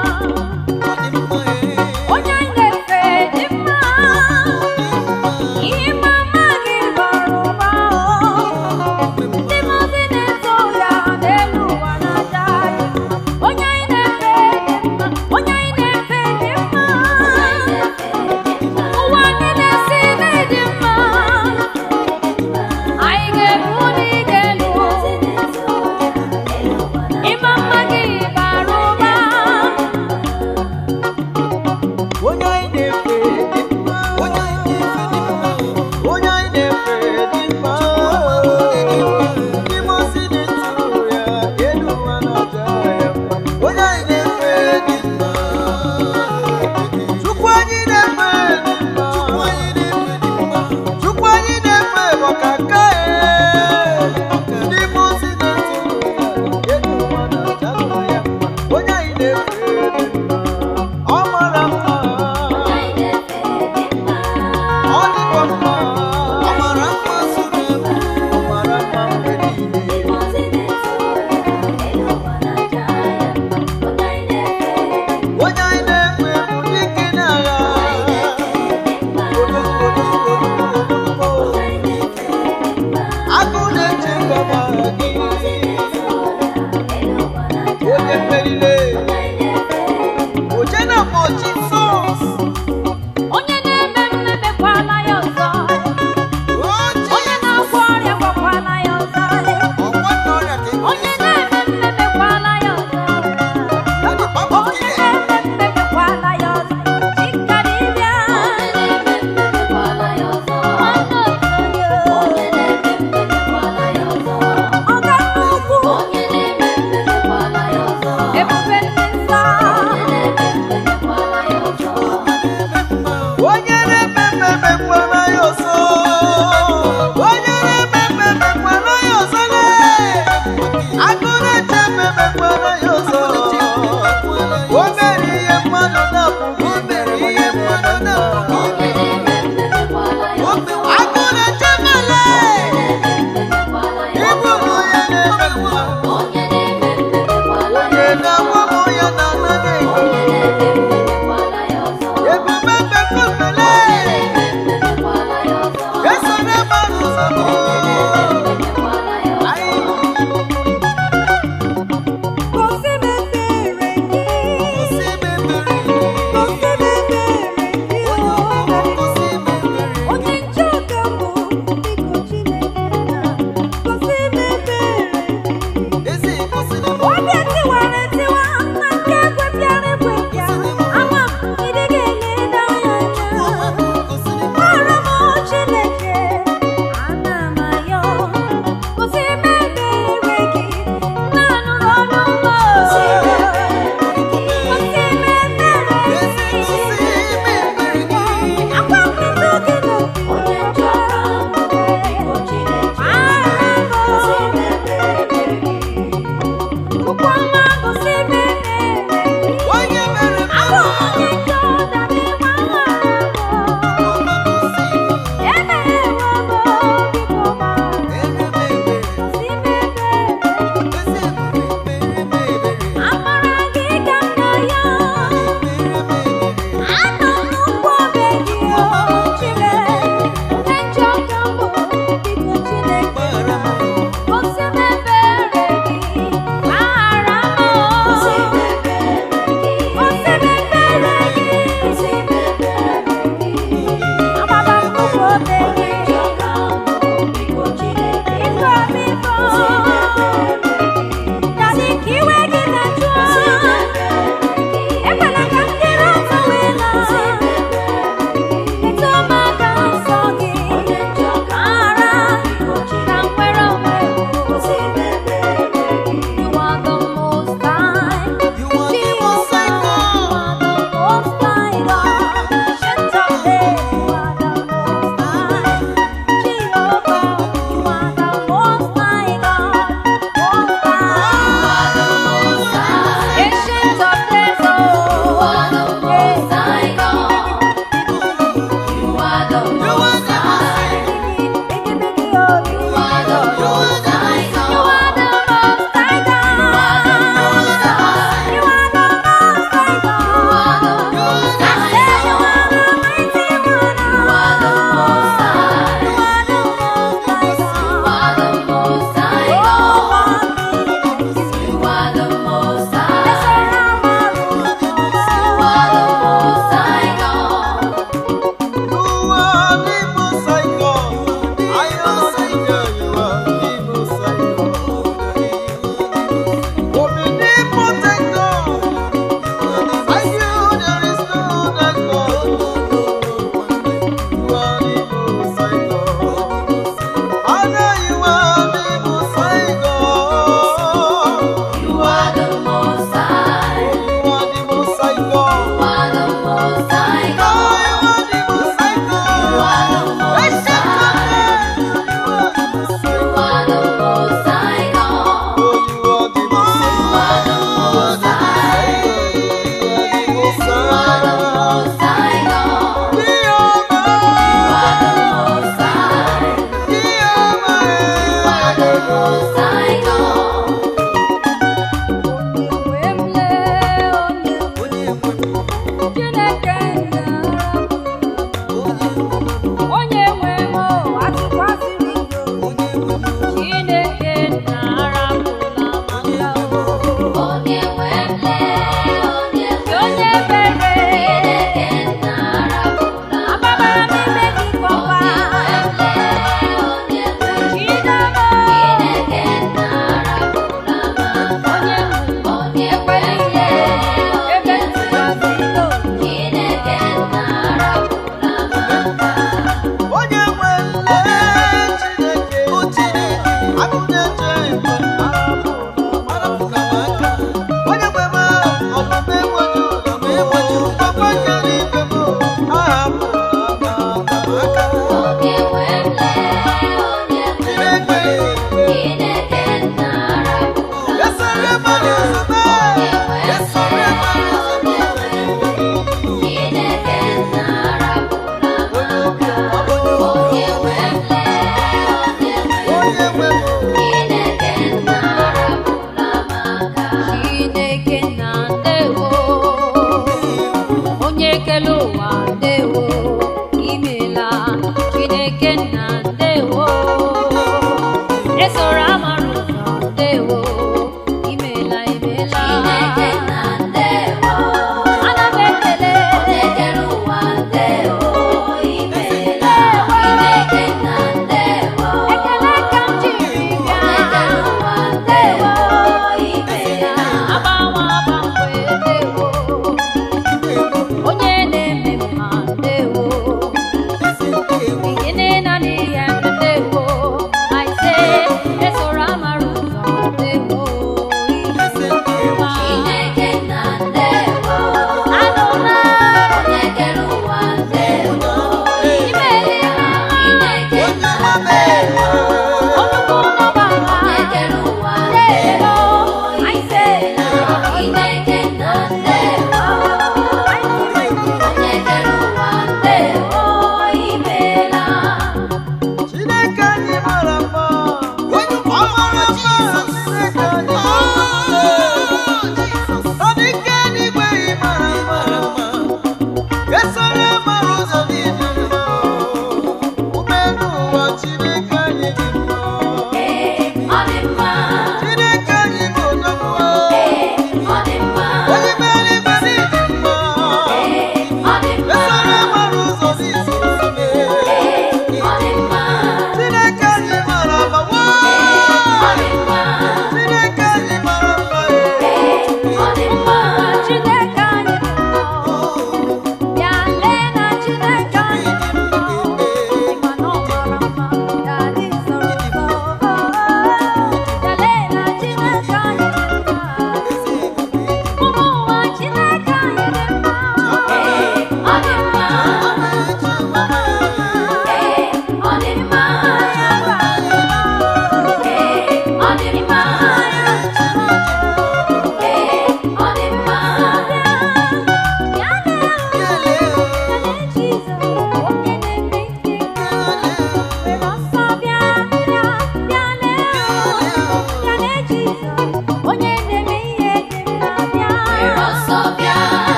Onye anyị na-efe dị mma. Ihe mama gị bara ụba. Ndị mmụọ ozi na-eto ya n'elu ụwa na-aja ya. Onye anyị na-efe dị mma. Onye anyị na-efe dị mma. Ụwa gị na-esi n'ịdị mma. Anyị ga-ebu n'ike elu. Ịma mma gị bara ụba. Onye anyị na-efe dị mma. Onye anyị na-efe dị mma. Onye anyị na-efe dị mma. Ndị mmụọ ozi na-eto ya, elu ụwa na-aja ya mma. Onye anyị na-efe dị mma. Chukwu anyị na-efe dị mma. Chukwu anyị na-efe bụ ọkaka ya. Ndị mmụọ ozi na-eto ya, elu ụwa na-aja ya mma. Onye anyị na-efe dị mma. Ọ mara mma. Ọ dịkwa mma. Ọ mara mma zuru ezu. Ọ mara mma mgbe niile. Onye anyị na-efe bụ dike n'agha. Agụ na-eche gbabara gị. Onye mmerile. Oje na-akpọ Jizọs. Onye na-eme mmemekwala ya ọzọ. Onye na-agwọ ọrịa gwakwala ya ọzọ. Onye na-eme mmemekwala ya ọzọ. Onye na-eme mmemekwala ya ọzọ. Chika dibịa. Nwanne okenye. Ọga nnukwu. Ebube ndị nsọ. Onye na-eme mmemme kwara ya ọsọ. Onye na-eme mmemme kwara ya ọsọ lee. Agụ na-eche mmemme kwara ya ọsọ. O mere ihe mmadụ na-apụghị mere ihe mmadụ na-apụghị. Agụ na-eche mmemme. Ịbụ onye na-eme mma. Onye na-agwọ m ya na anaghị ego. Ebube mmemme mmele.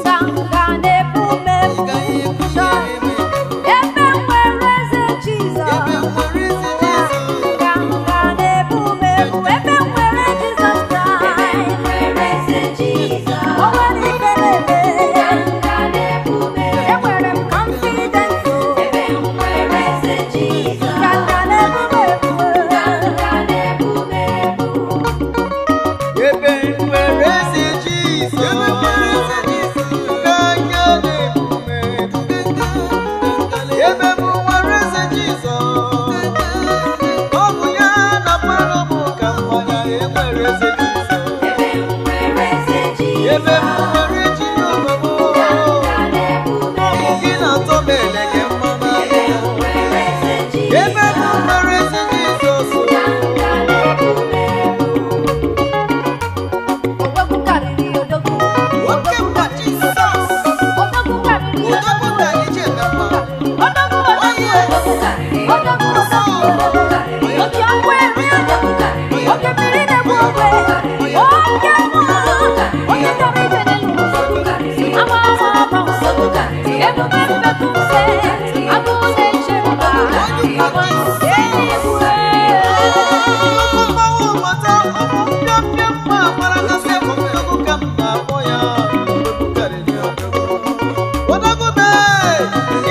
Sangane pume,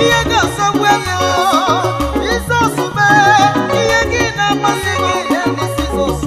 ihe ga-asọgbu ego Jizọs mee ihe gị na-amasị gị ihe ndị Jizọs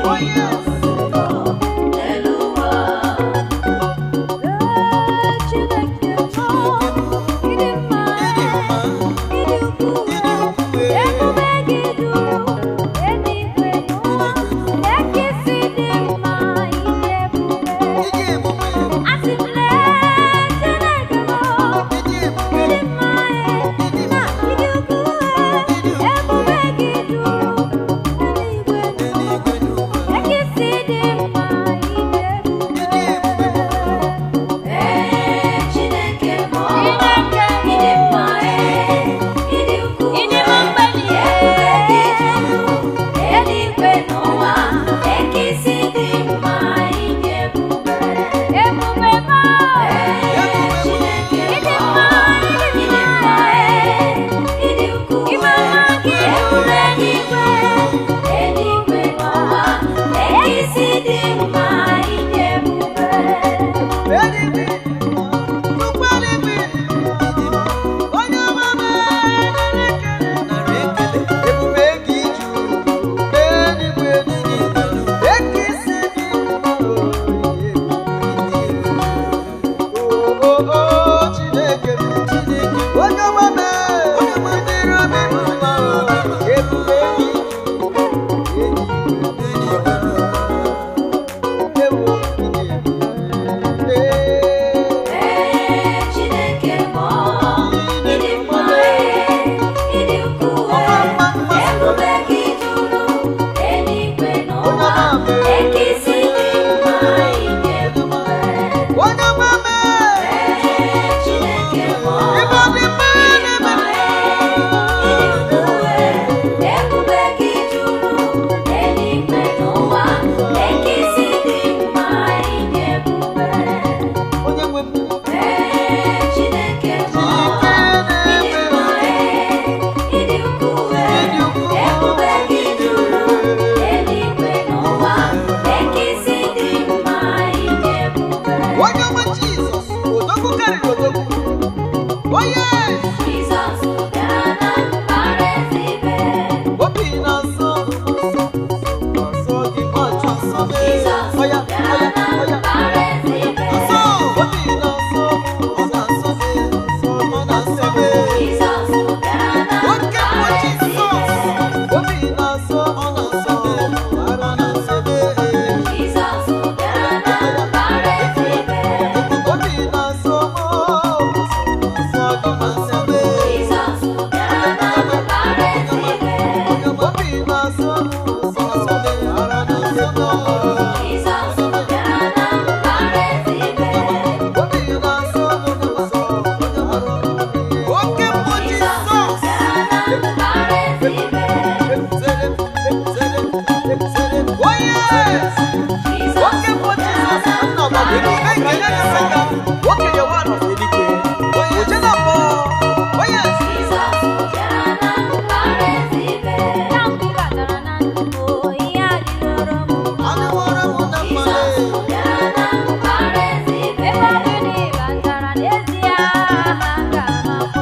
Oh yes. Nwoke bụ Jizọs na nna ọgbara ego nke ya ga-emega okenye nwa nọ n'eluigwe. Oje na mbọ. Onye anụwara m na mmalị.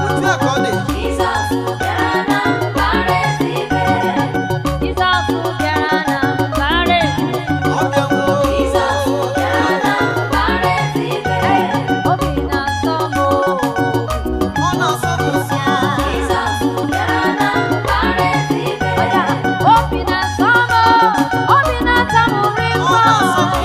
Otu a ka ọ dị. Ọ bịawo. Ọ na-asọ m ụsọ. Ọ na-asọ m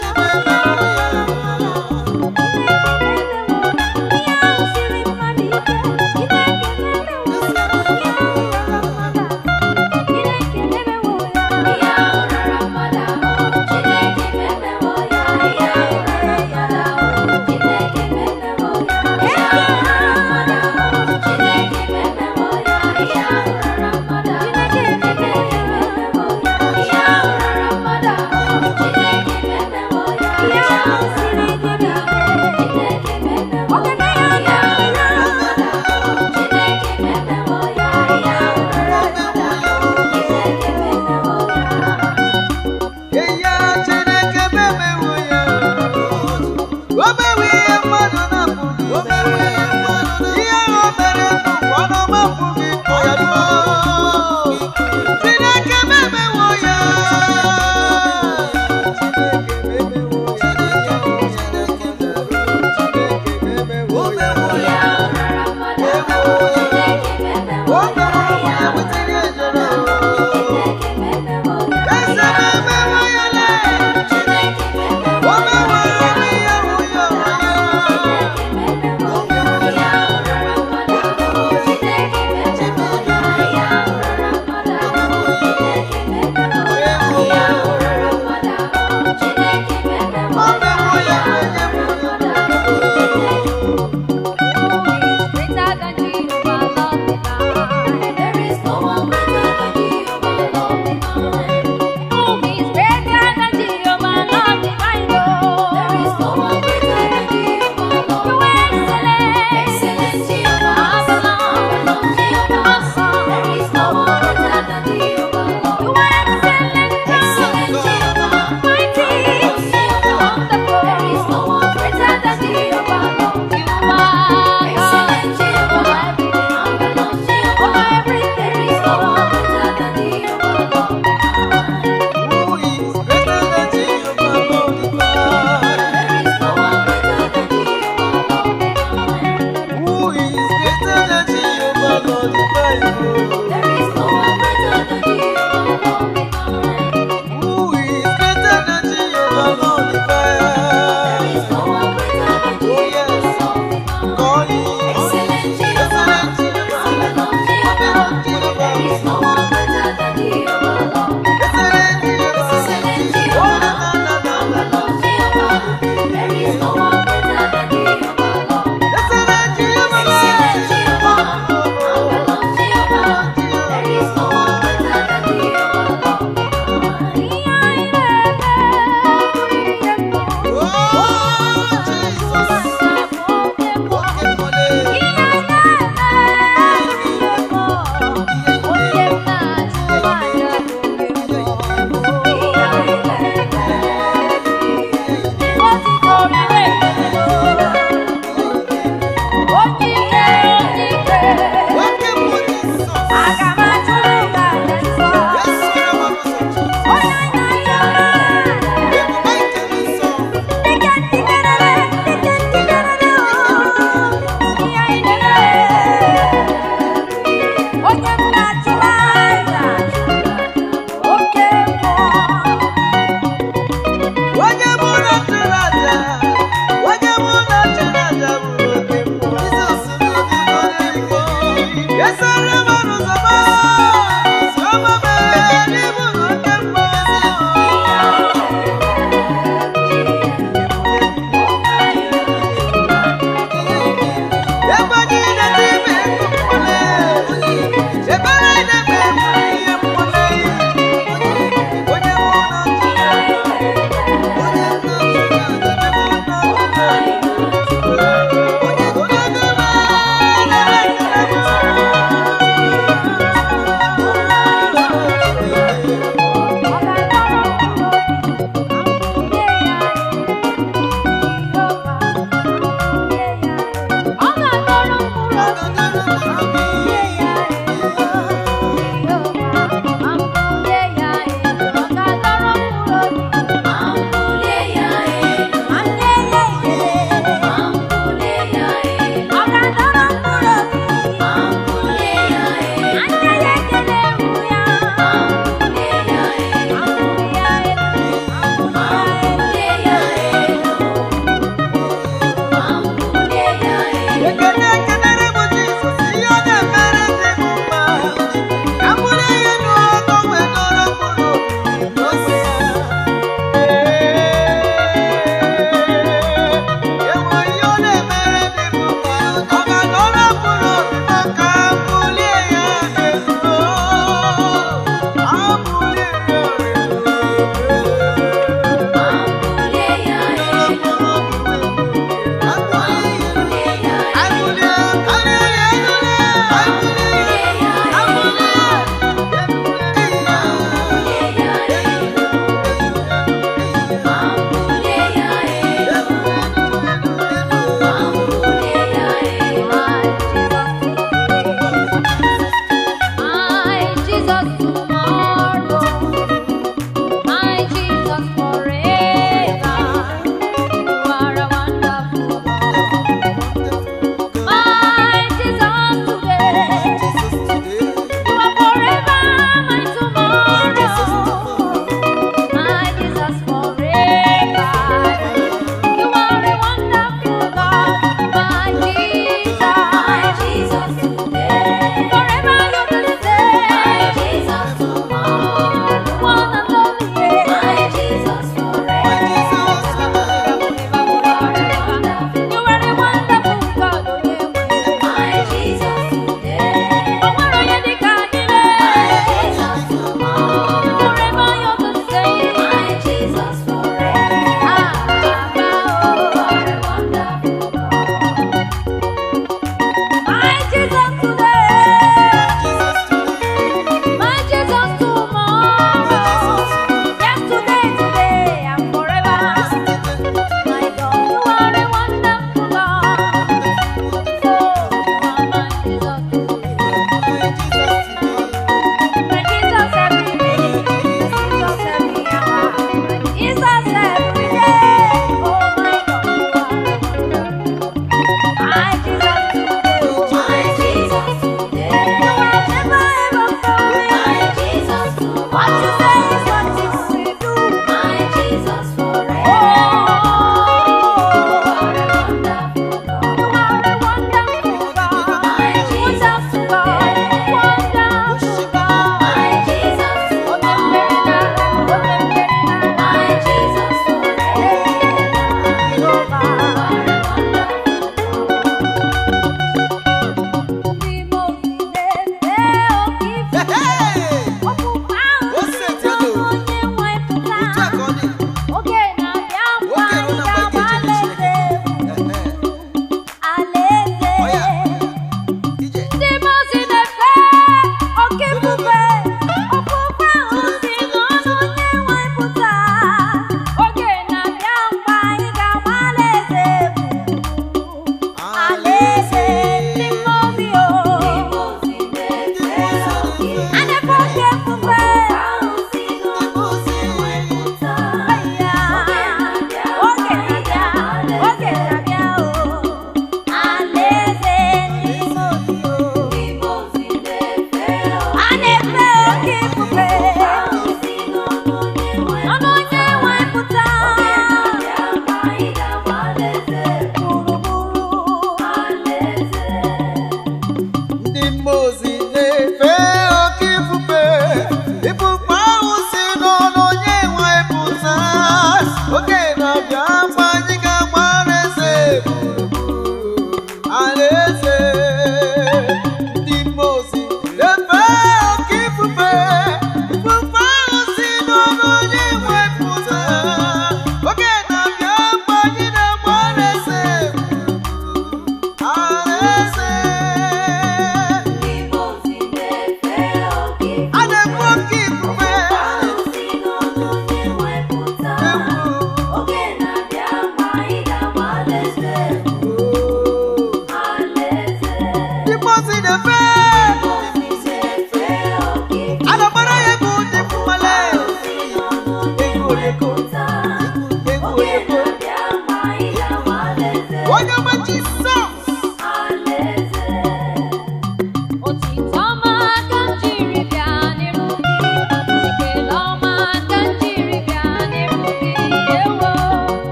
Chama mewe ihe mmadụ na-apụghị ime